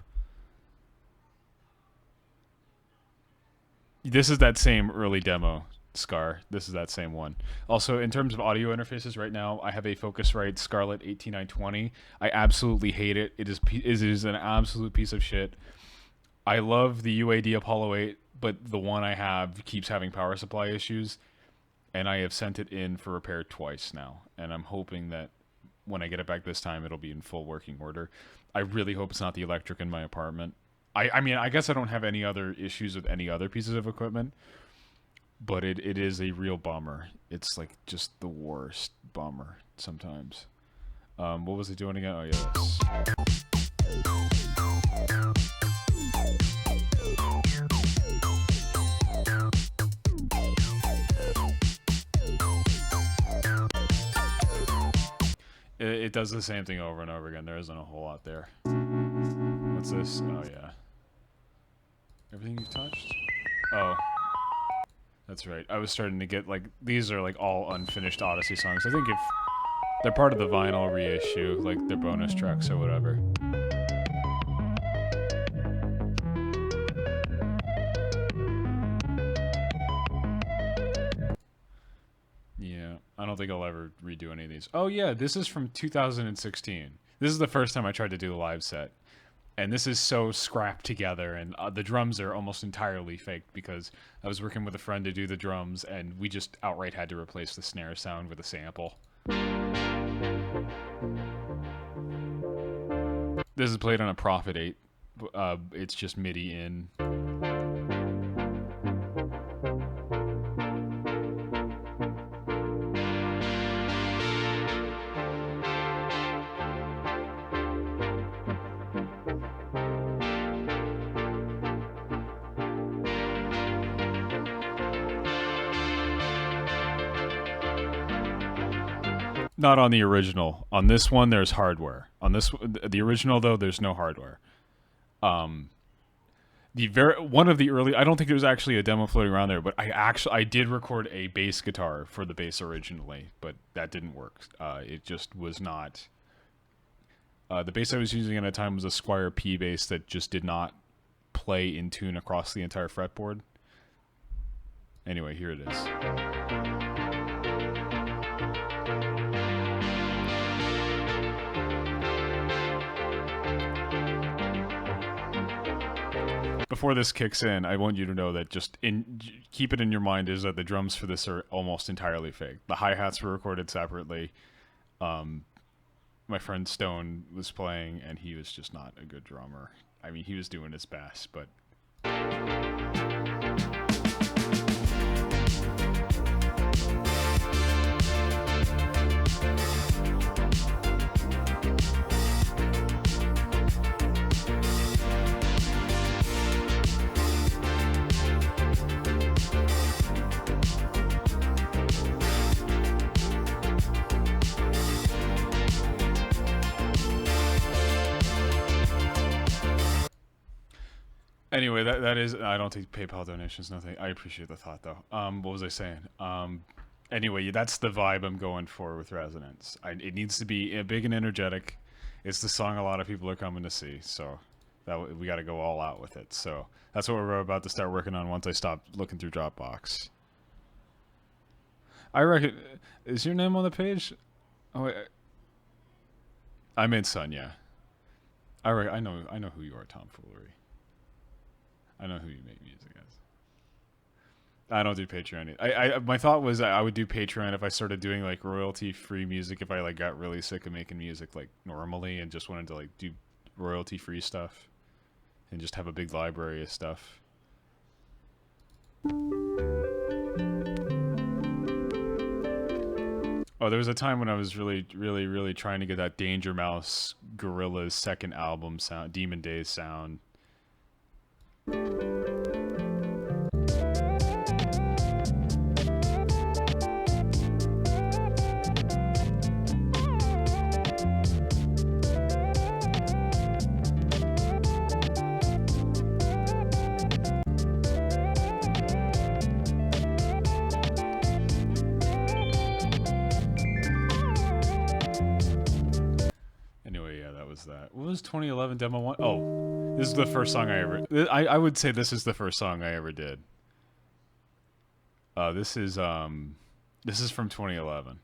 This is that same early demo, Scar. This is that same one. Also, in terms of audio interfaces right now, I have a Focusrite Scarlett 18920. I absolutely hate it. It is an absolute piece of shit. I love the UAD Apollo 8, but the one I have keeps having power supply issues. And I have sent it in for repair twice now. And I'm hoping that when I get it back this time, it'll be in full working order. I really hope it's not the electric in my apartment. I mean, I guess I don't have any other issues with any other pieces of equipment. But it is a real bummer. It's like just the worst bummer sometimes. What was it doing again? Oh, yeah, this. It does the same thing over and over again. There isn't a whole lot there. What's this? Oh, yeah. Everything you've touched? Oh. That's right. I was starting to get, like, these are, like, all unfinished Odyssey songs. I think if they're part of the vinyl reissue, like, they're bonus tracks or whatever. I don't think I'll ever redo any of these. Oh yeah, this is from 2016. This is the first time I tried to do a live set. And this is so scrapped together, and the drums are almost entirely faked because I was working with a friend to do the drums, and we just outright had to replace the snare sound with a sample. This is played on a Prophet 8. It's just MIDI in. Not on the original. On this one, there's hardware. On the original though, there's no hardware. One of the early. I don't think there was actually a demo floating around there, but I did record a bass guitar for the bass originally, but that didn't work. It just was not. The bass I was using at the time was a Squier P bass that just did not play in tune across the entire fretboard. Anyway, here it is. Before this kicks in, I want you to know that keep it in your mind is that the drums for this are almost entirely fake. The hi-hats were recorded separately. My friend Stone was playing, and he was just not a good drummer. I mean, he was doing his best, but... Anyway, that is. I don't take PayPal donations. Nothing. I appreciate the thought though. What was I saying? Anyway, that's the vibe I'm going for with Resonance. It needs to be big and energetic. It's the song a lot of people are coming to see, so that we got to go all out with it. So that's what we're about to start working on once I stop looking through Dropbox. I reckon. Is your name on the page? Oh, wait. I meant Son. Yeah. I know who you are, Tomfoolery. I know who you make music as. I don't do Patreon. My thought was I would do Patreon if I started doing like royalty-free music. If I like got really sick of making music like normally and just wanted to like do royalty-free stuff and just have a big library of stuff. Oh, there was a time when I was really trying to get that Danger Mouse Gorillaz second album sound, Demon Days sound. Anyway, yeah, that was that. What was 2011 demo one? Oh, this is the first song I ever. I would say this is the first song I ever did. This is from 2011.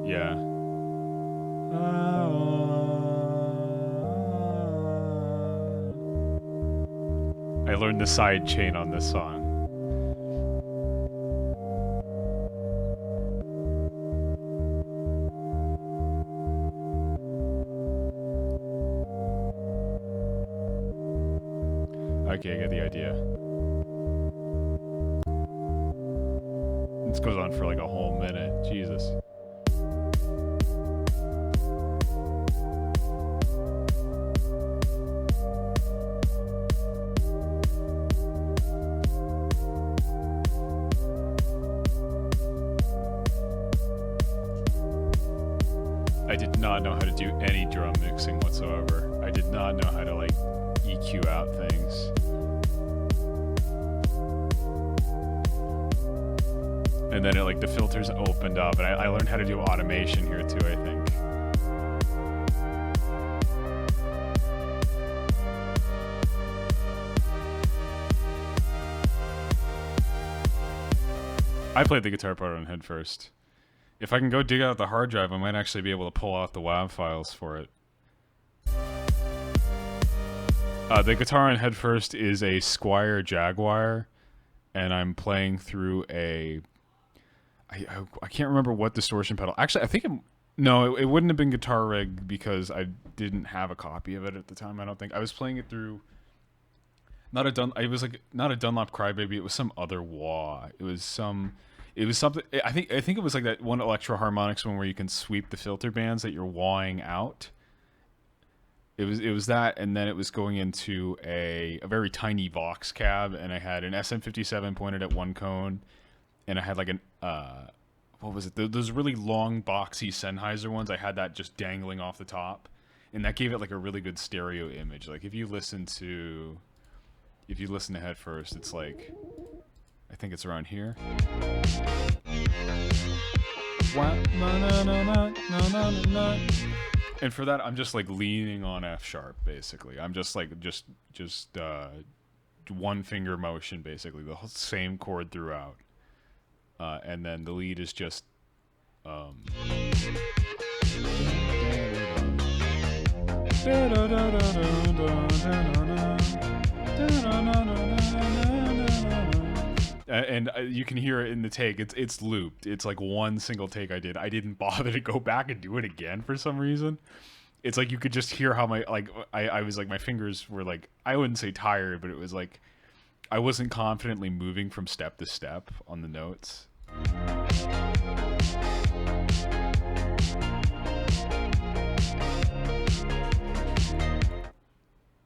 Yeah. I learned the side chain on this song. Okay, I get the idea. This goes on for like a whole minute. Jesus. I did not know how to do any drum mixing whatsoever. I did not know how to like EQ out things. And then the filters opened up, and I learned how to do automation here too, I think. I played the guitar part on Head First. If I can go dig out the hard drive, I might actually be able to pull out the WAV files for it. The guitar on Head First is a Squier Jaguar, and I'm playing through a... I can't remember what distortion pedal. Actually, I think it wouldn't have been Guitar Rig because I didn't have a copy of it at the time. I don't think I was playing it through. Not a Dunlop Crybaby. It was some other wah. It was something. I think it was like that one Electro Harmonics one where you can sweep the filter bands that you're wahing out. It was that, and then it was going into a very tiny Vox cab, and I had an SM57 pointed at one cone, and I had like an what was it? Those really long boxy Sennheiser ones. I had that just dangling off the top, and that gave it like a really good stereo image. Like if you listen to Head First, it's like, I think it's around here. And for that, I'm just like leaning on F sharp, basically. I'm just like just one finger motion, basically, the whole same chord throughout. And then the lead is just and you can hear it in the take. It's looped. It's like one single take I did. I didn't bother to go back and do it again for some reason. It's like you could just hear how I was like, my fingers were like, I wouldn't say tired, but it was like I wasn't confidently moving from step to step on the notes.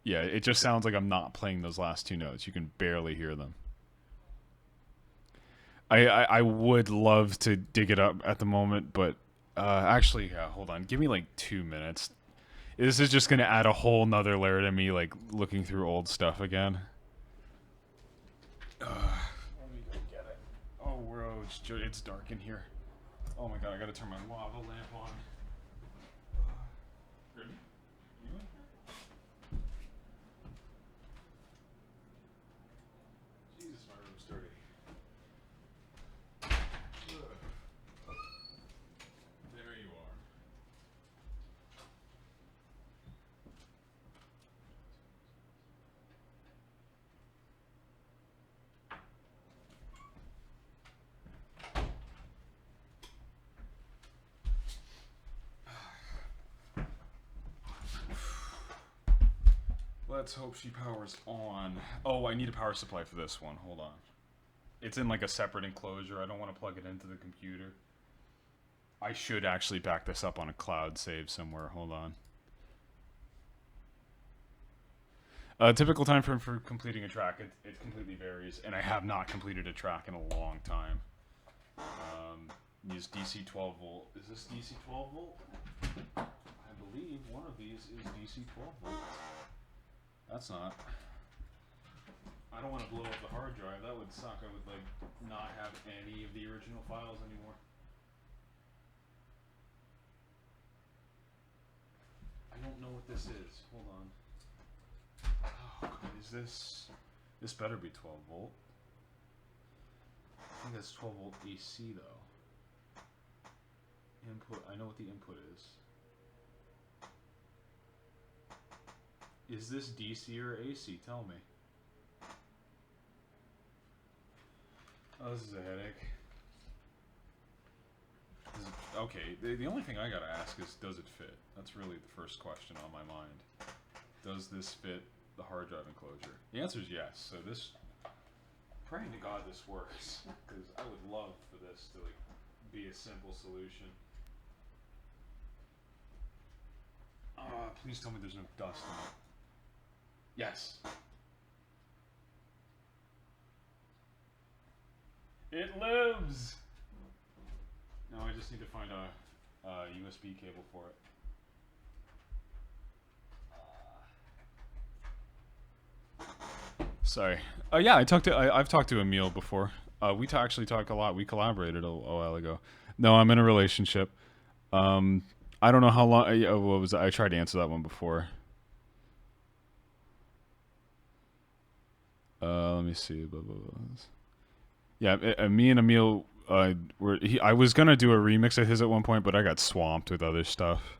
Yeah, it just sounds like I'm not playing those last two notes. You can barely hear them. I would love to dig it up at the moment, but actually, yeah, hold on. Give me like 2 minutes. This is just gonna add a whole nother layer to me, like looking through old stuff again. Let me go get it. Oh, bro, it's dark in here. Oh my god, I gotta turn my lava lamp on. Ready? You in here? Jesus, my room's dirty. There you are. Let's hope she powers on. Oh, I need a power supply for this one. Hold on. It's in like a separate enclosure. I don't want to plug it into the computer. I should actually back this up on a cloud save somewhere. Hold on. Typical time frame for completing a track, it completely varies, and I have not completed a track in a long time. Use DC 12 volt. Is this DC 12 volt? I believe one of these is DC 12 volt. That's not. I don't want to blow up the hard drive. That would suck. I would like not have any of the original files anymore. I don't know what this is. Hold on. Oh god, is this? This better be 12 volt. I think that's 12 volt AC though. Input. I know what the input is. Is this DC or AC? Tell me. Oh, this is a headache. Okay, the only thing I gotta ask is, does it fit? That's really the first question on my mind. Does this fit the hard drive enclosure? The answer is yes. So this, praying to God this works, because I would love for this to like be a simple solution. Please tell me there's no dust in it. Yes. It lives! Now I just need to find a USB cable for it. Sorry. Yeah, I've talked to Emil before. We actually talked a lot. We collaborated a while ago. No, I'm in a relationship. I don't know how long. What was I tried to answer that one before. Let me see. Blah, blah, blah. Yeah, me and Emil, I was gonna do a remix of his at one point, but I got swamped with other stuff.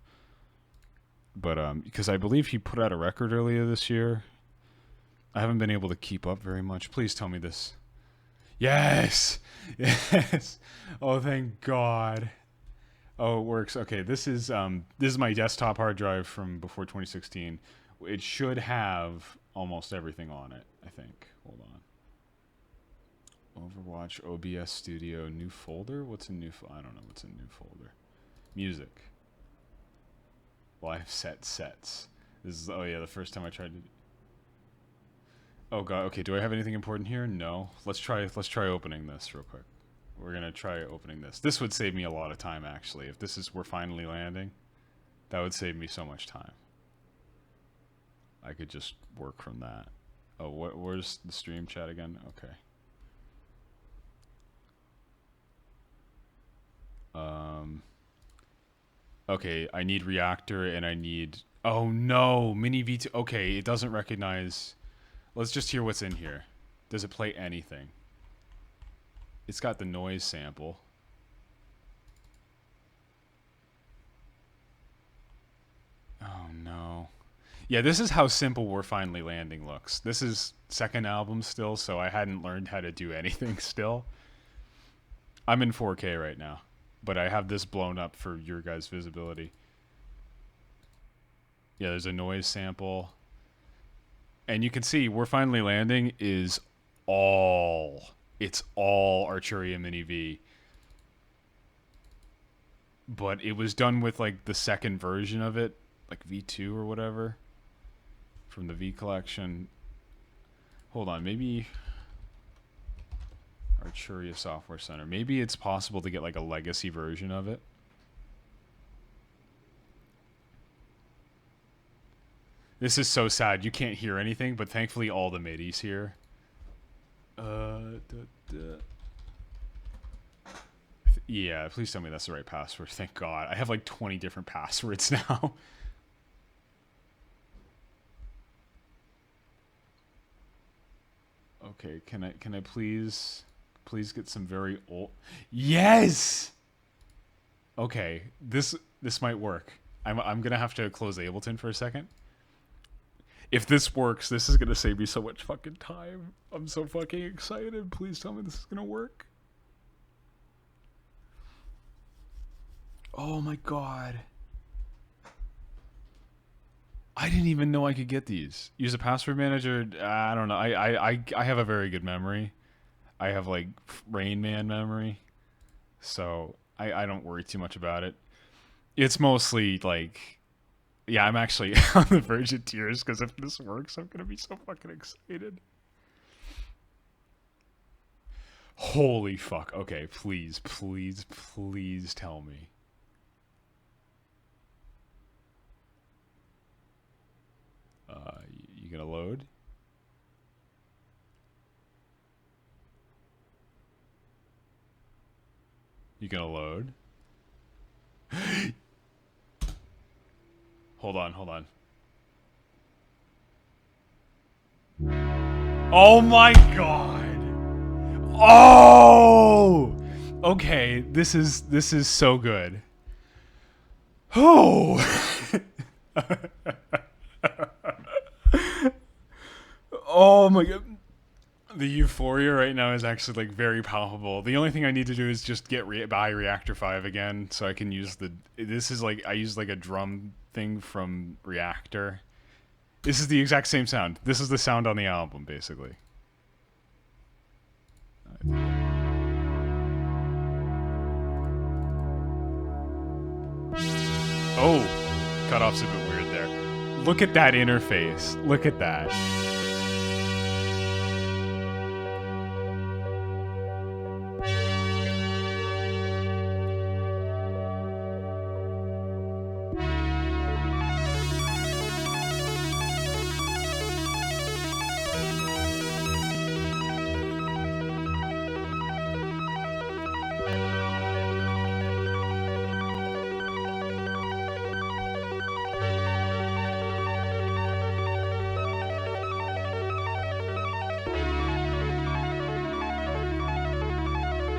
But because I believe he put out a record earlier this year, I haven't been able to keep up very much. Please tell me this. Yes, yes. Oh, thank God. Oh, it works. Okay, this is my desktop hard drive from before 2016. It should have almost everything on it, I think. Hold on. Overwatch, OBS Studio, new folder? What's a new I don't know what's a new folder. Music. Well, I have sets. This is, oh yeah, the first time I tried to... Oh god, okay, do I have anything important here? No. Let's try opening this real quick. We're gonna try opening this. This would save me a lot of time, actually. If this is we're finally landing, that would save me so much time. I could just work from that. Oh, where's the stream chat again? Okay. Okay, I need reactor and I need... Oh no, mini V2. Okay, it doesn't recognize... Let's just hear what's in here. Does it play anything? It's got the noise sample. Oh no. Yeah, this is how simple We're Finally Landing looks. This is second album still, so I hadn't learned how to do anything still. I'm in 4K right now, but I have this blown up for your guys' visibility. Yeah, there's a noise sample. And you can see We're Finally Landing is it's all Arturia Mini V. But it was done with like the second version of it, like V2 or whatever. from the V collection. Hold on, maybe Arturia Software Center. Maybe it's possible to get like a legacy version of it. This is so sad. You can't hear anything, but thankfully all the MIDI's here. Yeah, please tell me that's the right password. Thank God. I have like 20 different passwords now. Okay, can I please get some very old... Yes! Okay, this might work. I'm gonna have to close Ableton for a second. If this works, this is gonna save me so much fucking time. I'm so fucking excited. Please tell me this is gonna work. Oh my God. I didn't even know I could get these. Use a password manager. I don't know. I have a very good memory. I have like Rain Man memory, so I don't worry too much about it. It's mostly like, yeah, I'm actually on the verge of tears because if this works, I'm gonna be so fucking excited. Holy fuck. Okay, please, please, please tell me. You gonna load? You gonna load? Hold on, hold on. Oh my God! Oh! Okay, this is so good. Oh! Oh my God. The euphoria right now is actually like very palpable. The only thing I need to do is just buy Reactor 5 again so I can use the... This is like, I use like a drum thing from Reactor. This is the exact same sound. This is the sound on the album, basically. Oh, cutoff's a bit weird there. Look at that interface. Look at that.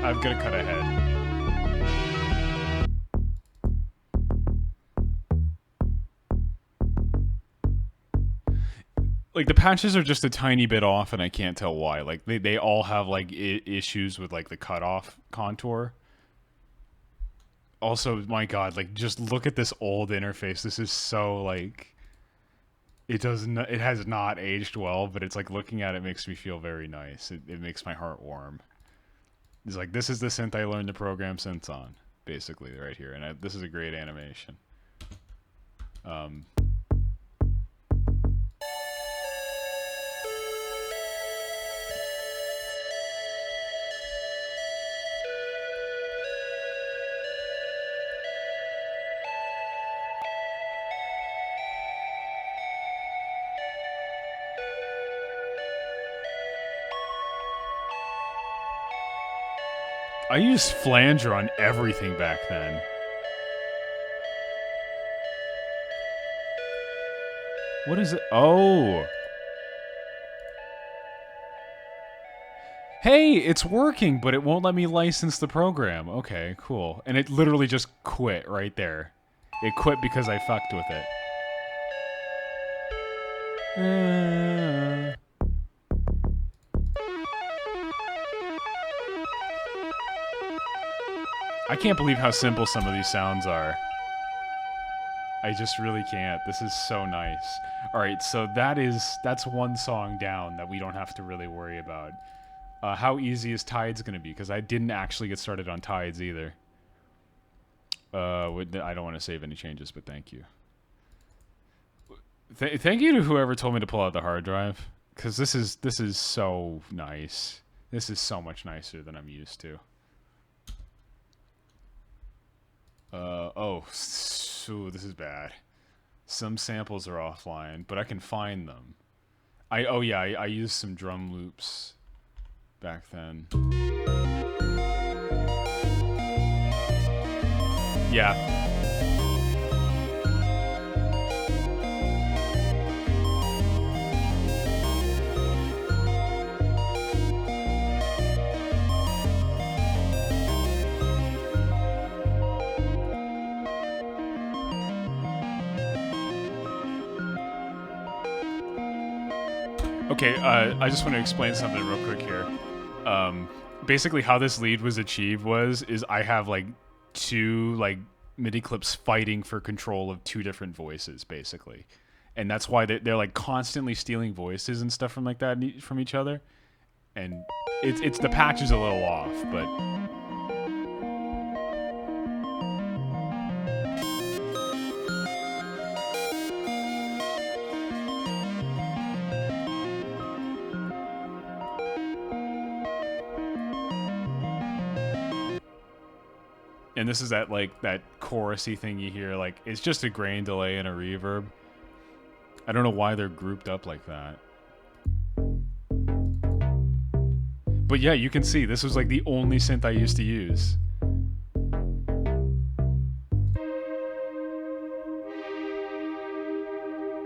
I'm gonna cut ahead. Like, the patches are just a tiny bit off, and I can't tell why. Like, they all have, like, issues with, like, the cutoff contour. Also, my God, like, just look at this old interface. This is so, like... It has not aged well, but it's, like, looking at it makes me feel very nice. It makes my heart warm. It's like, this is the synth I learned to program synths on, basically, right here. And this is a great animation. I used flanger on everything back then. What is it? Oh. Hey, it's working, but it won't let me license the program. Okay, cool. And it literally just quit right there. It quit because I fucked with it. I can't believe how simple some of these sounds are. I just really can't. This is so nice. Alright, so that's one song down that we don't have to really worry about. How easy is Tides gonna be? Because I didn't actually get started on Tides either. I don't want to save any changes, but thank you. Thank you to whoever told me to pull out the hard drive, because this is so nice. This is so much nicer than I'm used to. Oh, so this is bad. Some samples are offline, but I can find them. Oh yeah, I used some drum loops back then. Yeah. Okay, I just want to explain something real quick here. Basically, how this lead was achieved is I have like two like MIDI clips fighting for control of two different voices, basically, and that's why they're like constantly stealing voices and stuff from like that from each other, and it's the patch is a little off, but. And this is that like that chorusy thing you hear, like it's just a grain delay and a reverb. I don't know why they're grouped up like that. But yeah, you can see this was like the only synth I used to use.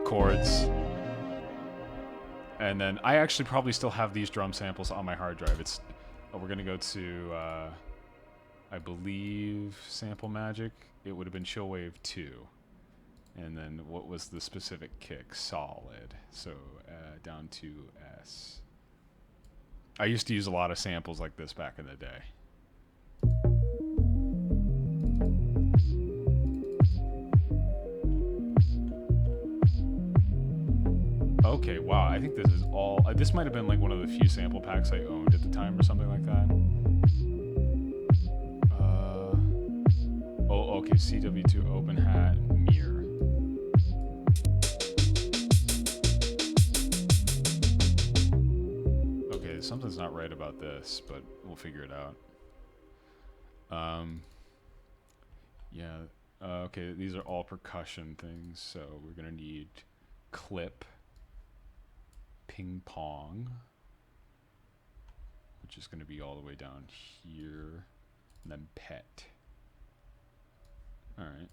Chords. And then I actually probably still have these drum samples on my hard drive. We're gonna go to I believe Sample Magic. It would have been Chillwave 2. And then what was the specific kick? Solid. So down to S. I used to use a lot of samples like this back in the day. Okay, wow. I think this is all... this might have been like one of the few sample packs I owned at the time or something like that. Oh, okay. CW2 Open Hat Mirror. Okay, something's not right about this, but we'll figure it out. Yeah. Okay, these are all percussion things, so we're gonna need clip, ping pong, which is gonna be all the way down here, and then pet. All right.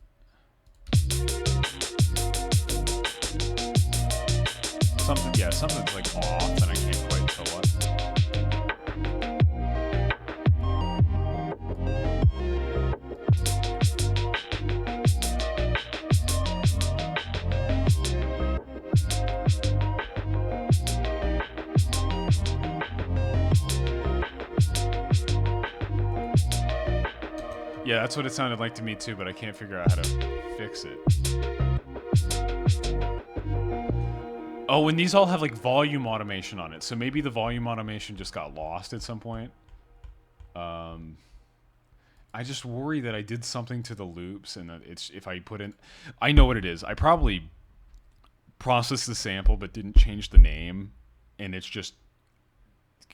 Something's like off, and I can't quite tell what. Yeah, that's what it sounded like to me too, but I can't figure out how to fix it. Oh, and these all have like volume automation on it, so maybe the volume automation just got lost at some point. I just worry that I did something to the loops and that it's if I put in... I know what it is. I probably processed the sample but didn't change the name, and it's just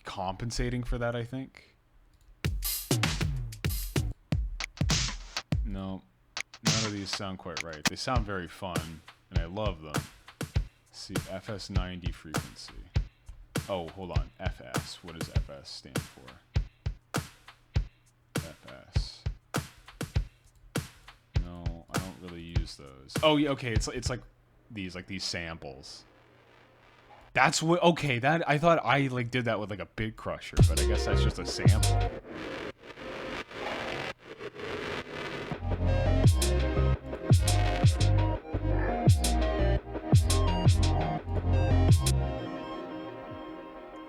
compensating for that, I think. No, none of these sound quite right. They sound very fun, and I love them. Let's see, FS90 frequency. Oh, hold on. FS. What does FS stand for? FS. No, I don't really use those. Oh, yeah, okay. It's like these samples. That's what. Okay, that I thought I like did that with like a bit crusher, but I guess that's just a sample.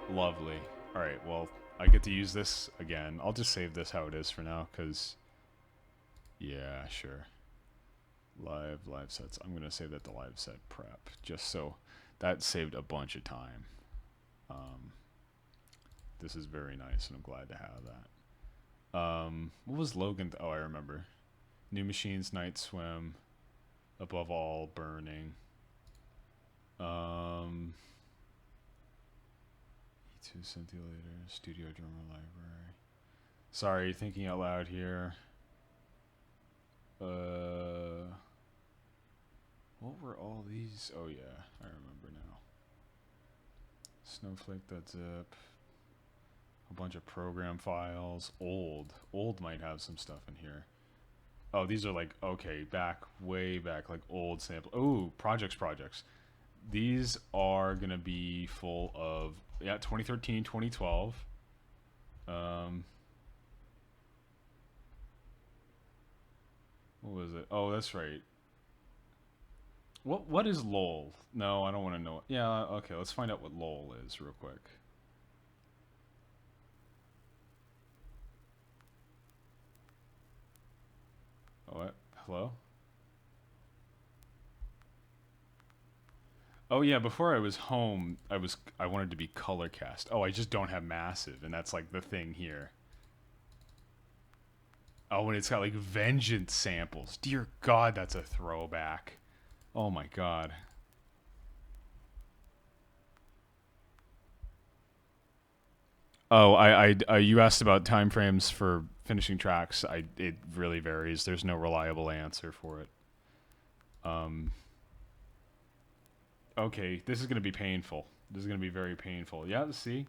Lovely. All right, well, I get to use this again. I'll just save this how it is for now, because, yeah, sure. Live sets. I'm going to save that to live set prep, just so that saved a bunch of time. This is very nice, and I'm glad to have that. What was Logan? Oh, I remember. New Machines, Night Swim, Above All, Burning. Two scintillators, studio drummer library. Sorry, thinking out loud here. What were all these? Oh yeah, I remember now. Snowflake.zip. A bunch of program files. Old might have some stuff in here. Oh, these are like, okay, way back, like old sample. Oh, projects. These are gonna be full of, yeah, 2013, 2012. What was it? Oh, that's right. What is LOL? No, I don't want to know. Yeah, okay, let's find out what LOL is real quick. Oh, what? Hello? Oh yeah, before I was home, I wanted to be color cast. Oh, I just don't have massive, and that's like the thing here. Oh, and it's got like vengeance samples. Dear God, that's a throwback. Oh my God. Oh, you asked about time frames for finishing tracks. It really varies. There's no reliable answer for it. Okay, this is gonna be painful. This is gonna be very painful. Yeah, see?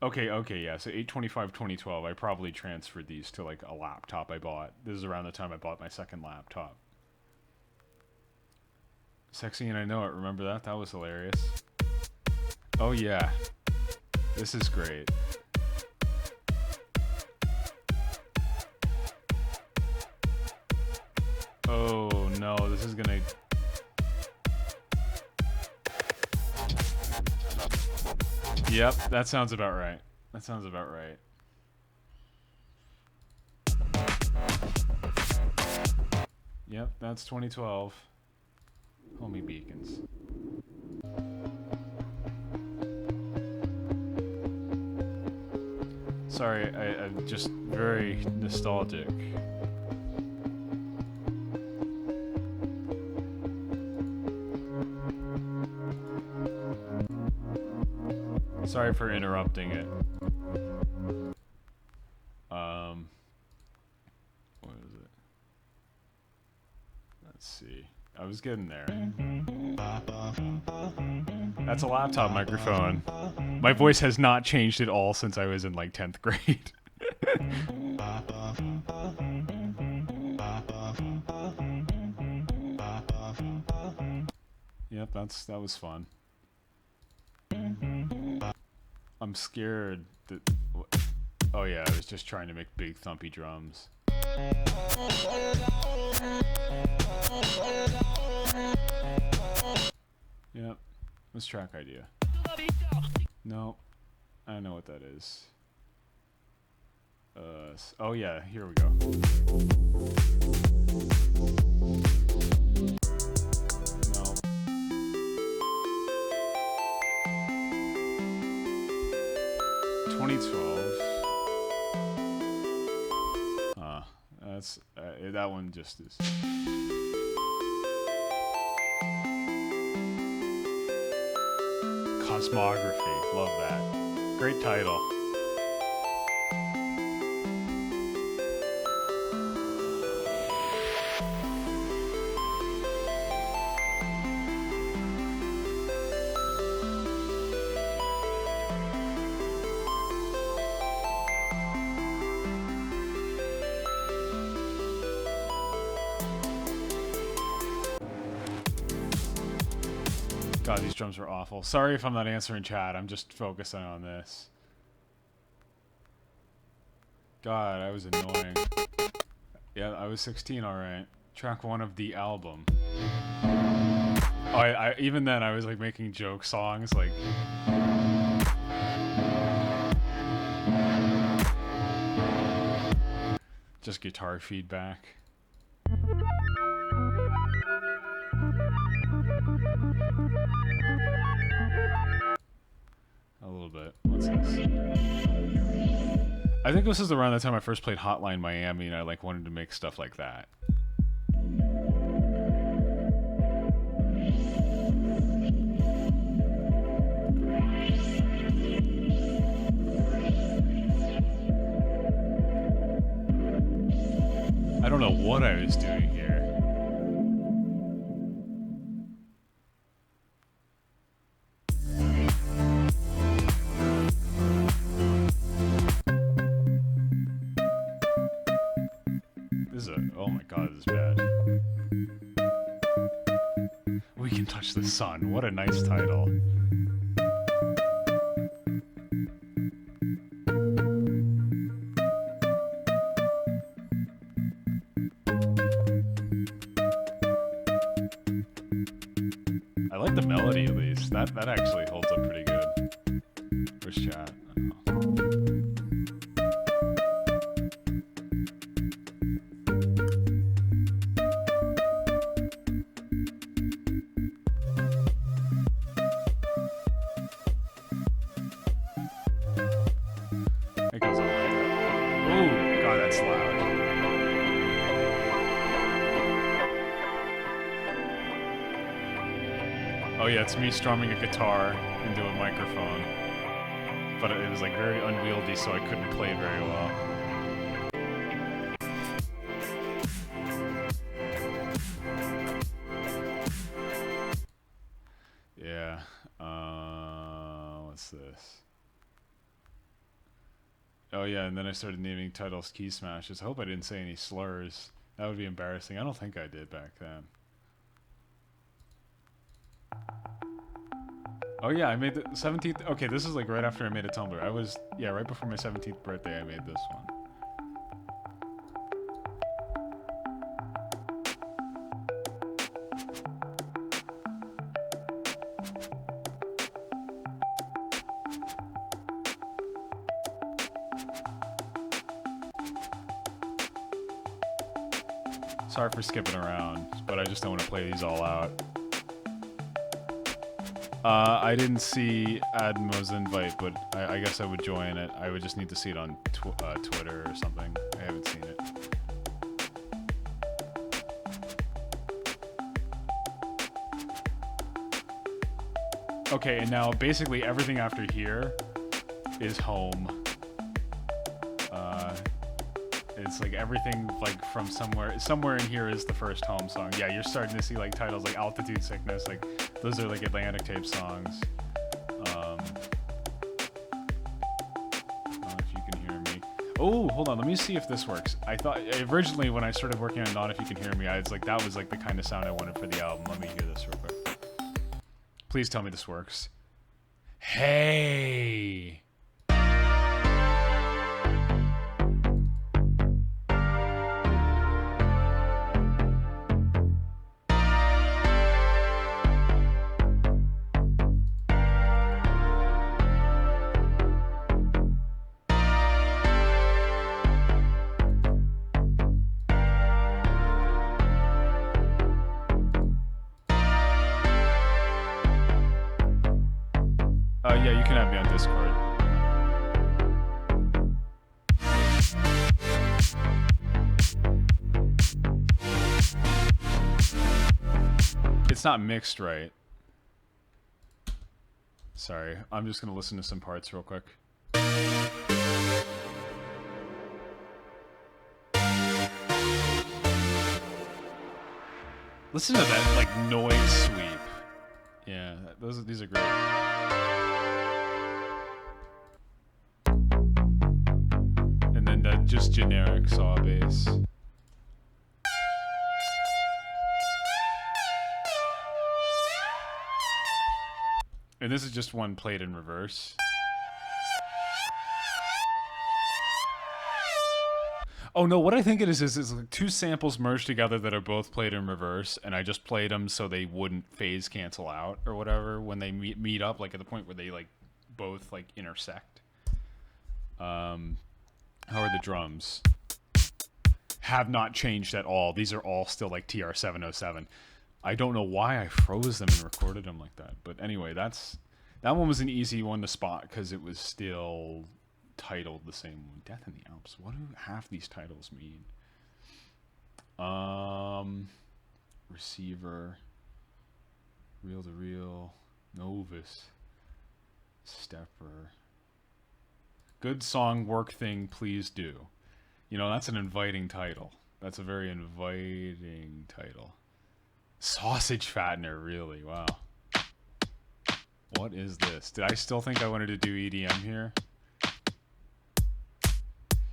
Okay, yeah. So 8/25, 2012. I probably transferred these to like a laptop I bought. This is around the time I bought my second laptop. Sexy and I know it. Remember that? That was hilarious. Oh yeah. This is great. Oh no, this is gonna... Yep, that sounds about right. That sounds about right. Yep, that's 2012. Homie beacons. Sorry, I'm just very nostalgic. Sorry for interrupting it. What is it? Let's see. I was getting there. That's a laptop microphone. My voice has not changed at all since I was in like 10th grade. Yep, that was fun. I'm scared that... Oh yeah, I was just trying to make big thumpy drums. Yep. What's track idea? No. I know what that is. Oh yeah, here we go. No. That's that one just is. Cosmography, love that. Great title. God, these drums are awful. Sorry if I'm not answering chat. I'm just focusing on this. God, I was annoying. Yeah, I was 16, alright. Track 1 of the album. Oh, I even then, I was like making joke songs, like... Just guitar feedback. A little bit. What's this? I think this is around the time I first played Hotline Miami and I like wanted to make stuff like that. what I was doing here. Oh my god, this is bad. We Can Touch the Sun. What a nice title. I like the melody at least. That actually holds up pretty good. Where's chat? It's me strumming a guitar into a microphone, but it was like very unwieldy, so I couldn't play very well. Yeah. What's this? Oh yeah, and then I started naming titles key smashes. I hope I didn't say any slurs. That would be embarrassing. I don't think I did back then. Oh yeah, I made the 17th. Okay, this is like right after I made a Tumblr. Yeah, right before my 17th birthday I made this one. Sorry for skipping around, but I just don't want to play these all out. I didn't see Admo's invite, but I guess I would join it. I would just need to see it on Twitter or something. I haven't seen it. Okay, and now basically everything after here is home. It's like everything like from somewhere in here is the first home song. Yeah, you're starting to see like titles like Altitude Sickness, like those are like Atlantic Tape songs. I don't know if you can hear me. Oh, hold on, let me see if this works. I thought originally when I started working on Not If You Can Hear Me, I was like that was like the kind of sound I wanted for the album. Let me hear this real quick. Please tell me this works. Hey. Yeah, you can add me on Discord. It's not mixed right. Sorry, I'm just gonna listen to some parts real quick. Listen to that, like, noise sweep. Yeah, these are great. And then that just generic saw bass. And this is just one played in reverse. Oh no, what I think it is like two samples merged together that are both played in reverse, and I just played them so they wouldn't phase cancel out or whatever when they meet up, like at the point where they like both like intersect. How are the drums? Have not changed at all. These are all still like TR-707. I don't know why I froze them and recorded them like that, but anyway, that one was an easy one to spot because it was still titled the same one. Death in the Alps. What do half these titles mean? Receiver, Reel to Reel, Novus, Stepper. Good song, work thing, please do. You know, that's an inviting title. That's a very inviting title. Sausage fattener, really? Wow. What is this? Did I still think I wanted to do EDM here?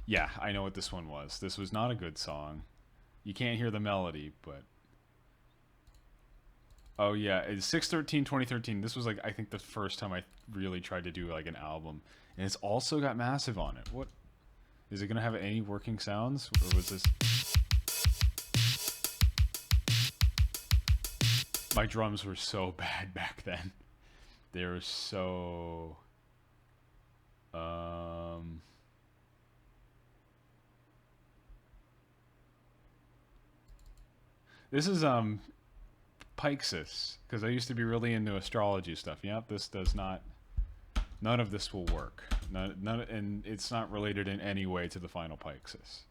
Yeah, I know what this one was. This was not a good song. You can't hear the melody, but... Oh yeah, it's 6/13/2013. This was like, I think the first time I really tried to do like an album. And it's also got Massive on it. What? Is it gonna have any working sounds? Or was this... My drums were so bad back then. They were so... This is Pixis, because I used to be really into astrology stuff. Yep, this does not... None of this will work. None, and it's not related in any way to the final Pixis.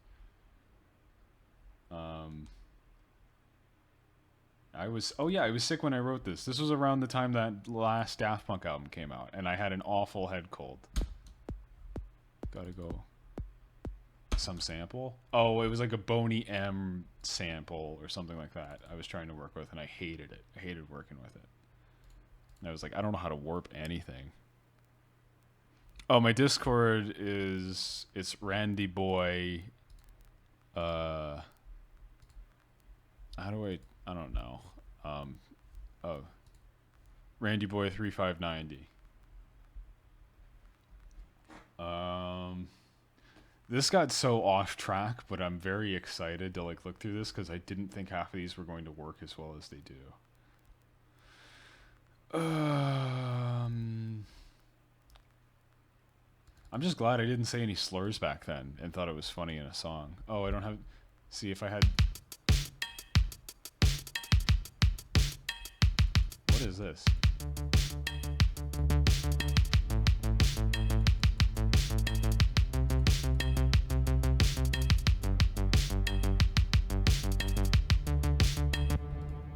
I was sick when I wrote this. This was around the time that last Daft Punk album came out, and I had an awful head cold. Gotta go. Some sample? Oh, it was like a Boney M sample or something like that I was trying to work with, and I hated it. I hated working with it. And I was like, I don't know how to warp anything. Oh, my Discord is... It's Randy Boy... How do I don't know. Oh. Randy Boy 3590. This got so off track, but I'm very excited to like look through this because I didn't think half of these were going to work as well as they do. I'm just glad I didn't say any slurs back then and thought it was funny in a song. Oh, I don't have... See, if I had... What is this?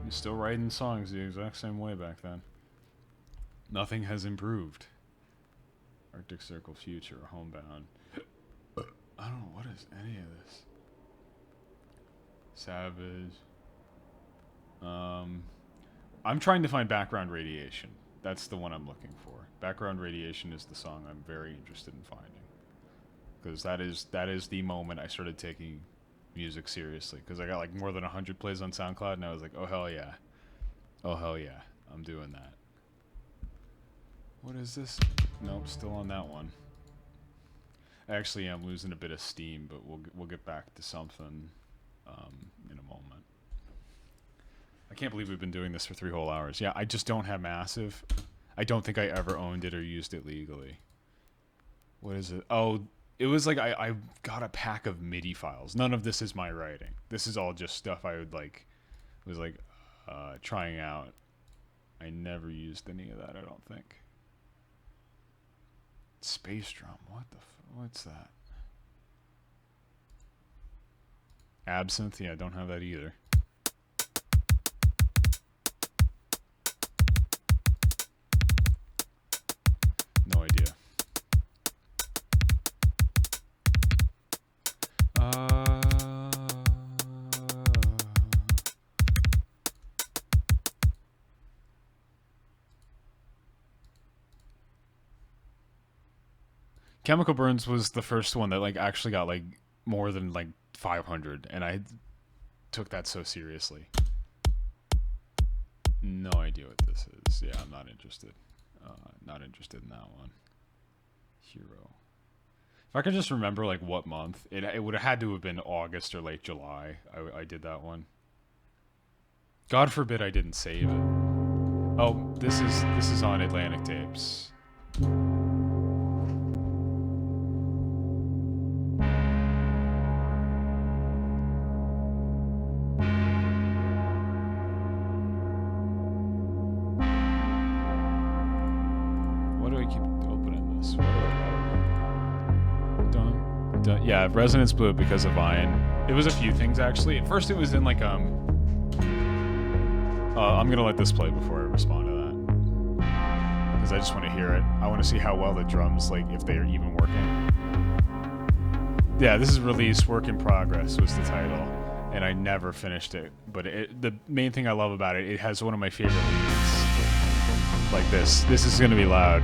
I'm still writing songs the exact same way back then. Nothing has improved. Arctic Circle Future, Homebound. I don't know what is any of this. Savage. I'm trying to find Background Radiation. That's the one I'm looking for. Background Radiation is the song I'm very interested in finding. Because that is the moment I started taking music seriously. Because I got like more than 100 plays on SoundCloud, and I was like, oh hell yeah. Oh hell yeah. I'm doing that. What is this? Nope, still on that one. Actually, I'm losing a bit of steam, but we'll get back to something in a moment. I can't believe we've been doing this for 3 whole hours. Yeah, I just don't have Massive. I don't think I ever owned it or used it legally. What is it? Oh, it was like I got a pack of MIDI files. None of this is my writing. This is all just stuff I would like was like trying out. I never used any of that, I don't think. Space drum. What's that? Absinthe. Yeah, I don't have that either. No idea. Chemical Burns was the first one that like actually got like more than like 500, and I took that so seriously. No idea what this is. Yeah, I'm not interested. Not interested in that one. Hero. If I could just remember like what month, it would have had to have been August or late July. I did that one. God forbid I didn't save it. Oh, this is on Atlantic Tapes. Yeah, Resonance blew it because of Vine. It was a few things actually. At first it was in like I'm gonna let this play before I respond to that. Because I just want to hear it. I want to see how well the drums, like if they're even working. Yeah, this is Release, Work in Progress was the title. and I never finished it. But the main thing I love about it, it has one of my favorite leads. Like this. This is gonna be loud.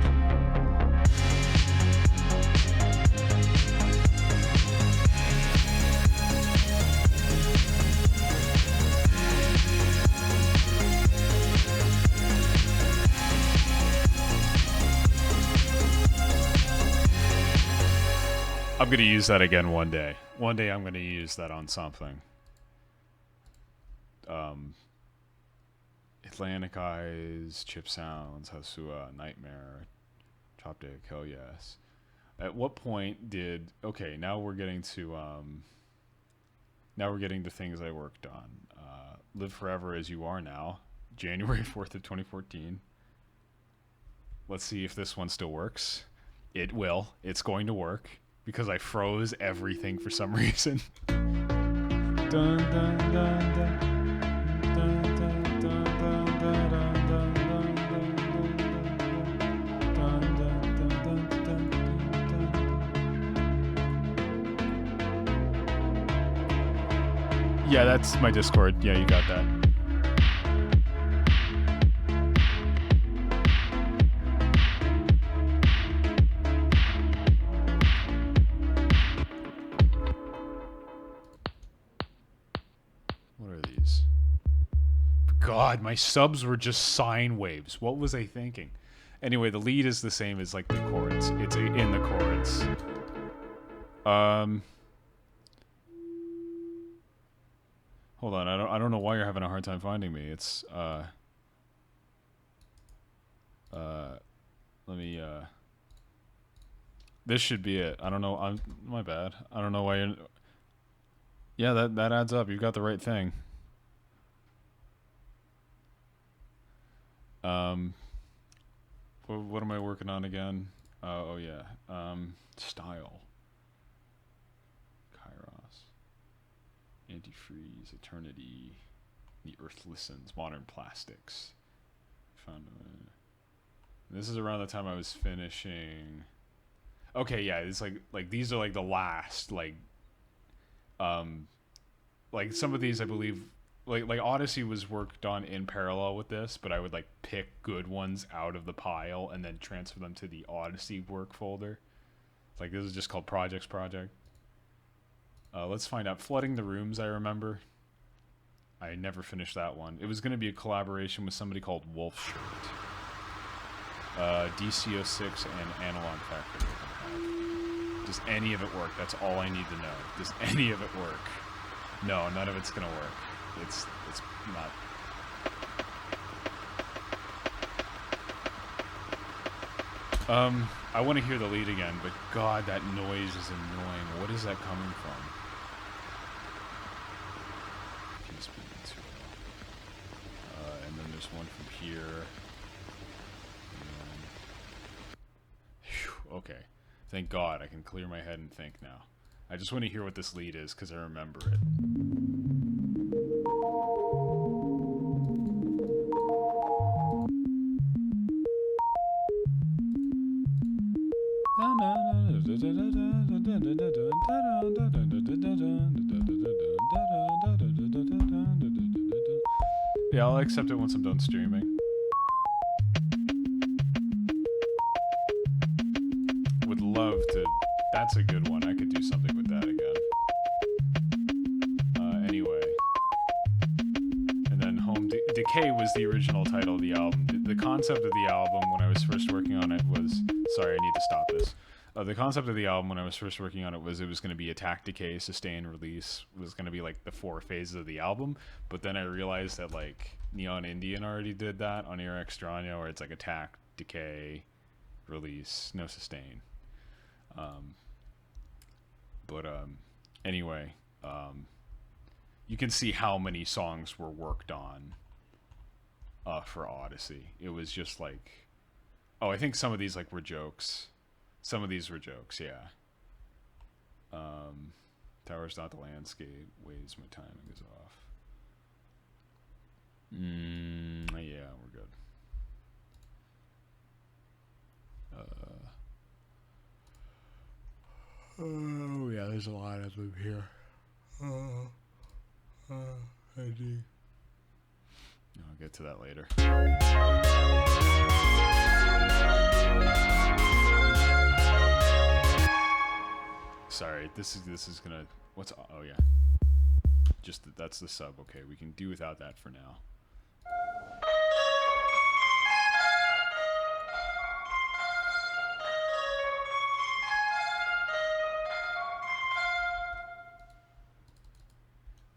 I'm gonna use that again one day. One day I'm gonna use that on something. Atlantic Eyes, Chip Sounds, Hasua, Nightmare, Choptic, hell yes. At what point did okay? Now we're getting to things I worked on. Live Forever as You Are Now, January 4th of 2014. Let's see if this one still works. It will. It's going to work. Because I froze everything for some reason. Dun, dun, dun, dun. Dun, dun, dun, dun, dun, dun, dun, dun. Yeah, that's my Discord. Yeah, you got that. God, my subs were just sine waves. What was I thinking? Anyway, the lead is the same as like the chords. It's in the chords. Hold on. I don't know why you're having a hard time finding me. It's let me this should be it. I don't know. My bad. I don't know why you're. Yeah, that adds up. You got the right thing. What am I working on again? Oh yeah. Style. Kairos. Antifreeze. Eternity. The Earth Listens. Modern Plastics. Found. This is around the time I was finishing. Okay, yeah. It's like these are like the last like some of these I believe. Like Odyssey was worked on in parallel with this, but I would like pick good ones out of the pile and then transfer them to the Odyssey work folder. Like this is just called Projects Project. Let's find out. Flooding the Rooms, I remember. I never finished that one. It was going to be a collaboration with somebody called Wolfshirt. DC06 and Analog Factory. Does any of it work? That's all I need to know. Does any of it work? No, none of it's going to work. It's not. I want to hear the lead again, but God, that noise is annoying. What is that coming from? And then there's one from here. Whew, okay. Thank God I can clear my head and think now. I just want to hear what this lead is because I remember it. Yeah, I'll accept it once I'm done streaming. Would love to. That's a good one. I could do something with that again. Anyway. And then Home Decay was the original title of the album. The concept of the album when I was first working on it was... Sorry, I need to stop this. The concept of the album when I was first working on it was going to be attack, decay, sustain, release. It was going to be like the 4 phases of the album. But then I realized that like Neon Indian already did that on Ear Extraña, where it's like attack, decay, release, no sustain. Anyway, you can see how many songs were worked on for Odyssey. It was just like, oh, I think some of these like were jokes. Some of these were jokes, yeah. Tower's not the landscape. Waves, my timing is off. Yeah, we're good. Oh yeah, there's a lot of them here. I'll get to that later. Sorry, this is gonna. What's? Oh yeah. That's the sub. Okay, we can do without that for now.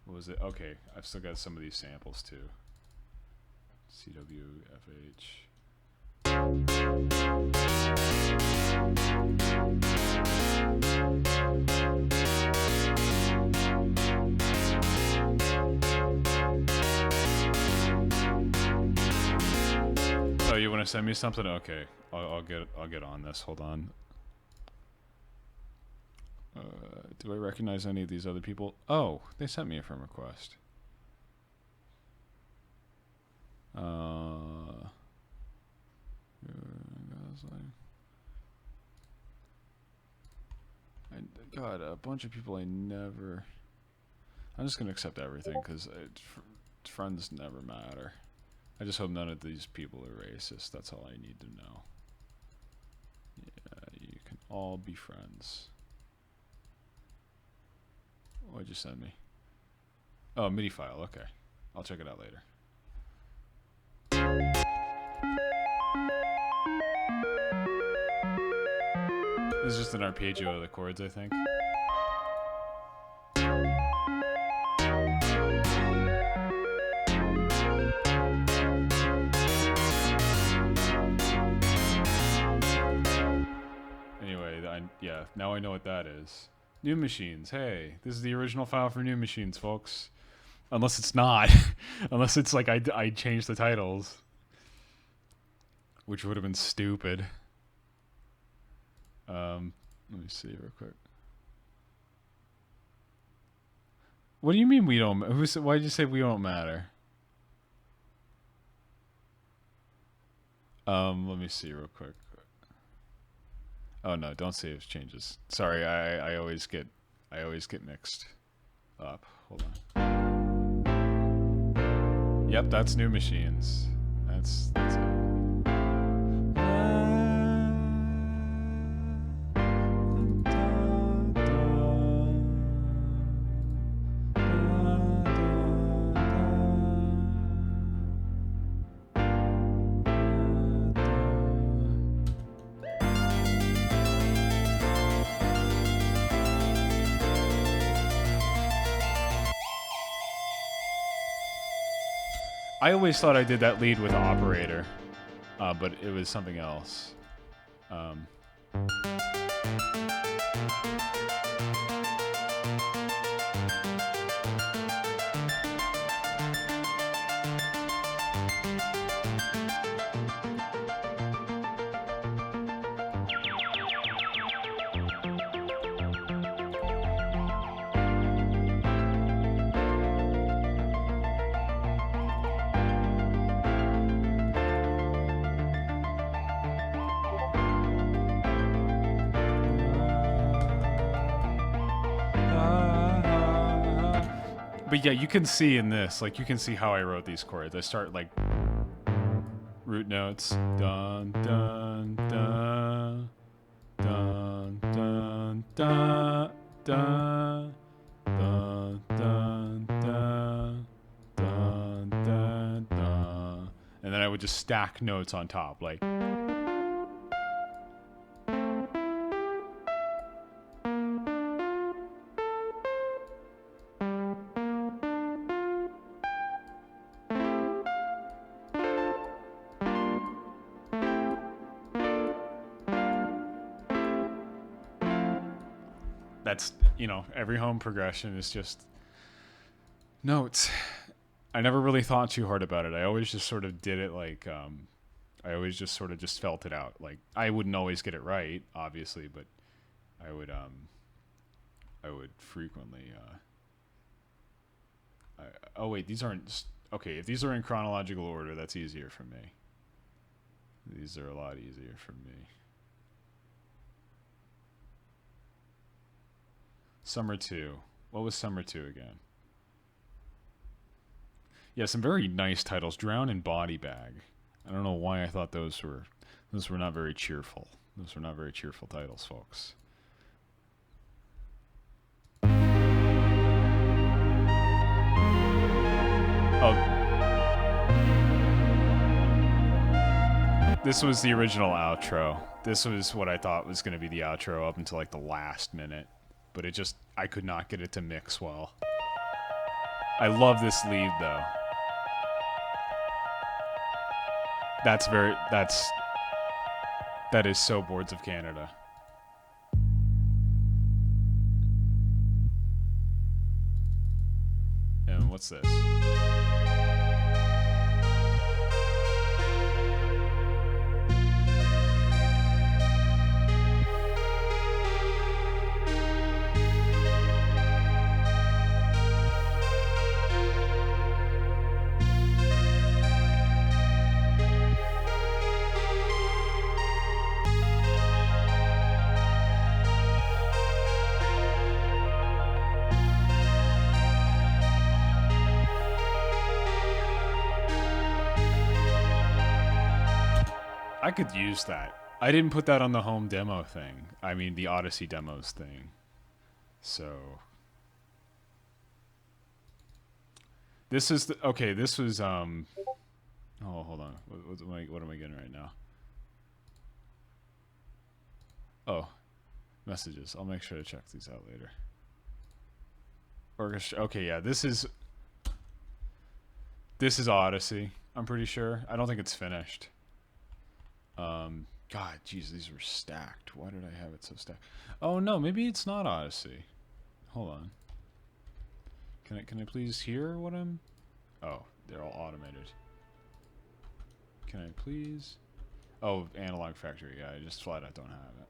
What was it? Okay, I've still got some of these samples too. CWFH. Oh, you want to send me something? Okay, I'll get on this. Hold on. Do I recognize any of these other people? Oh, they sent me a friend request. God, a bunch of people I never. I'm just gonna accept everything because friends never matter. I just hope none of these people are racist. That's all I need to know. Yeah, you can all be friends. What'd you send me? Oh, MIDI file. Okay, I'll check it out later. This is just an arpeggio of the chords, I think. Anyway, yeah, now I know what that is. New Machines. Hey, this is the original file for New Machines, folks. Unless it's not. Unless it's like I changed the titles. Which would have been stupid. Let me see real quick. What do you mean we don't? Why did you say we don't matter? Let me see real quick. Oh no, don't save changes. Sorry, I always get mixed up. Hold on. Yep, that's New Machines. That's it. I always thought I did that lead with Operator, but it was something else. But yeah, you can see in this, like, you can see how I wrote these chords. I start, like, root notes. Dun, dun, dun, dun, dun, dun, dun, dun, dun, dun, dun, dun, dun. And then I would just stack notes on top, like... That's, you know, every home progression is just notes. I never really thought too hard about it. I always just sort of did it like, I always just sort of just felt it out. Like, I wouldn't always get it right, obviously, but I would frequently, oh wait, these aren't, okay, if these are in chronological order, that's easier for me. These are a lot easier for me. Summer 2. What was Summer 2 again? Yeah, some very nice titles. Drown and Body Bag. I don't know why I thought those were not very cheerful. Those were not very cheerful titles, folks. Oh. This was the original outro. This was what I thought was going to be the outro up until like the last minute. But it just, I could not get it to mix well. I love this lead though. That is so Boards of Canada. And what's this? I could use that. I didn't put that on the home demo thing. I mean, the Odyssey demos thing. So this is the, okay. This was oh, hold on. What am I getting right now? Oh, messages. I'll make sure to check these out later. Orchestra. Okay, yeah. This is Odyssey. I'm pretty sure. I don't think it's finished. God, jeez, these were stacked. Why did I have it so stacked? Oh no, maybe it's not Odyssey. Hold on. Can I please hear what I'm? Oh, they're all automated. Can I please? Oh, Analog Factory. Yeah, I just flat out don't have it.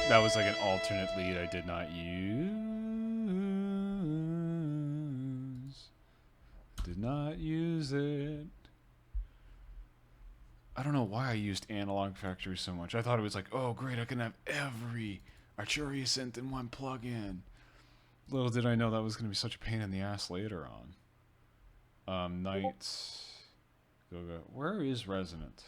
That was like an alternate lead I did not use. Did not use it. I don't know why I used Analog Factory so much. I thought it was like, oh great, I can have every Arturia synth in one plugin. Little did I know that was going to be such a pain in the ass later on. Nights. Go. Where is Resonant?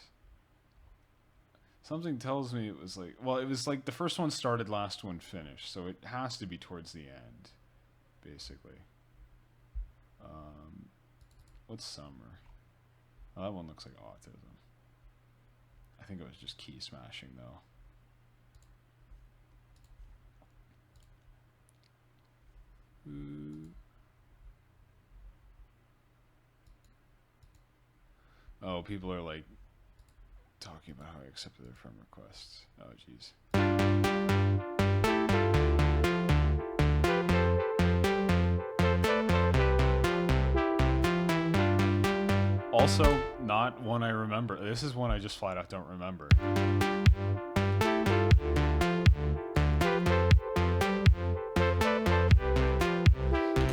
Something tells me it was like, well, it was like the first one started, last one finished, so it has to be towards the end, basically. What's Summer? Oh, that one looks like Autism. I think it was just key smashing, though. Oh, people are like talking about how I accepted their friend requests. Oh, jeez. Also, not one I remember. This is one I just flat out don't remember.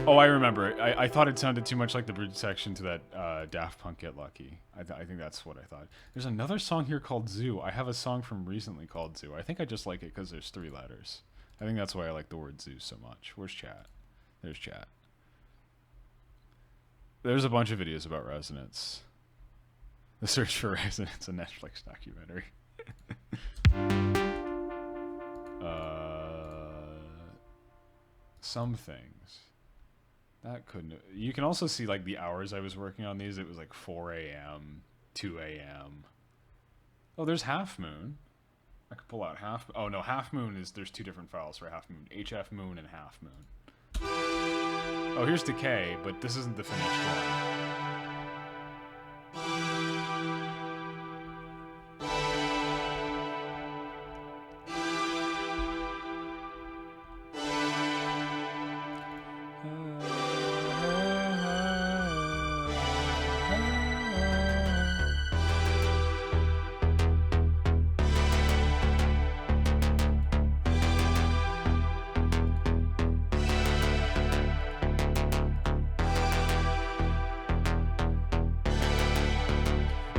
Oh, I remember it. I thought it sounded too much like the bridge section to that Daft Punk Get Lucky. I think that's what I thought. There's another song here called Zoo. I have a song from recently called Zoo. I think I just like it because there's 3 letters. I think that's why I like the word zoo so much. Where's chat? There's chat. There's a bunch of videos about Resonance. The Search for Resonance, a Netflix documentary. Some things. That couldn't. You can also see like the hours I was working on these. It was like 4 a.m., 2 a.m. Oh, there's Half Moon. I could pull out Half. Oh no, Half Moon is. There's 2 different files for Half Moon: HF Moon and Half Moon. Oh, here's Decay, but this isn't the finished one.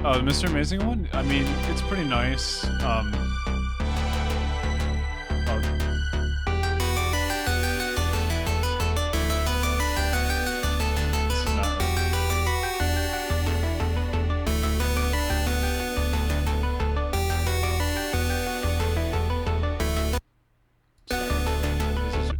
Oh, the Mr. Amazing one? I mean, it's pretty nice. Oh, this is not right. This is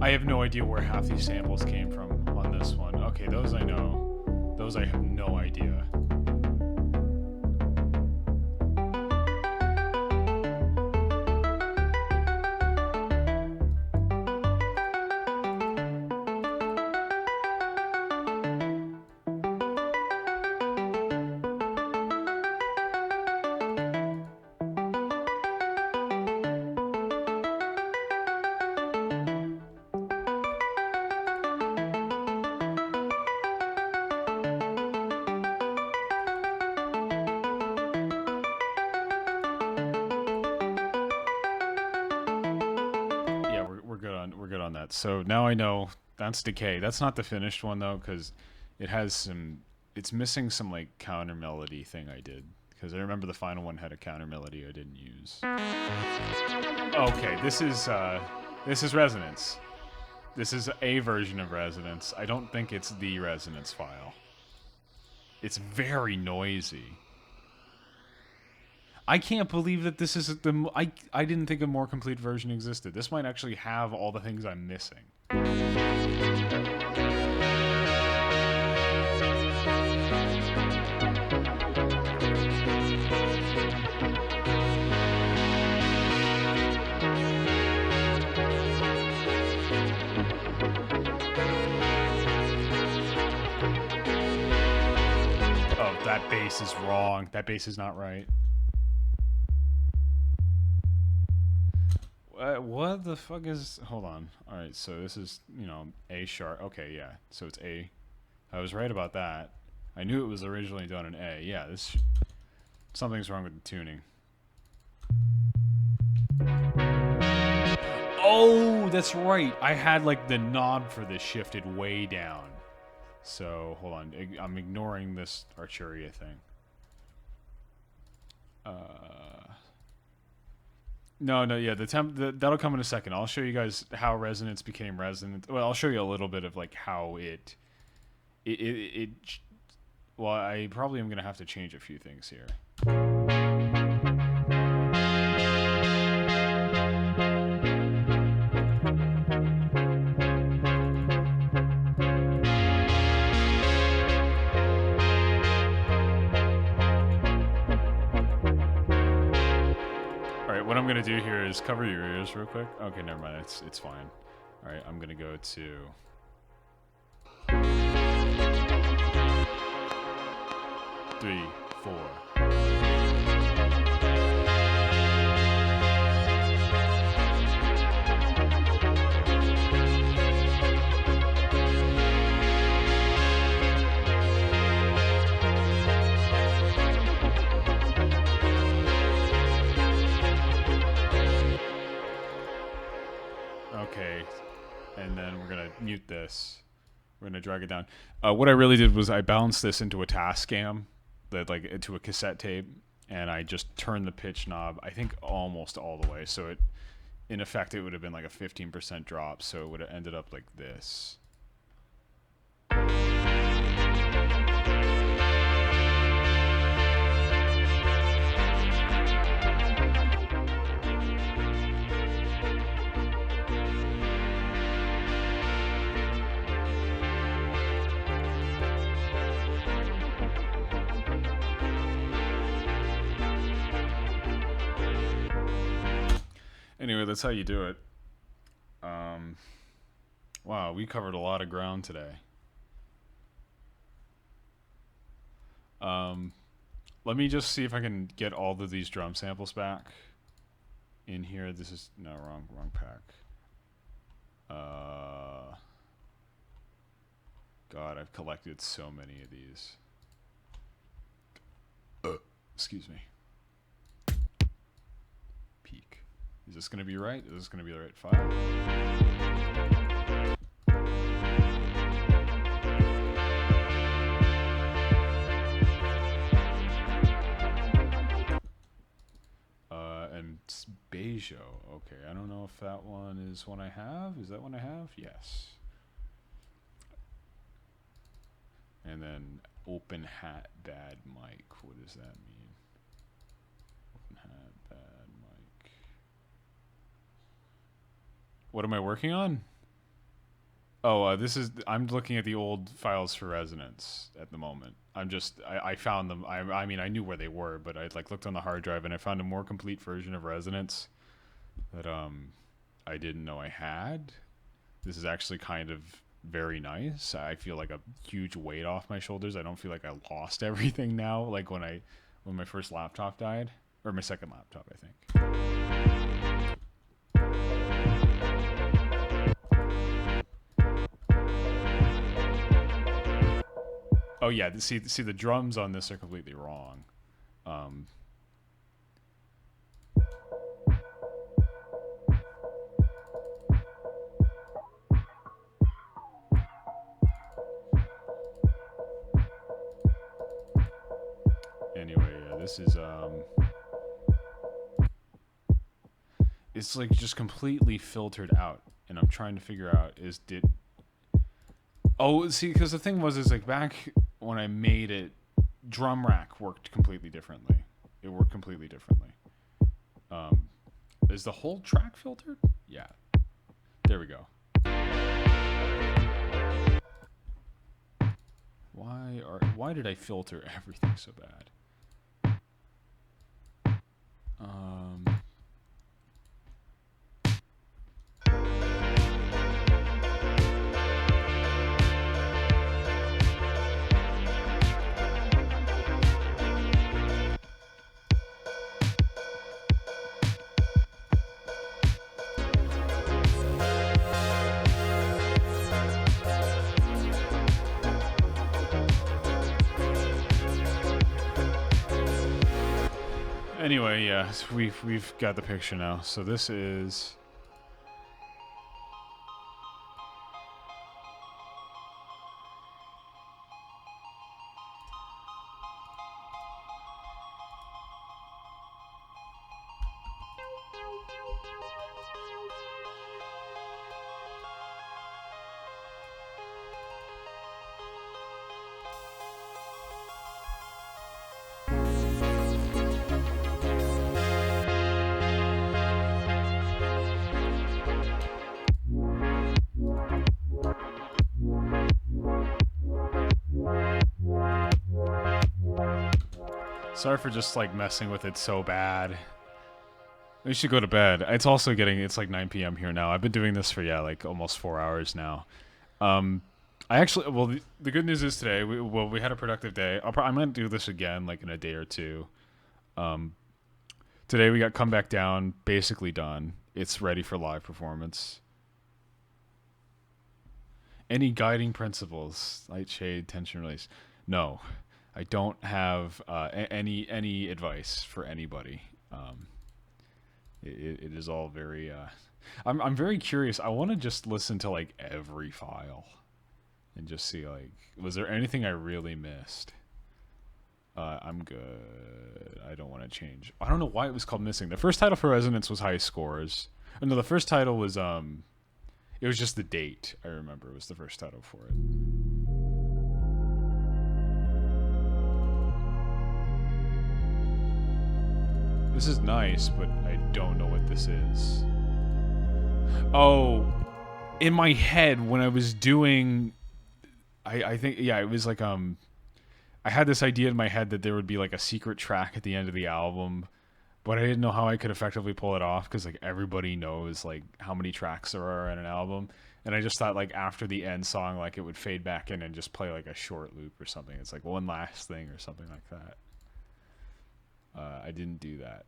I have no idea where half these samples came from on this one. Okay, those I know. Those I have no idea. We're good on that. So now I know that's Decay. That's not the finished one though, because it has some. It's missing some like counter melody thing I did, because I remember the final one had a counter melody I didn't use. Okay, this is Resonance. This is a version of Resonance. I don't think it's the Resonance file. It's very noisy. I can't believe that this is the. I didn't think a more complete version existed. This might actually have all the things I'm missing. Oh, that bass is wrong. That bass is not right. What the fuck is... Hold on. Alright, so this is, you know, A sharp. Okay, yeah. So it's A. I was right about that. I knew it was originally done in A. Yeah, this... Something's wrong with the tuning. Oh, that's right. I had, like, the knob for this shifted way down. So, hold on. I'm ignoring this Arturia thing. No, yeah, that'll come in a second. I'll show you guys how Resonance became Resonance. Well, I'll show you a little bit of like how it well, I probably am gonna have to change a few things here. What I'm gonna do here is cover your ears real quick. Okay, never mind. It's fine. All right, I'm gonna go to 3, 4. Okay, and then we're gonna mute this. We're gonna drag it down. What I really did was I bounced this into a Tascam, like into a cassette tape, and I just turned the pitch knob, I think almost all the way. So it, in effect, it would have been like a 15% drop. So it would have ended up like this. Anyway, that's how you do it. Wow, we covered a lot of ground today. Let me just see if I can get all of these drum samples back in here. This is no wrong pack. God, I've collected so many of these. Excuse me. Peak. Is this gonna be right? Is this gonna be the right file? And Bejo. Okay, I don't know if that one is one I have. Is that one I have? Yes. And then Open Hat Bad Mic. What does that mean? Open Hat Bad Mic. What am I working on? Oh, I'm looking at the old files for Resonance at the moment. I found them. I mean, I knew where they were, but I looked on the hard drive and I found a more complete version of Resonance that I didn't know I had. This is actually kind of very nice. I feel like a huge weight off my shoulders. I don't feel like I lost everything now, like when my first laptop died, or my second laptop, I think. Oh yeah, see the drums on this are completely wrong. Anyway, yeah, this is it's like just completely filtered out, and I'm trying to figure out oh, see, because the thing is like back when I made it, drum rack worked completely differently. It worked completely differently. Is the whole track filtered? Yeah. There we go. Why did I filter everything so bad? Anyway, yeah, so we've got the picture now. So this is sorry for just messing with it so bad. We should go to bed. It's like 9 p.m. here now. I've been doing this for almost 4 hours now. The good news is today we had a productive day. I might do this again in a day or two. Today we got Come Back Down basically done. It's ready for live performance. Any guiding principles? Light, shade, tension, release? No. I don't have any advice for anybody. It is all very. I'm very curious. I want to just listen to every file, and just see was there anything I really missed. I'm good. I don't want to change. I don't know why it was called Missing. The first title for Resonance was High Scores. Oh, no, the first title was it was just the date. I remember was the first title for it. This is nice, but I don't know what this is. Oh, in my head when I was doing, I think, yeah, it was I had this idea in my head that there would be a secret track at the end of the album but I didn't know how I could effectively pull it off because like everybody knows like how many tracks there are in an album, and I just thought like after the end song like it would fade back in and just play like a short loop or something. It's like one last thing or something like that. I didn't do that.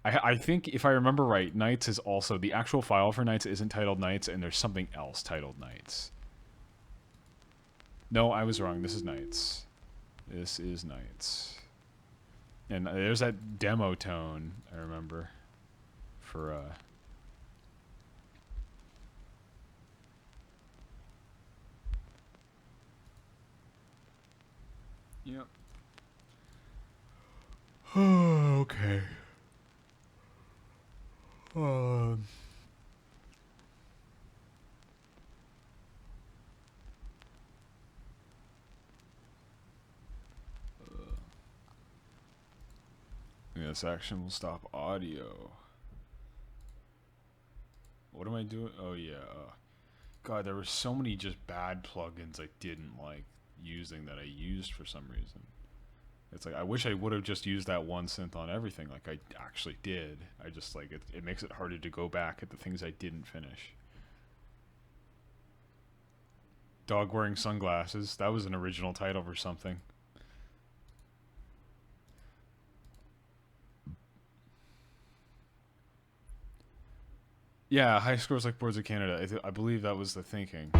I think if I remember right, Nights is also the actual file for Nights isn't titled Nights, and there's something else titled Nights. No, I was wrong. This is Nights. This is Nights. And there's that demo tone, I remember, for, Yep. Okay. This action will stop audio. What am I doing? Oh yeah. God, there were so many just bad plugins I didn't like using that I used for some reason. It's like I wish I would have just used that one synth on everything like I actually did. I just like it makes it harder to go back at the things I didn't finish. Dog wearing sunglasses. That was an original title for something. Yeah, high scores like Boards of Canada. I believe that was the thinking.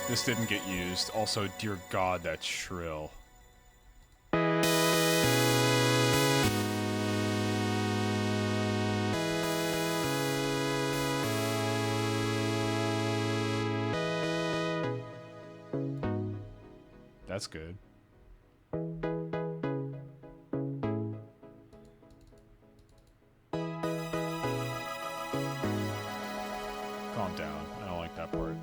This didn't get used. Also, dear God, that's shrill. That's good. Calm down. I don't like that part.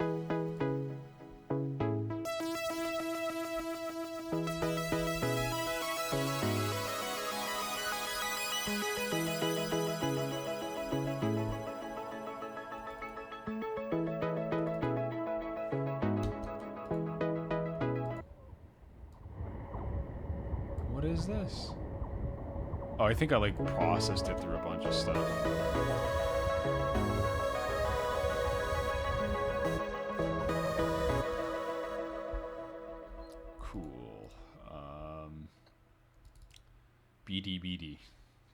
What is this? Oh, I think I like processed it through a bunch of stuff. Cool. BD.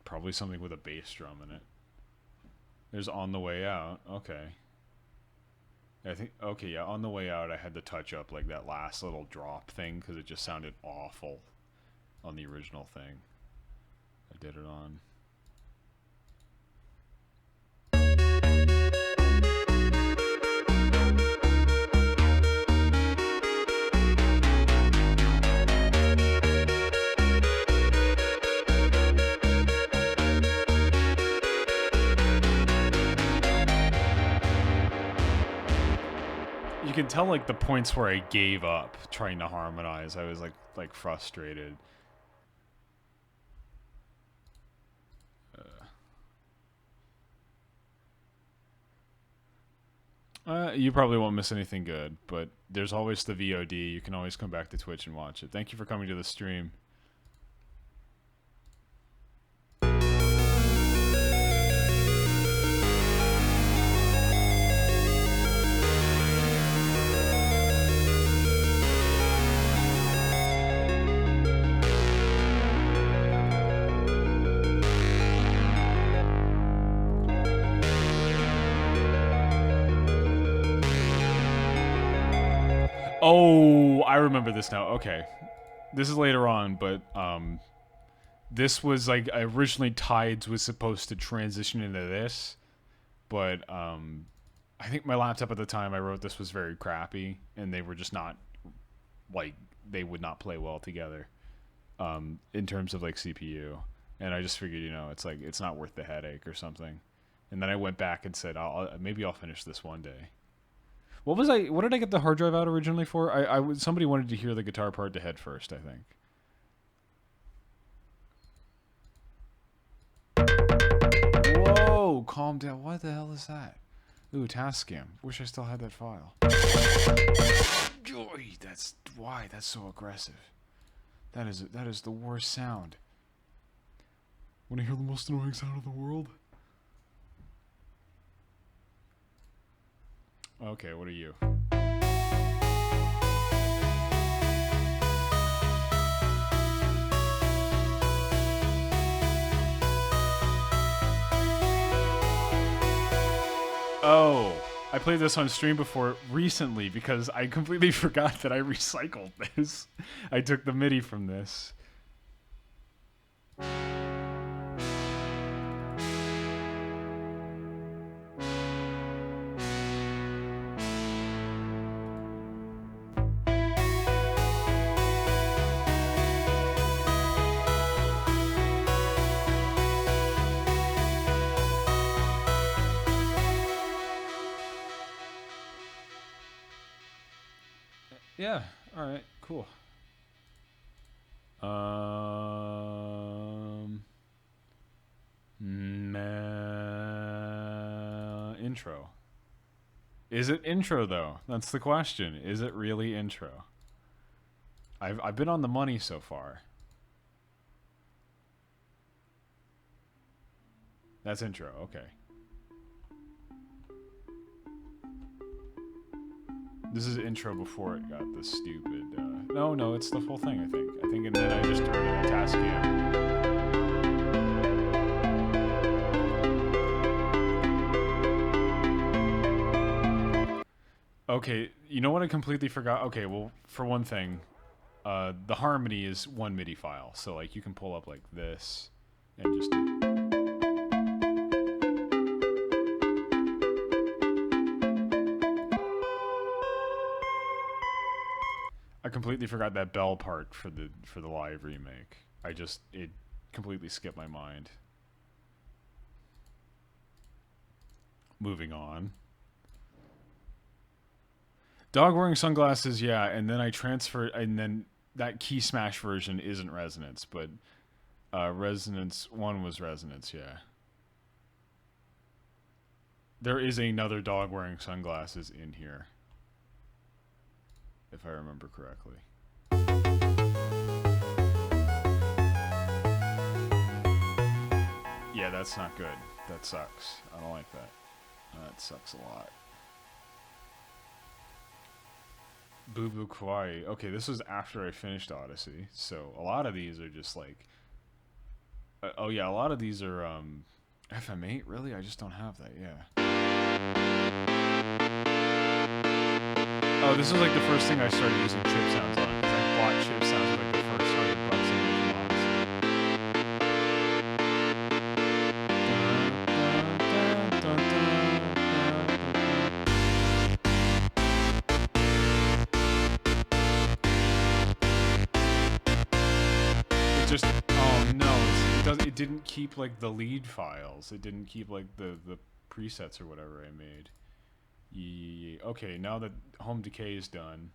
Probably something with a bass drum in it. There's On the Way Out. Okay. I think, okay, yeah, On the Way Out I had to touch up like that last little drop thing because it just sounded awful on the original thing. I did it on. You can tell like the points where I gave up trying to harmonize. I was like frustrated. You probably won't miss anything good, but there's always the VOD. You can always come back to Twitch and watch it. Thank you for coming to the stream. Oh, I remember this now. Okay. This is later on, but this was like originally Tides was supposed to transition into this, but I think my laptop at the time I wrote this was very crappy and they were just not like they would not play well together in terms of like CPU. And I just figured, you know, it's like it's not worth the headache or something. And then I went back and said, maybe I'll finish this one day. What did I get the hard drive out originally for? Somebody wanted to hear the guitar part to head first, I think. Whoa, calm down. What the hell is that? Ooh, task scam. Wish I still had that file. Joy, that's why. That's so aggressive. That is the worst sound. Want to hear the most annoying sound of the world? Okay, what are you? Oh, I played this on stream before recently because I completely forgot that I recycled this. I took the MIDI from this. Yeah, alright, cool. Intro. Is it intro though? That's the question. Is it really intro? I've been on the money so far. That's intro, okay. This is intro before it got this stupid, no, it's the full thing, I think. And then I just turned it a task cam. Okay, you know what I completely forgot? Okay, well, for one thing, the harmony is one MIDI file. So, like, you can pull up like this and just do... I completely forgot that bell part for the live remake. It completely skipped my mind. Moving on. Dog wearing sunglasses, yeah, and then I transferred, and then that Key Smash version isn't Resonance, but Resonance 1 was Resonance, yeah. There is another dog wearing sunglasses in here, if I remember correctly. Yeah, that's not good. That sucks. I don't like that. That sucks a lot. Boo Boo Kawaii. Okay, this was after I finished Odyssey, so a lot of these are just like... oh yeah, a lot of these are FM8, really? I just don't have that, yeah. Oh, this was like the first thing I started using chip sounds on, because I bought chip sounds at like the first $100 in It just, oh no, it didn't keep like the lead files. It didn't keep like the presets or whatever I made. Yeah. Okay, now that Home Decay is done,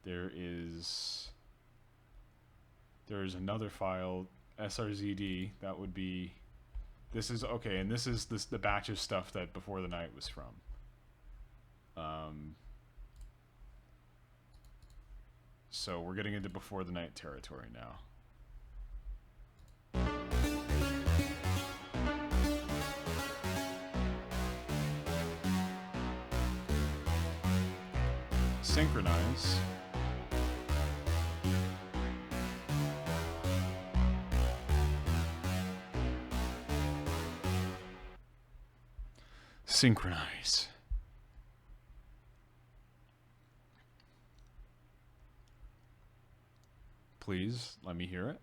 there is another file, srzd. That would be, this is okay, and this is the batch of stuff that Before the Night was from. So we're getting into Before the Night territory now. Synchronize. Synchronize. Please let me hear it.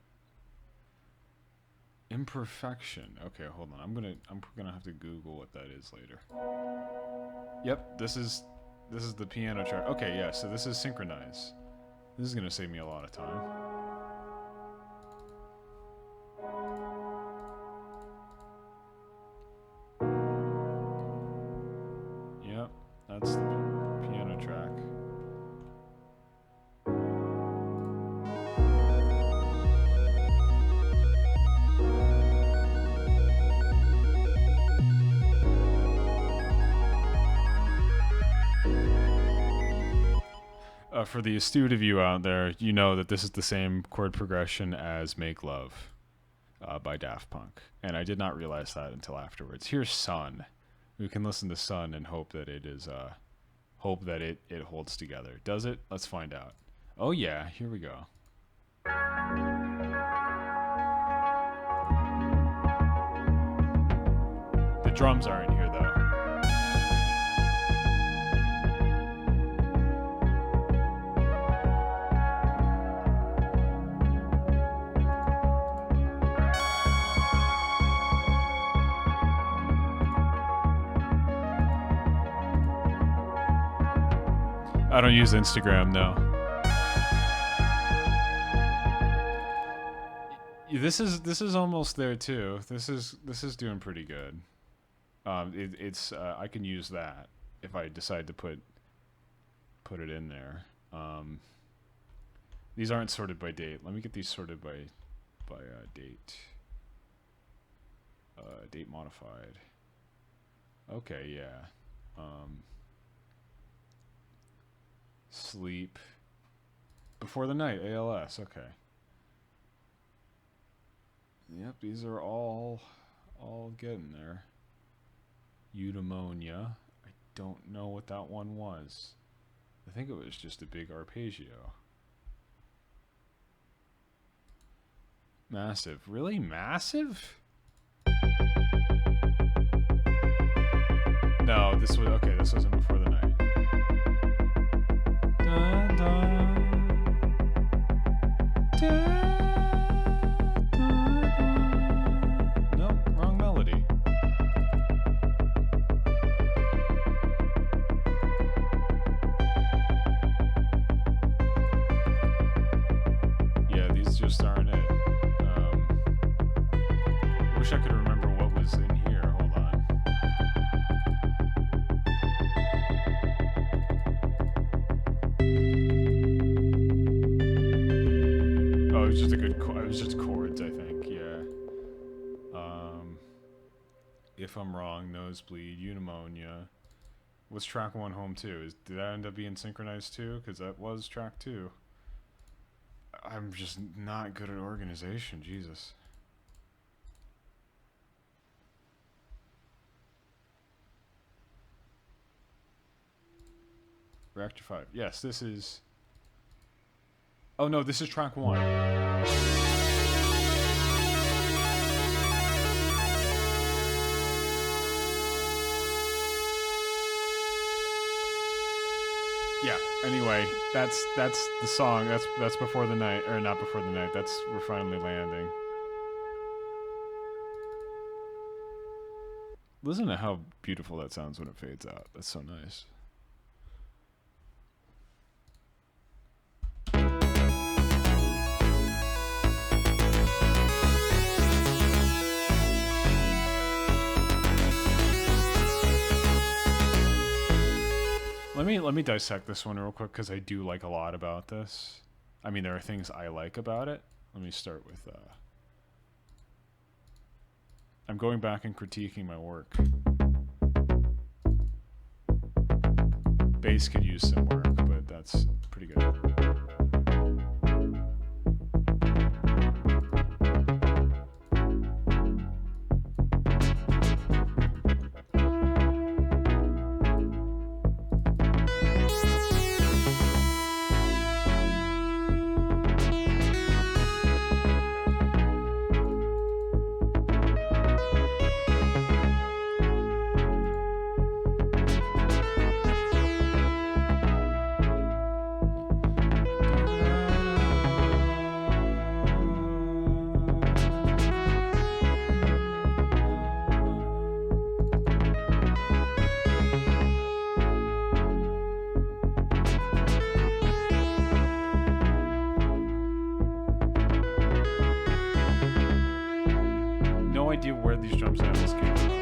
Imperfection. Okay, hold on. I'm gonna have to Google what that is later. Yep, this is the piano track. Okay, yeah, so this is Synchronize. This is gonna save me a lot of time. Yep, that's the piano track. For the astute of you out there, you know that this is the same chord progression as Make Love by Daft Punk. And I did not realize that until afterwards. Here's Sun. We can listen to Sun and hope that it is hope that it holds together. Does it? Let's find out. Oh yeah, here we go. The drums aren't here though. I don't use Instagram, no. This is almost there too. This is doing pretty good. It's I can use that if I decide to put it in there. These aren't sorted by date. Let me get these sorted by date. Date modified. Okay, yeah. Sleep before the night, ALS. Okay. Yep, these are all getting there. Eudaimonia. I don't know what that one was. I think it was just a big arpeggio. Massive. Really massive? No, this was okay, this wasn't before the night. Dun, dun, dun. Nope, wrong melody. Yeah, these just aren't it. Wish I could remember what was in here. Hold on. Oh, it was just a good. It was just chords, I think. Yeah. If I'm wrong, Nosebleed, Eudaimonia. What's track 1 home 2? Did that end up being synchronized too? Because that was track 2. I'm just not good at organization. Jesus. Reactor 5. Yes, this is... Oh no, this is track 1. Yeah, anyway, that's the song. That's Before the Night, or not Before the Night. That's We're Finally Landing. Listen to how beautiful that sounds when it fades out. That's so nice. Let me dissect this one real quick because I do like a lot about this. I mean, there are things I like about it. Let me start with I'm going back and critiquing my work. Bass could use some work, but that's pretty good. Where these drum samples came from.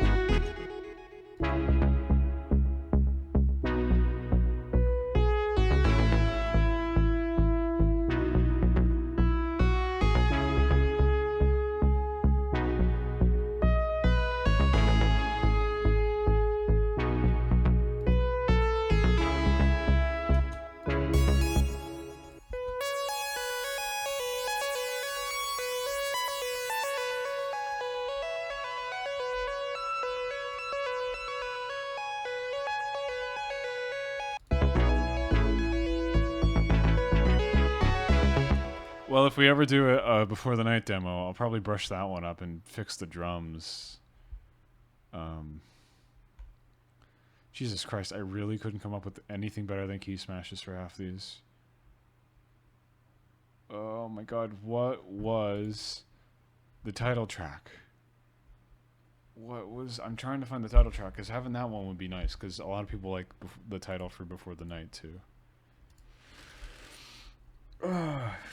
Well, if we ever do a Before the Night demo, I'll probably brush that one up and fix the drums. Jesus Christ, I really couldn't come up with anything better than key smashes for half these. Oh my god, what was the title track? I'm trying to find the title track, because having that one would be nice, because a lot of people like the title for Before the Night too.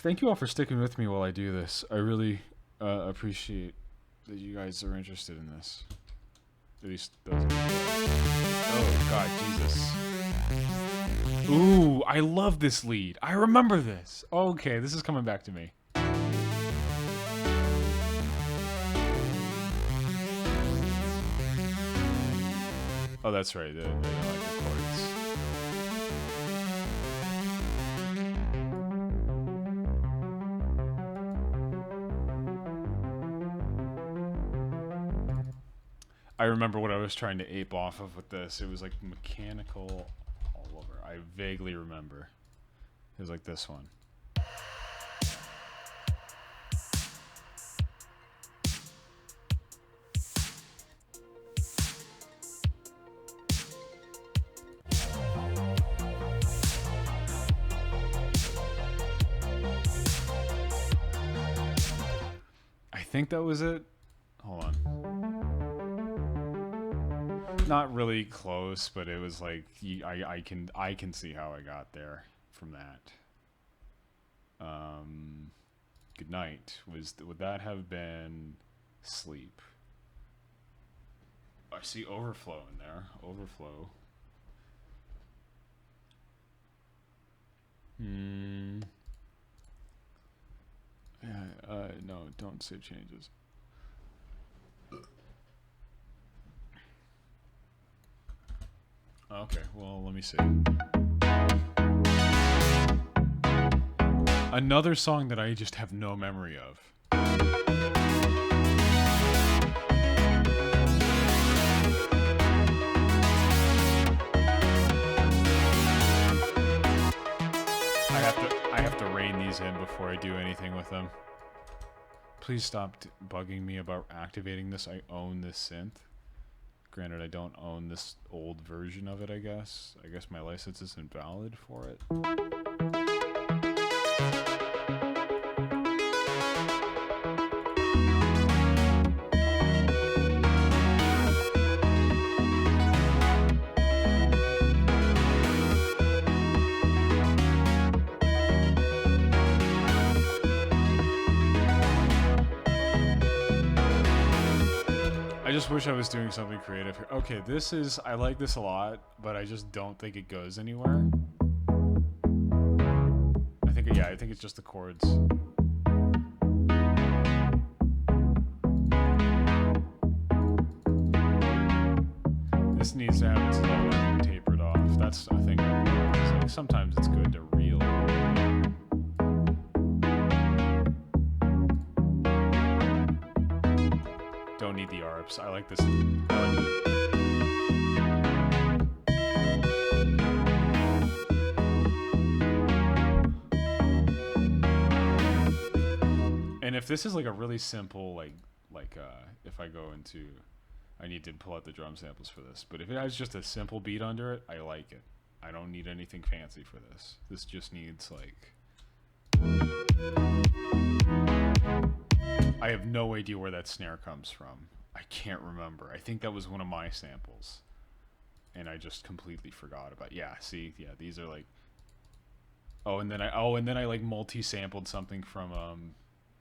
Thank you all for sticking with me while I do this. I really appreciate that you guys are interested in this. At least those. Oh god, Jesus. Ooh, I love this lead. I remember this. Okay, this is coming back to me. Oh, that's right. They don't like the chords. I remember what I was trying to ape off of with this. It was like mechanical all over. I vaguely remember. It was like this one. I think that was it. Hold on. Not really close, but it was like I can see how I got there from that. Good night. Would that have been Sleep? I see Overflow in there. Overflow. Yeah, no, don't save changes. Okay, well, let me see. Another song that I just have no memory of. I have to rein these in before I do anything with them. Please stop bugging me about activating this. I own this synth. Granted, I don't own this old version of it, I guess. I guess my license isn't valid for it. I just wish I was doing something creative here. Okay, I like this a lot, but I just don't think it goes anywhere. I think it's just the chords. This needs to have its low tapered off. That's a thing I've learned. It's like sometimes it's good to reel. Don't need the ARPs. I like this. And if this is like a really simple, if I go into, I need to pull out the drum samples for this. But if it has just a simple beat under it, I like it. I don't need anything fancy for this. This just needs like. I have no idea where that snare comes from. I can't remember. I think that was one of my samples. And I just completely forgot about it. Yeah, see? Yeah, these are like... and then I like multi-sampled something from...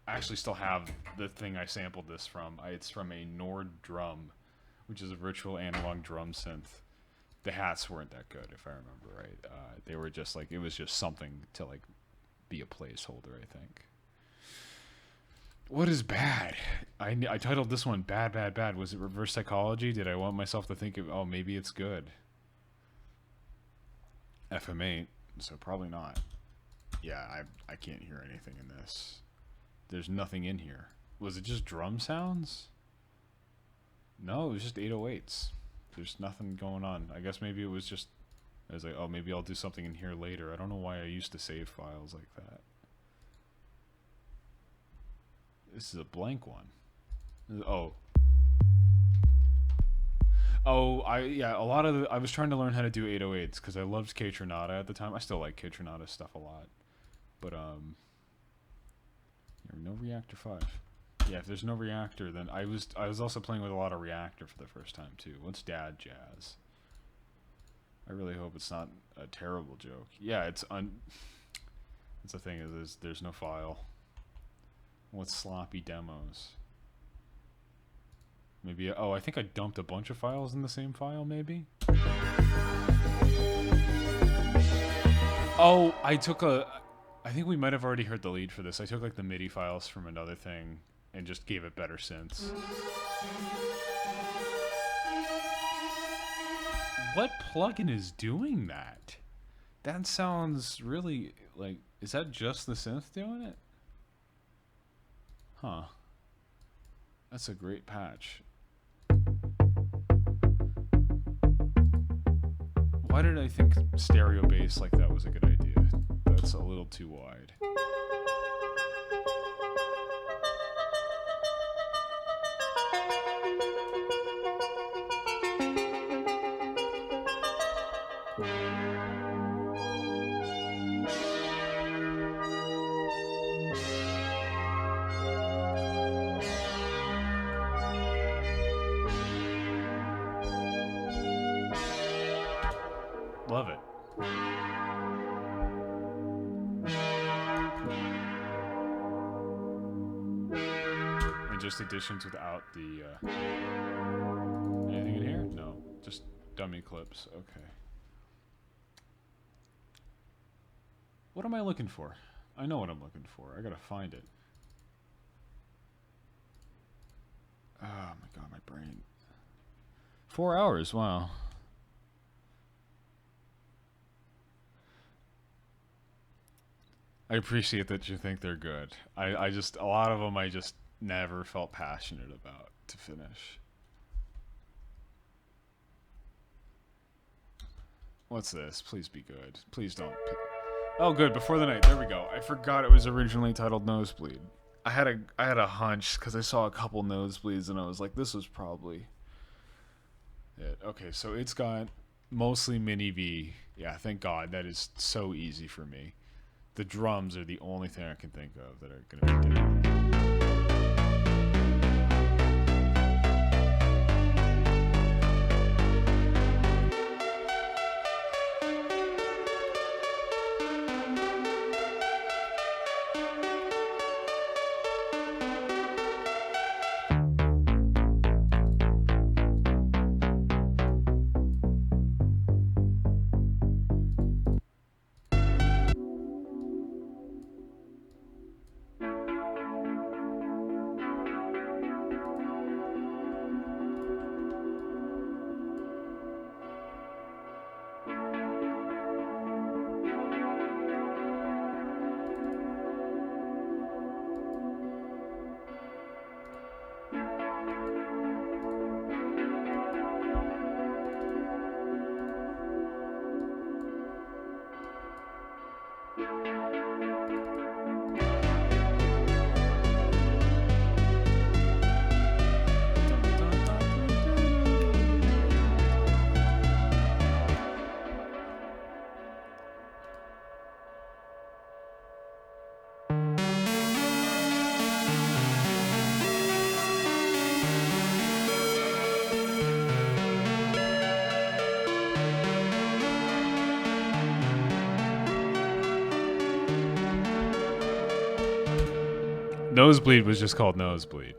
I actually still have the thing I sampled this from. It's from a Nord drum, which is a virtual analog drum synth. The hats weren't that good, if I remember right. They were just like... It was just something to like be a placeholder, I think. What is bad? I titled this one Bad, Bad, Bad. Was it reverse psychology? Did I want myself to think of, maybe it's good? FM8, so probably not. Yeah, I can't hear anything in this. There's nothing in here. Was it just drum sounds? No, it was just 808s. There's nothing going on. I guess maybe it was just, I was like, maybe I'll do something in here later. I don't know why I used to save files like that. This is a blank one. Oh. Oh, a lot of I was trying to learn how to do 808s because I loved K-Tronada at the time. I still like K-Tronada stuff a lot. But, no Reactor 5. Yeah, if there's no Reactor, then I was also playing with a lot of Reactor for the first time, too. What's Dad Jazz? I really hope it's not a terrible joke. Yeah, it's that's the thing, is there's no file. What's Sloppy Demos? Maybe, oh, I think I dumped a bunch of files in the same file, maybe? Oh, I think we might have already heard the lead for this. I took, like, the MIDI files from another thing and just gave it better synths. What plugin is doing that? That sounds really, like, is that just the synth doing it? Huh. That's a great patch. Why did I think stereo bass like that was a good idea? That's a little too wide. Love it. And just additions without the anything in here? No, just dummy clips. Okay. What am I looking for? I know what I'm looking for. I gotta find it. Oh my god, my brain. 4 hours, wow. I appreciate that you think they're good. I just, a lot of them I just never felt passionate about to finish. What's this? Please be good. Please don't. Oh, good. Before the Night. There we go. I forgot it was originally titled Nosebleed. I had a hunch because I saw a couple nosebleeds and I was like, this was probably it. Okay, so it's got mostly mini V. Yeah, thank God. That is so easy for me. The drums are the only thing I can think of that are going to be different. Nosebleed was just called Nosebleed.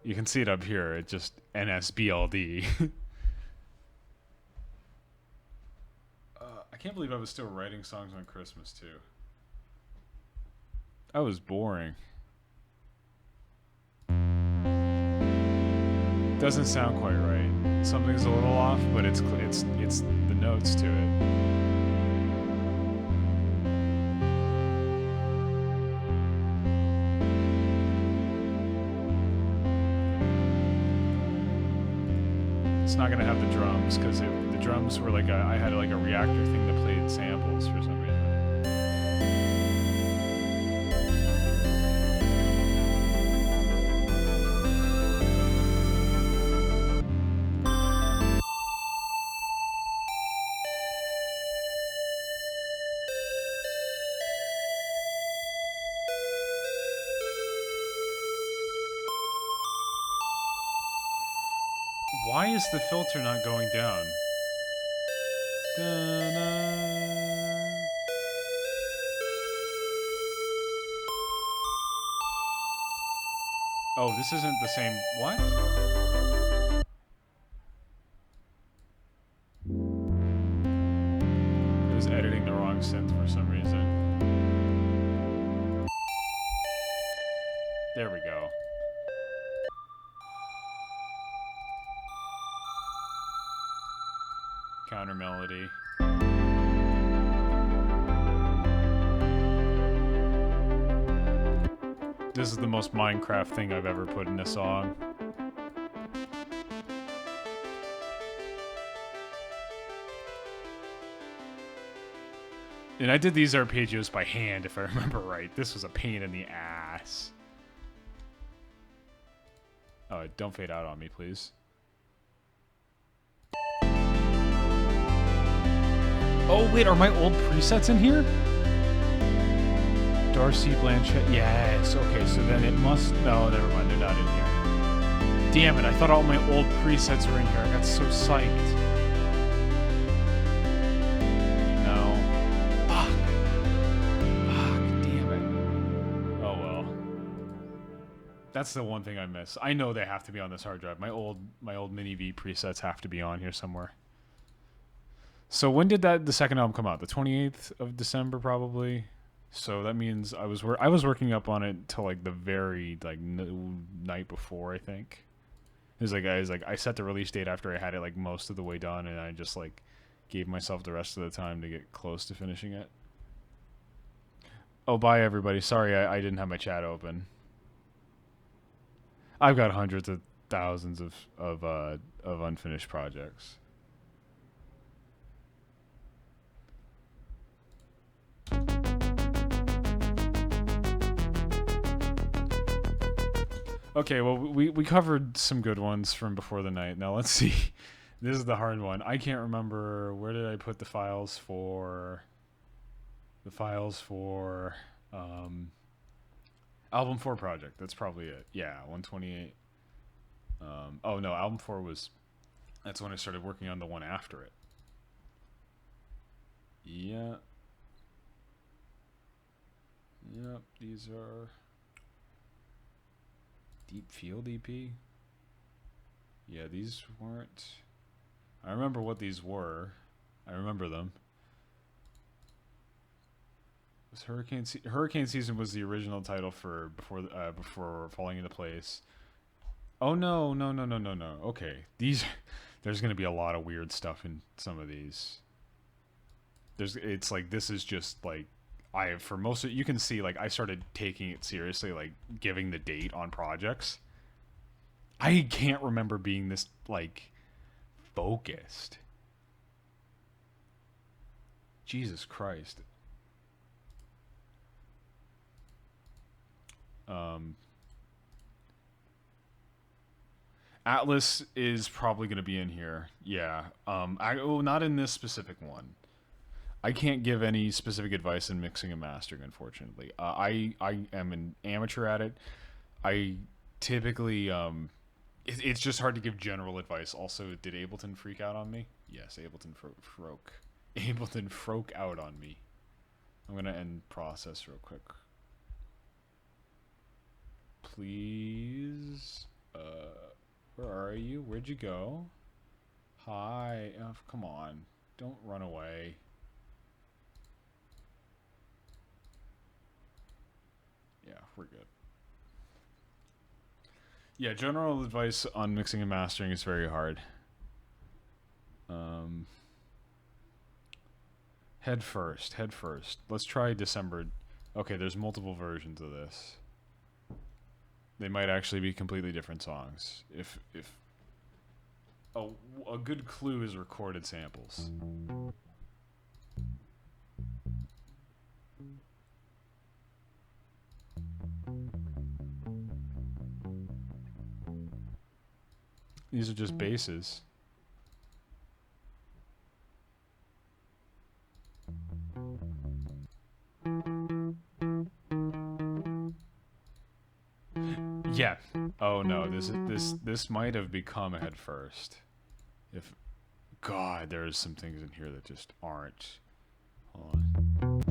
You can see it up here. It just NSBLD. I can't believe I was still writing songs on Christmas too. I was boring. Doesn't sound quite right. Something's a little off, but it's the notes to it. It's not gonna have the drums because the drums were like I had like a reactor thing that played samples for some reason. Why is the filter not going down? Da-na. Oh, this isn't the same. What? It was editing the wrong synth for some reason. There we go. Counter melody. This is the most Minecraft thing I've ever put in a song. And I did these arpeggios by hand, if I remember right. This was a pain in the ass. Oh, don't fade out on me, please. Oh, wait, are my old presets in here? Darcy Blanchett. Yes, okay, so then it must... No, never mind, they're not in here. Damn it, I thought all my old presets were in here. I got so psyched. No. Fuck. Fuck, damn it. Oh, well. That's the one thing I miss. I know they have to be on this hard drive. My old Mini V presets have to be on here somewhere. So when did the second album come out? The 28th of December, probably. So that means I was working up on it till like the very night before, I think. It was like I set the release date after I had it like most of the way done, and I just like gave myself the rest of the time to get close to finishing it. Oh, bye everybody. Sorry I didn't have my chat open. I've got hundreds of thousands of unfinished projects. Okay, well, we covered some good ones from before the night. Now let's see. This is the hard one. I can't remember, where did I put the files for... Album 4 project. That's probably it. Yeah, 128. Oh no, album 4 was... That's when I started working on the one after it. Yeah. Yep, these are... Deep Field EP? Yeah, these weren't... I remember what these were. I remember them. Was Hurricane Season was the original title for before Falling Into Place. Oh no. Okay. There's gonna be a lot of weird stuff in some of these. It's like, this is just like, for most of, you can see, like, I started taking it seriously, like, giving the date on projects. I can't remember being this, like, focused. Jesus Christ. Atlas is probably going to be in here. Yeah. Not in this specific one. I can't give any specific advice in mixing and mastering, unfortunately. I am an amateur at it. I typically... it's just hard to give general advice. Also, did Ableton freak out on me? Yes, Ableton froke. Ableton froke out on me. I'm going to end process real quick. Please. Where are you? Where'd you go? Hi. Oh, come on. Don't run away. Yeah, we're good. Yeah, general advice on mixing and mastering is very hard. Head first. Let's try December. Okay, there's multiple versions of this. They might actually be completely different songs. Oh, a good clue is recorded samples. These are just basses. Yeah. Oh no, this might have become a head first. If God, there's some things in here that just aren't. Hold on.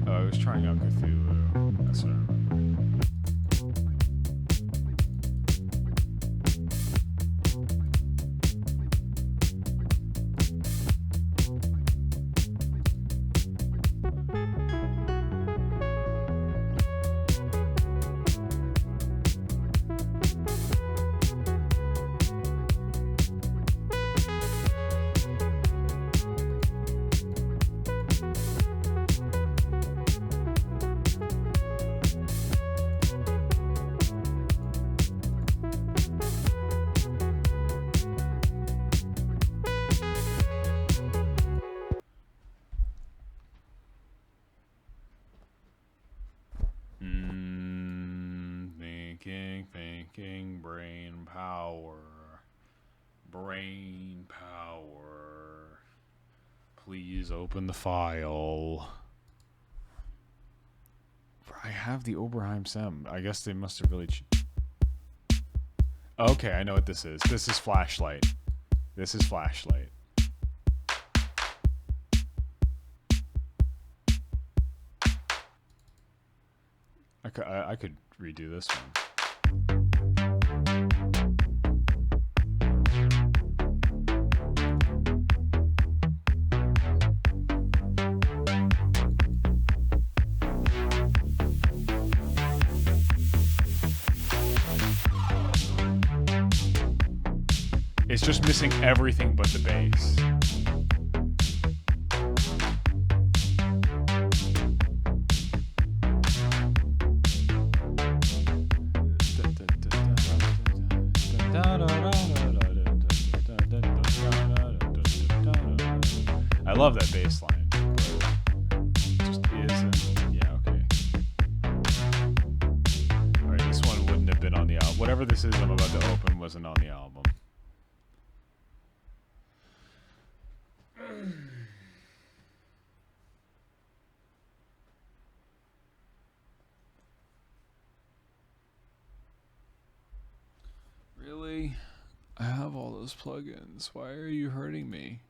Oh, I was trying out Cthulhu. That's what I remember. Thinking, brain power. Brain power. Please open the file. I have the Oberheim Sem. I guess they must have really... Okay, I know what this is. This is Flashlight. This is Flashlight. I could redo this one. It's just missing everything but the bass. I love that bass line, but it just isn't. Yeah, okay. Alright, this one wouldn't have been on the album. Whatever this is I'm about to open wasn't on the album. Really? I have all those plugins. Why are you hurting me?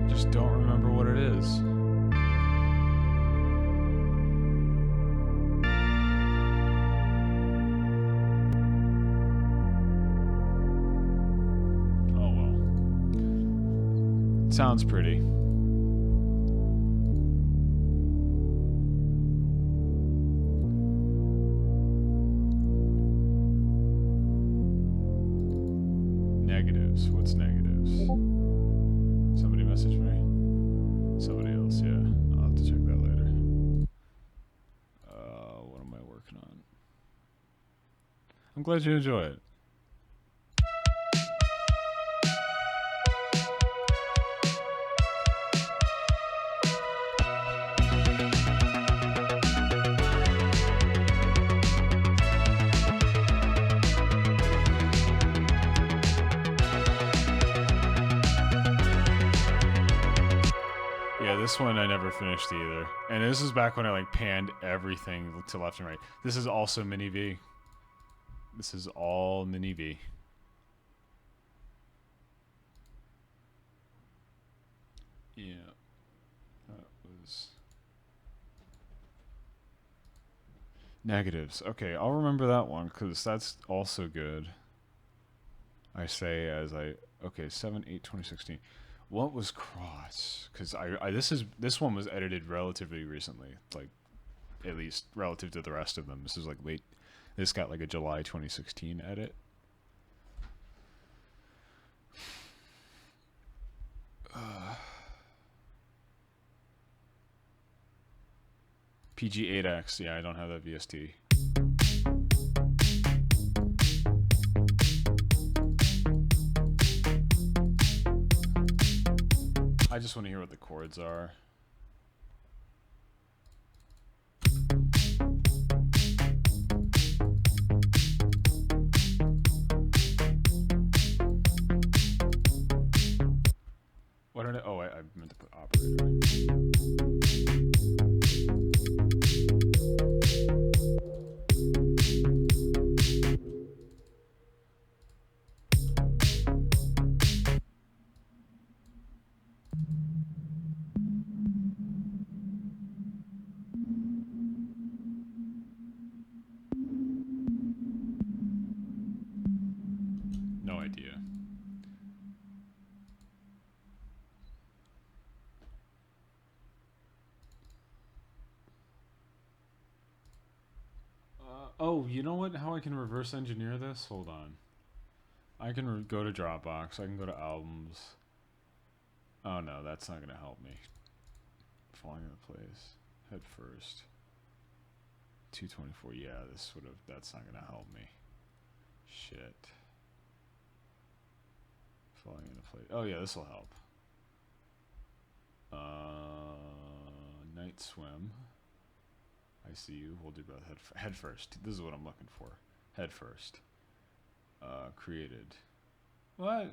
Just don't remember what it is. Sounds pretty. Negatives. What's negatives? Somebody messaged me? Somebody else, yeah. I'll have to check that later. What am I working on? I'm glad you enjoy it. This one I never finished either. And this is back when I like panned everything to left and right. This is also Mini V. This is all Mini V. Yeah. That was... Negatives. Okay, I'll remember that one because that's also good. I say as I... Okay, 7/8/2016. What was Cross? Because this one was edited relatively recently, like at least relative to the rest of them. This is like late. This got like a July 2016 edit. PG8X. Yeah, I don't have that VST. I just want to hear what the chords are. What are they? Oh, I meant to put operator. No idea. Oh, you know what? How I can reverse engineer this? Hold on. I can go to Dropbox. I can go to albums. Oh no, that's not gonna help me. Falling into place. Head first. 224. Yeah, this would have. That's not gonna help me. Shit. Falling into place. Oh yeah, this will help. Night swim. I see you. Hold your breath. Head first. This is what I'm looking for. Head first. Created. What?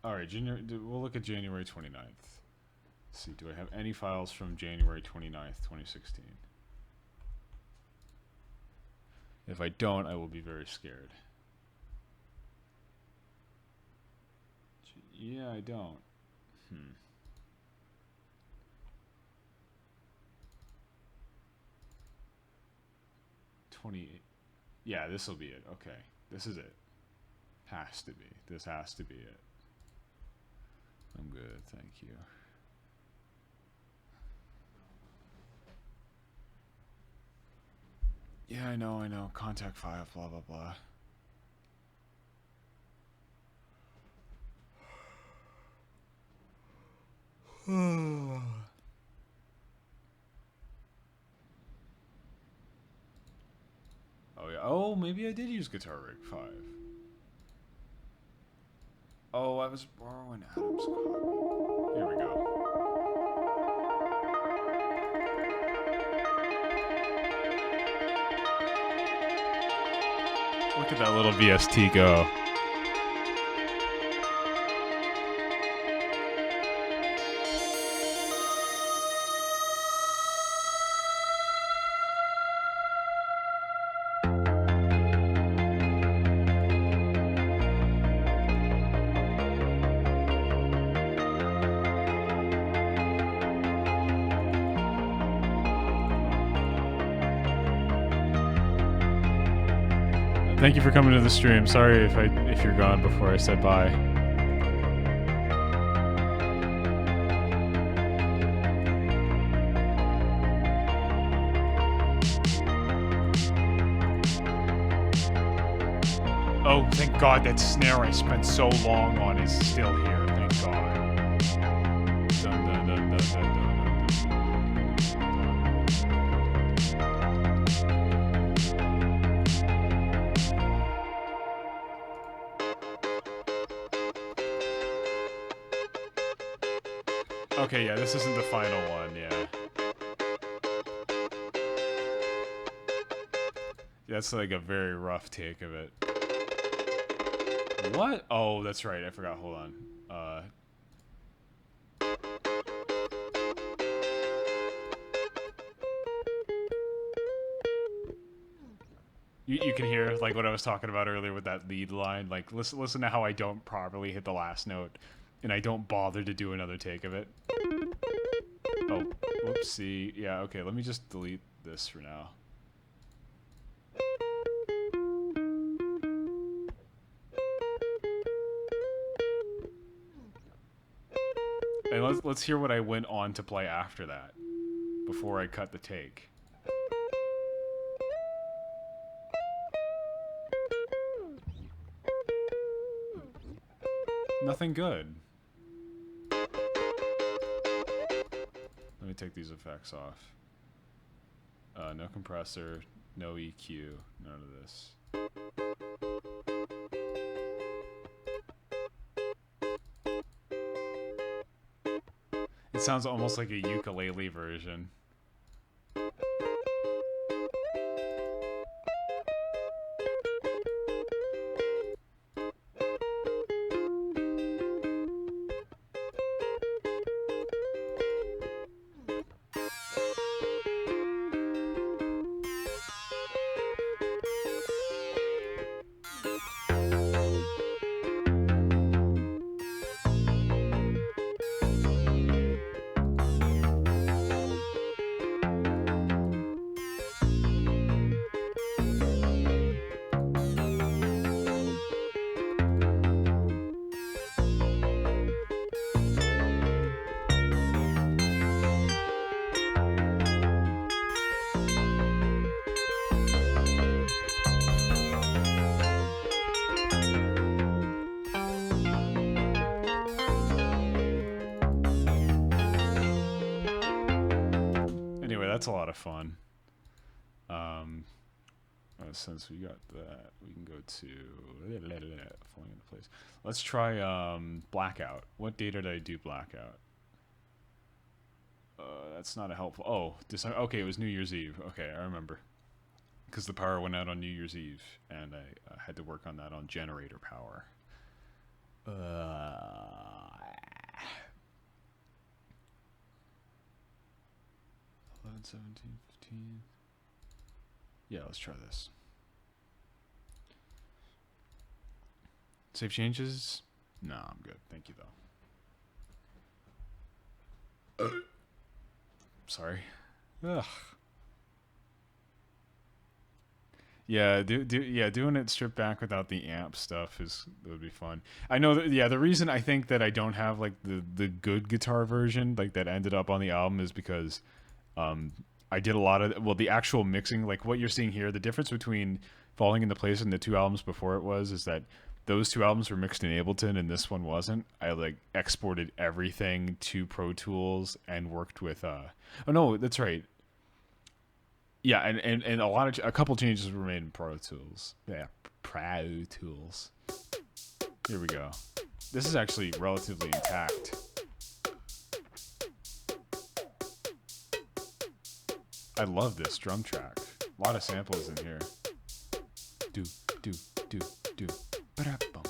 All right. We'll look at January 29th. Let's see. Do I have any files from January 29th, 2016? If I don't, I will be very scared. Yeah, I don't. 28. Yeah, this will be it. Okay. This is it. Has to be. This has to be it. I'm good. Thank you. Yeah, I know. Contact file, blah, blah, blah. Oh, yeah. Oh, maybe I did use Guitar Rig 5. Oh, I was borrowing Adam's copy. Here we go. Look at that little VST go. Thank you for coming to the stream. Sorry if you're gone before I said bye. Oh, thank God that snare I spent so long on is still here. Thank God. Dun, dun, dun, dun, dun, dun. Okay, yeah, this isn't the final one, yeah. That's like a very rough take of it. What? Oh, that's right, I forgot, hold on. You can hear, like, what I was talking about earlier with that lead line. Like, listen to how I don't properly hit the last note, and I don't bother to do another take of it. Oh, whoopsie. Yeah, okay, let me just delete this for now. And let's hear what I went on to play after that, before I cut the take. Nothing good. Let me take these effects off. No compressor, no EQ, none of this. It sounds almost like a ukulele version. That's a lot of fun. Since we got that, we can go to falling into place. Let's try blackout. What date did I do blackout? That's not a helpful. Oh, okay, it was New Year's Eve. Okay, I remember. Because the power went out on New Year's Eve, and I had to work on that on generator power. 11, 17, 15. Yeah, let's try this. Save changes? No, I'm good. Thank you, though. Sorry. Ugh. Yeah, doing it stripped back without the amp stuff would be fun. I know that, yeah, the reason I think that I don't have like the good guitar version like that ended up on the album is because I did a lot of the actual mixing, like what you're seeing here. The difference between Falling Into Place and the two albums before it is that those two albums were mixed in Ableton and this one wasn't. I like exported everything to Pro Tools and worked with oh no, that's right. Yeah, and a couple changes were made in Pro Tools. Yeah, Pro Tools. Here we go. This is actually relatively intact. I love this drum track. A lot of samples in here. Do. Ba-da-bum.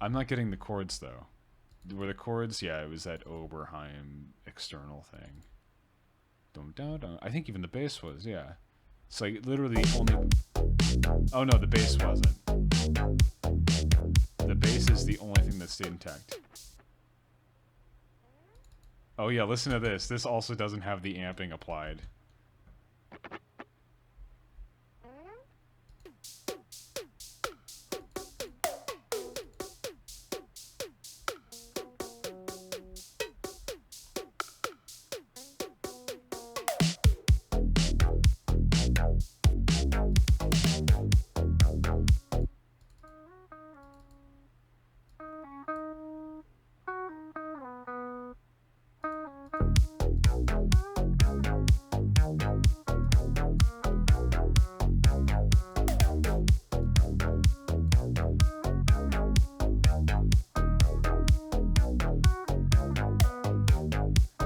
I'm not getting the chords though. Were the chords? Yeah, it was that Oberheim external thing. Dum. I think even the bass was, yeah. It's like literally only. Oh no, the bass wasn't. The bass is the only thing that stayed intact. Oh yeah, listen to this. This also doesn't have the amping applied.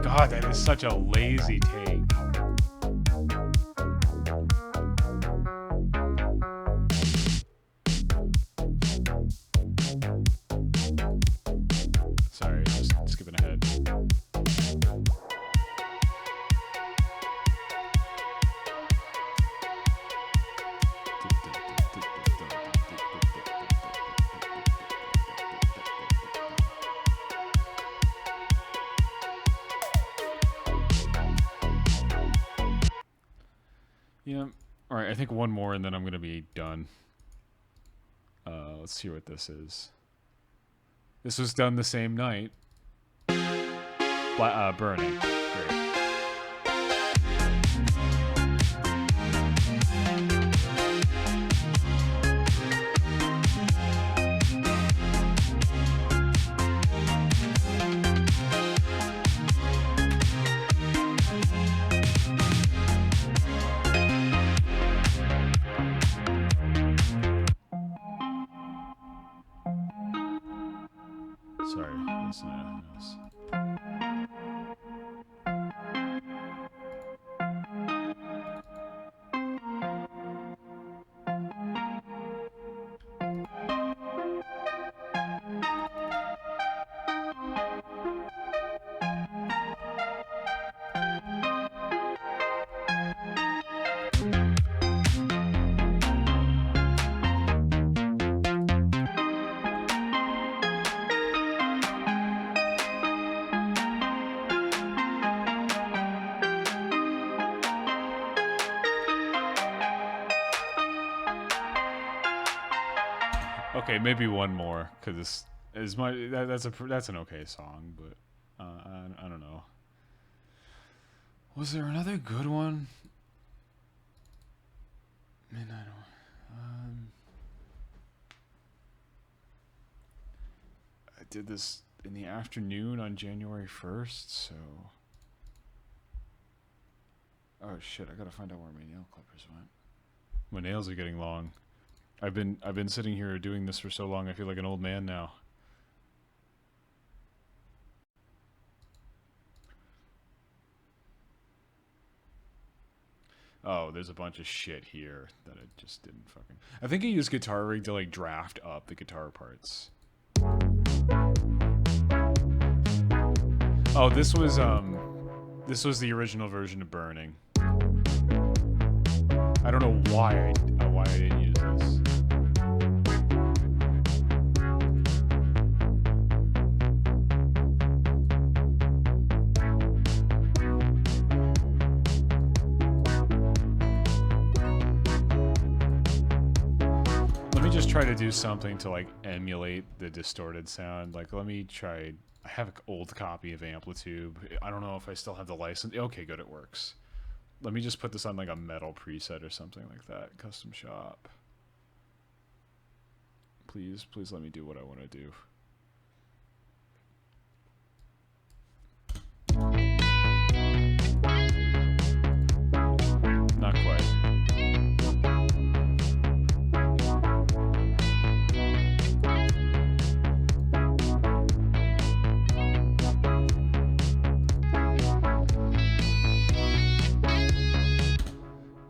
God, that is such a lazy take. Sorry, just skipping ahead. Yeah. All right, I think one more and then I'm going to be done. Let's see what this is. This was done the same night. Burning. Great. Sorry, listen to this. Okay, maybe one more, cause is my that's an okay song, but I don't know. Was there another good one? Midnight. I did this in the afternoon on January 1st, so. Oh shit! I gotta find out where my nail clippers went. My nails are getting long. I've been sitting here doing this for so long. I feel like an old man now. Oh, there's a bunch of shit here that I just didn't fucking. I think I used Guitar Rig to like draft up the guitar parts. Oh, this was the original version of Burning. I don't know why I didn't use this. Let me just try to do something to like emulate the distorted sound. Like, let me try. I have an old copy of Amplitube. I don't know if I still have the license. Okay, good, it works. Let me just put this on like a metal preset or something like that. Custom shop. Please let me do what I want to do. Not quite.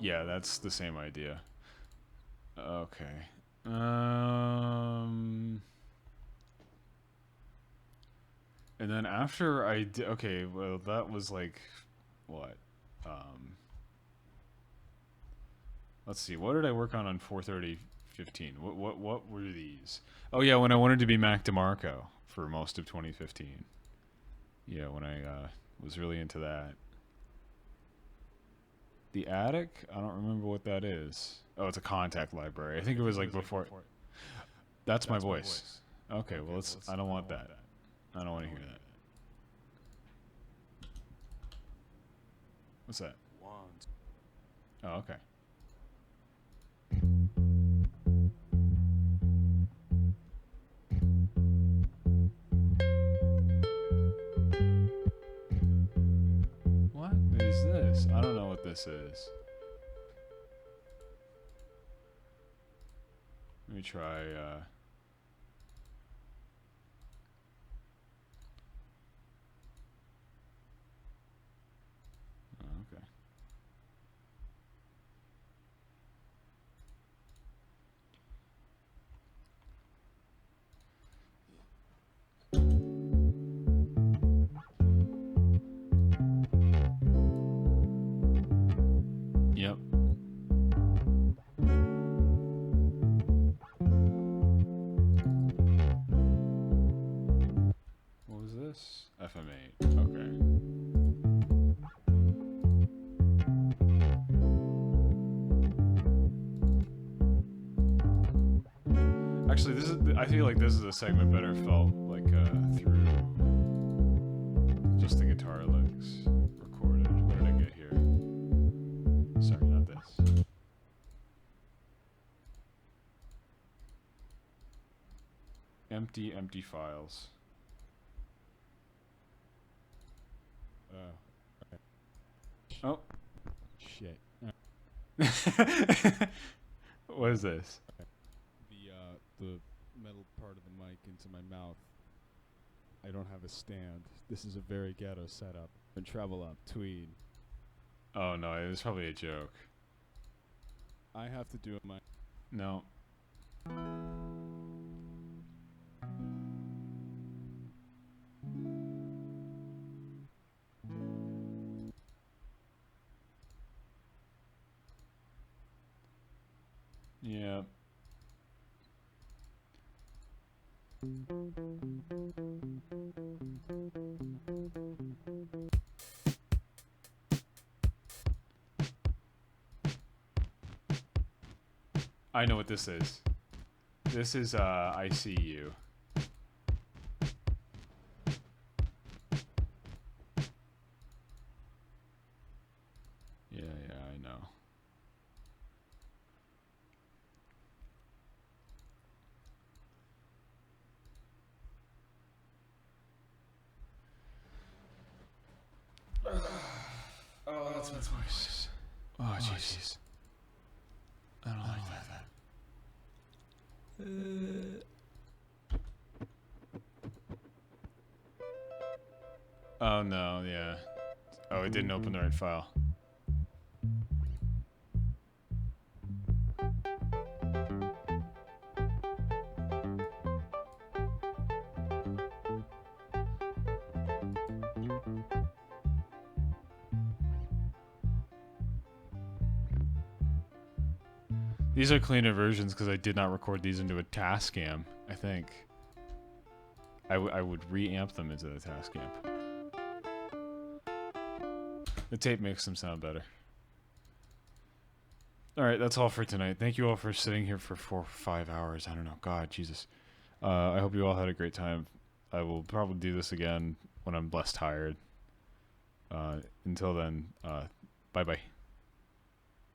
Yeah, that's the same idea. Okay. And then after I did, okay, well that was like, what? Let's see, what did I work on 4/30/15? What were these? Oh yeah, when I wanted to be Mac DeMarco for most of 2015. Yeah, when I was really into that. The Attic? I don't remember what that is. Oh, it's a contact library. I think it was like before. That's my voice. Okay, well, let's. I don't want that. I don't want to hear that. What's that? Oh, okay. What is this? I don't know what this is. Let me try, oh, okay. Yep. What was this? FM8. Okay. Actually, this is. I feel like this is a segment better felt like through just the guitar licks recorded. What did I get here? Sorry, not this. Empty files. Oh. Shit. What is this? The metal part of the mic into my mouth. I don't have a stand. This is a very ghetto setup. And treble up, tweed. Oh no, it was probably a joke. I have to do it my. No. Yeah. I know what this is. This is ICU. Yeah, I know. Oh, that's my voice. Oh, Jesus. I don't like that. Oh, no, yeah. Oh, it didn't open the right file. These are cleaner versions because I did not record these into a Tascam, I think. I would reamp them into the Tascam. The tape makes them sound better. Alright, that's all for tonight. Thank you all for sitting here for 4 or 5 hours. I don't know. God, Jesus. I hope you all had a great time. I will probably do this again when I'm less tired. Until then, bye-bye.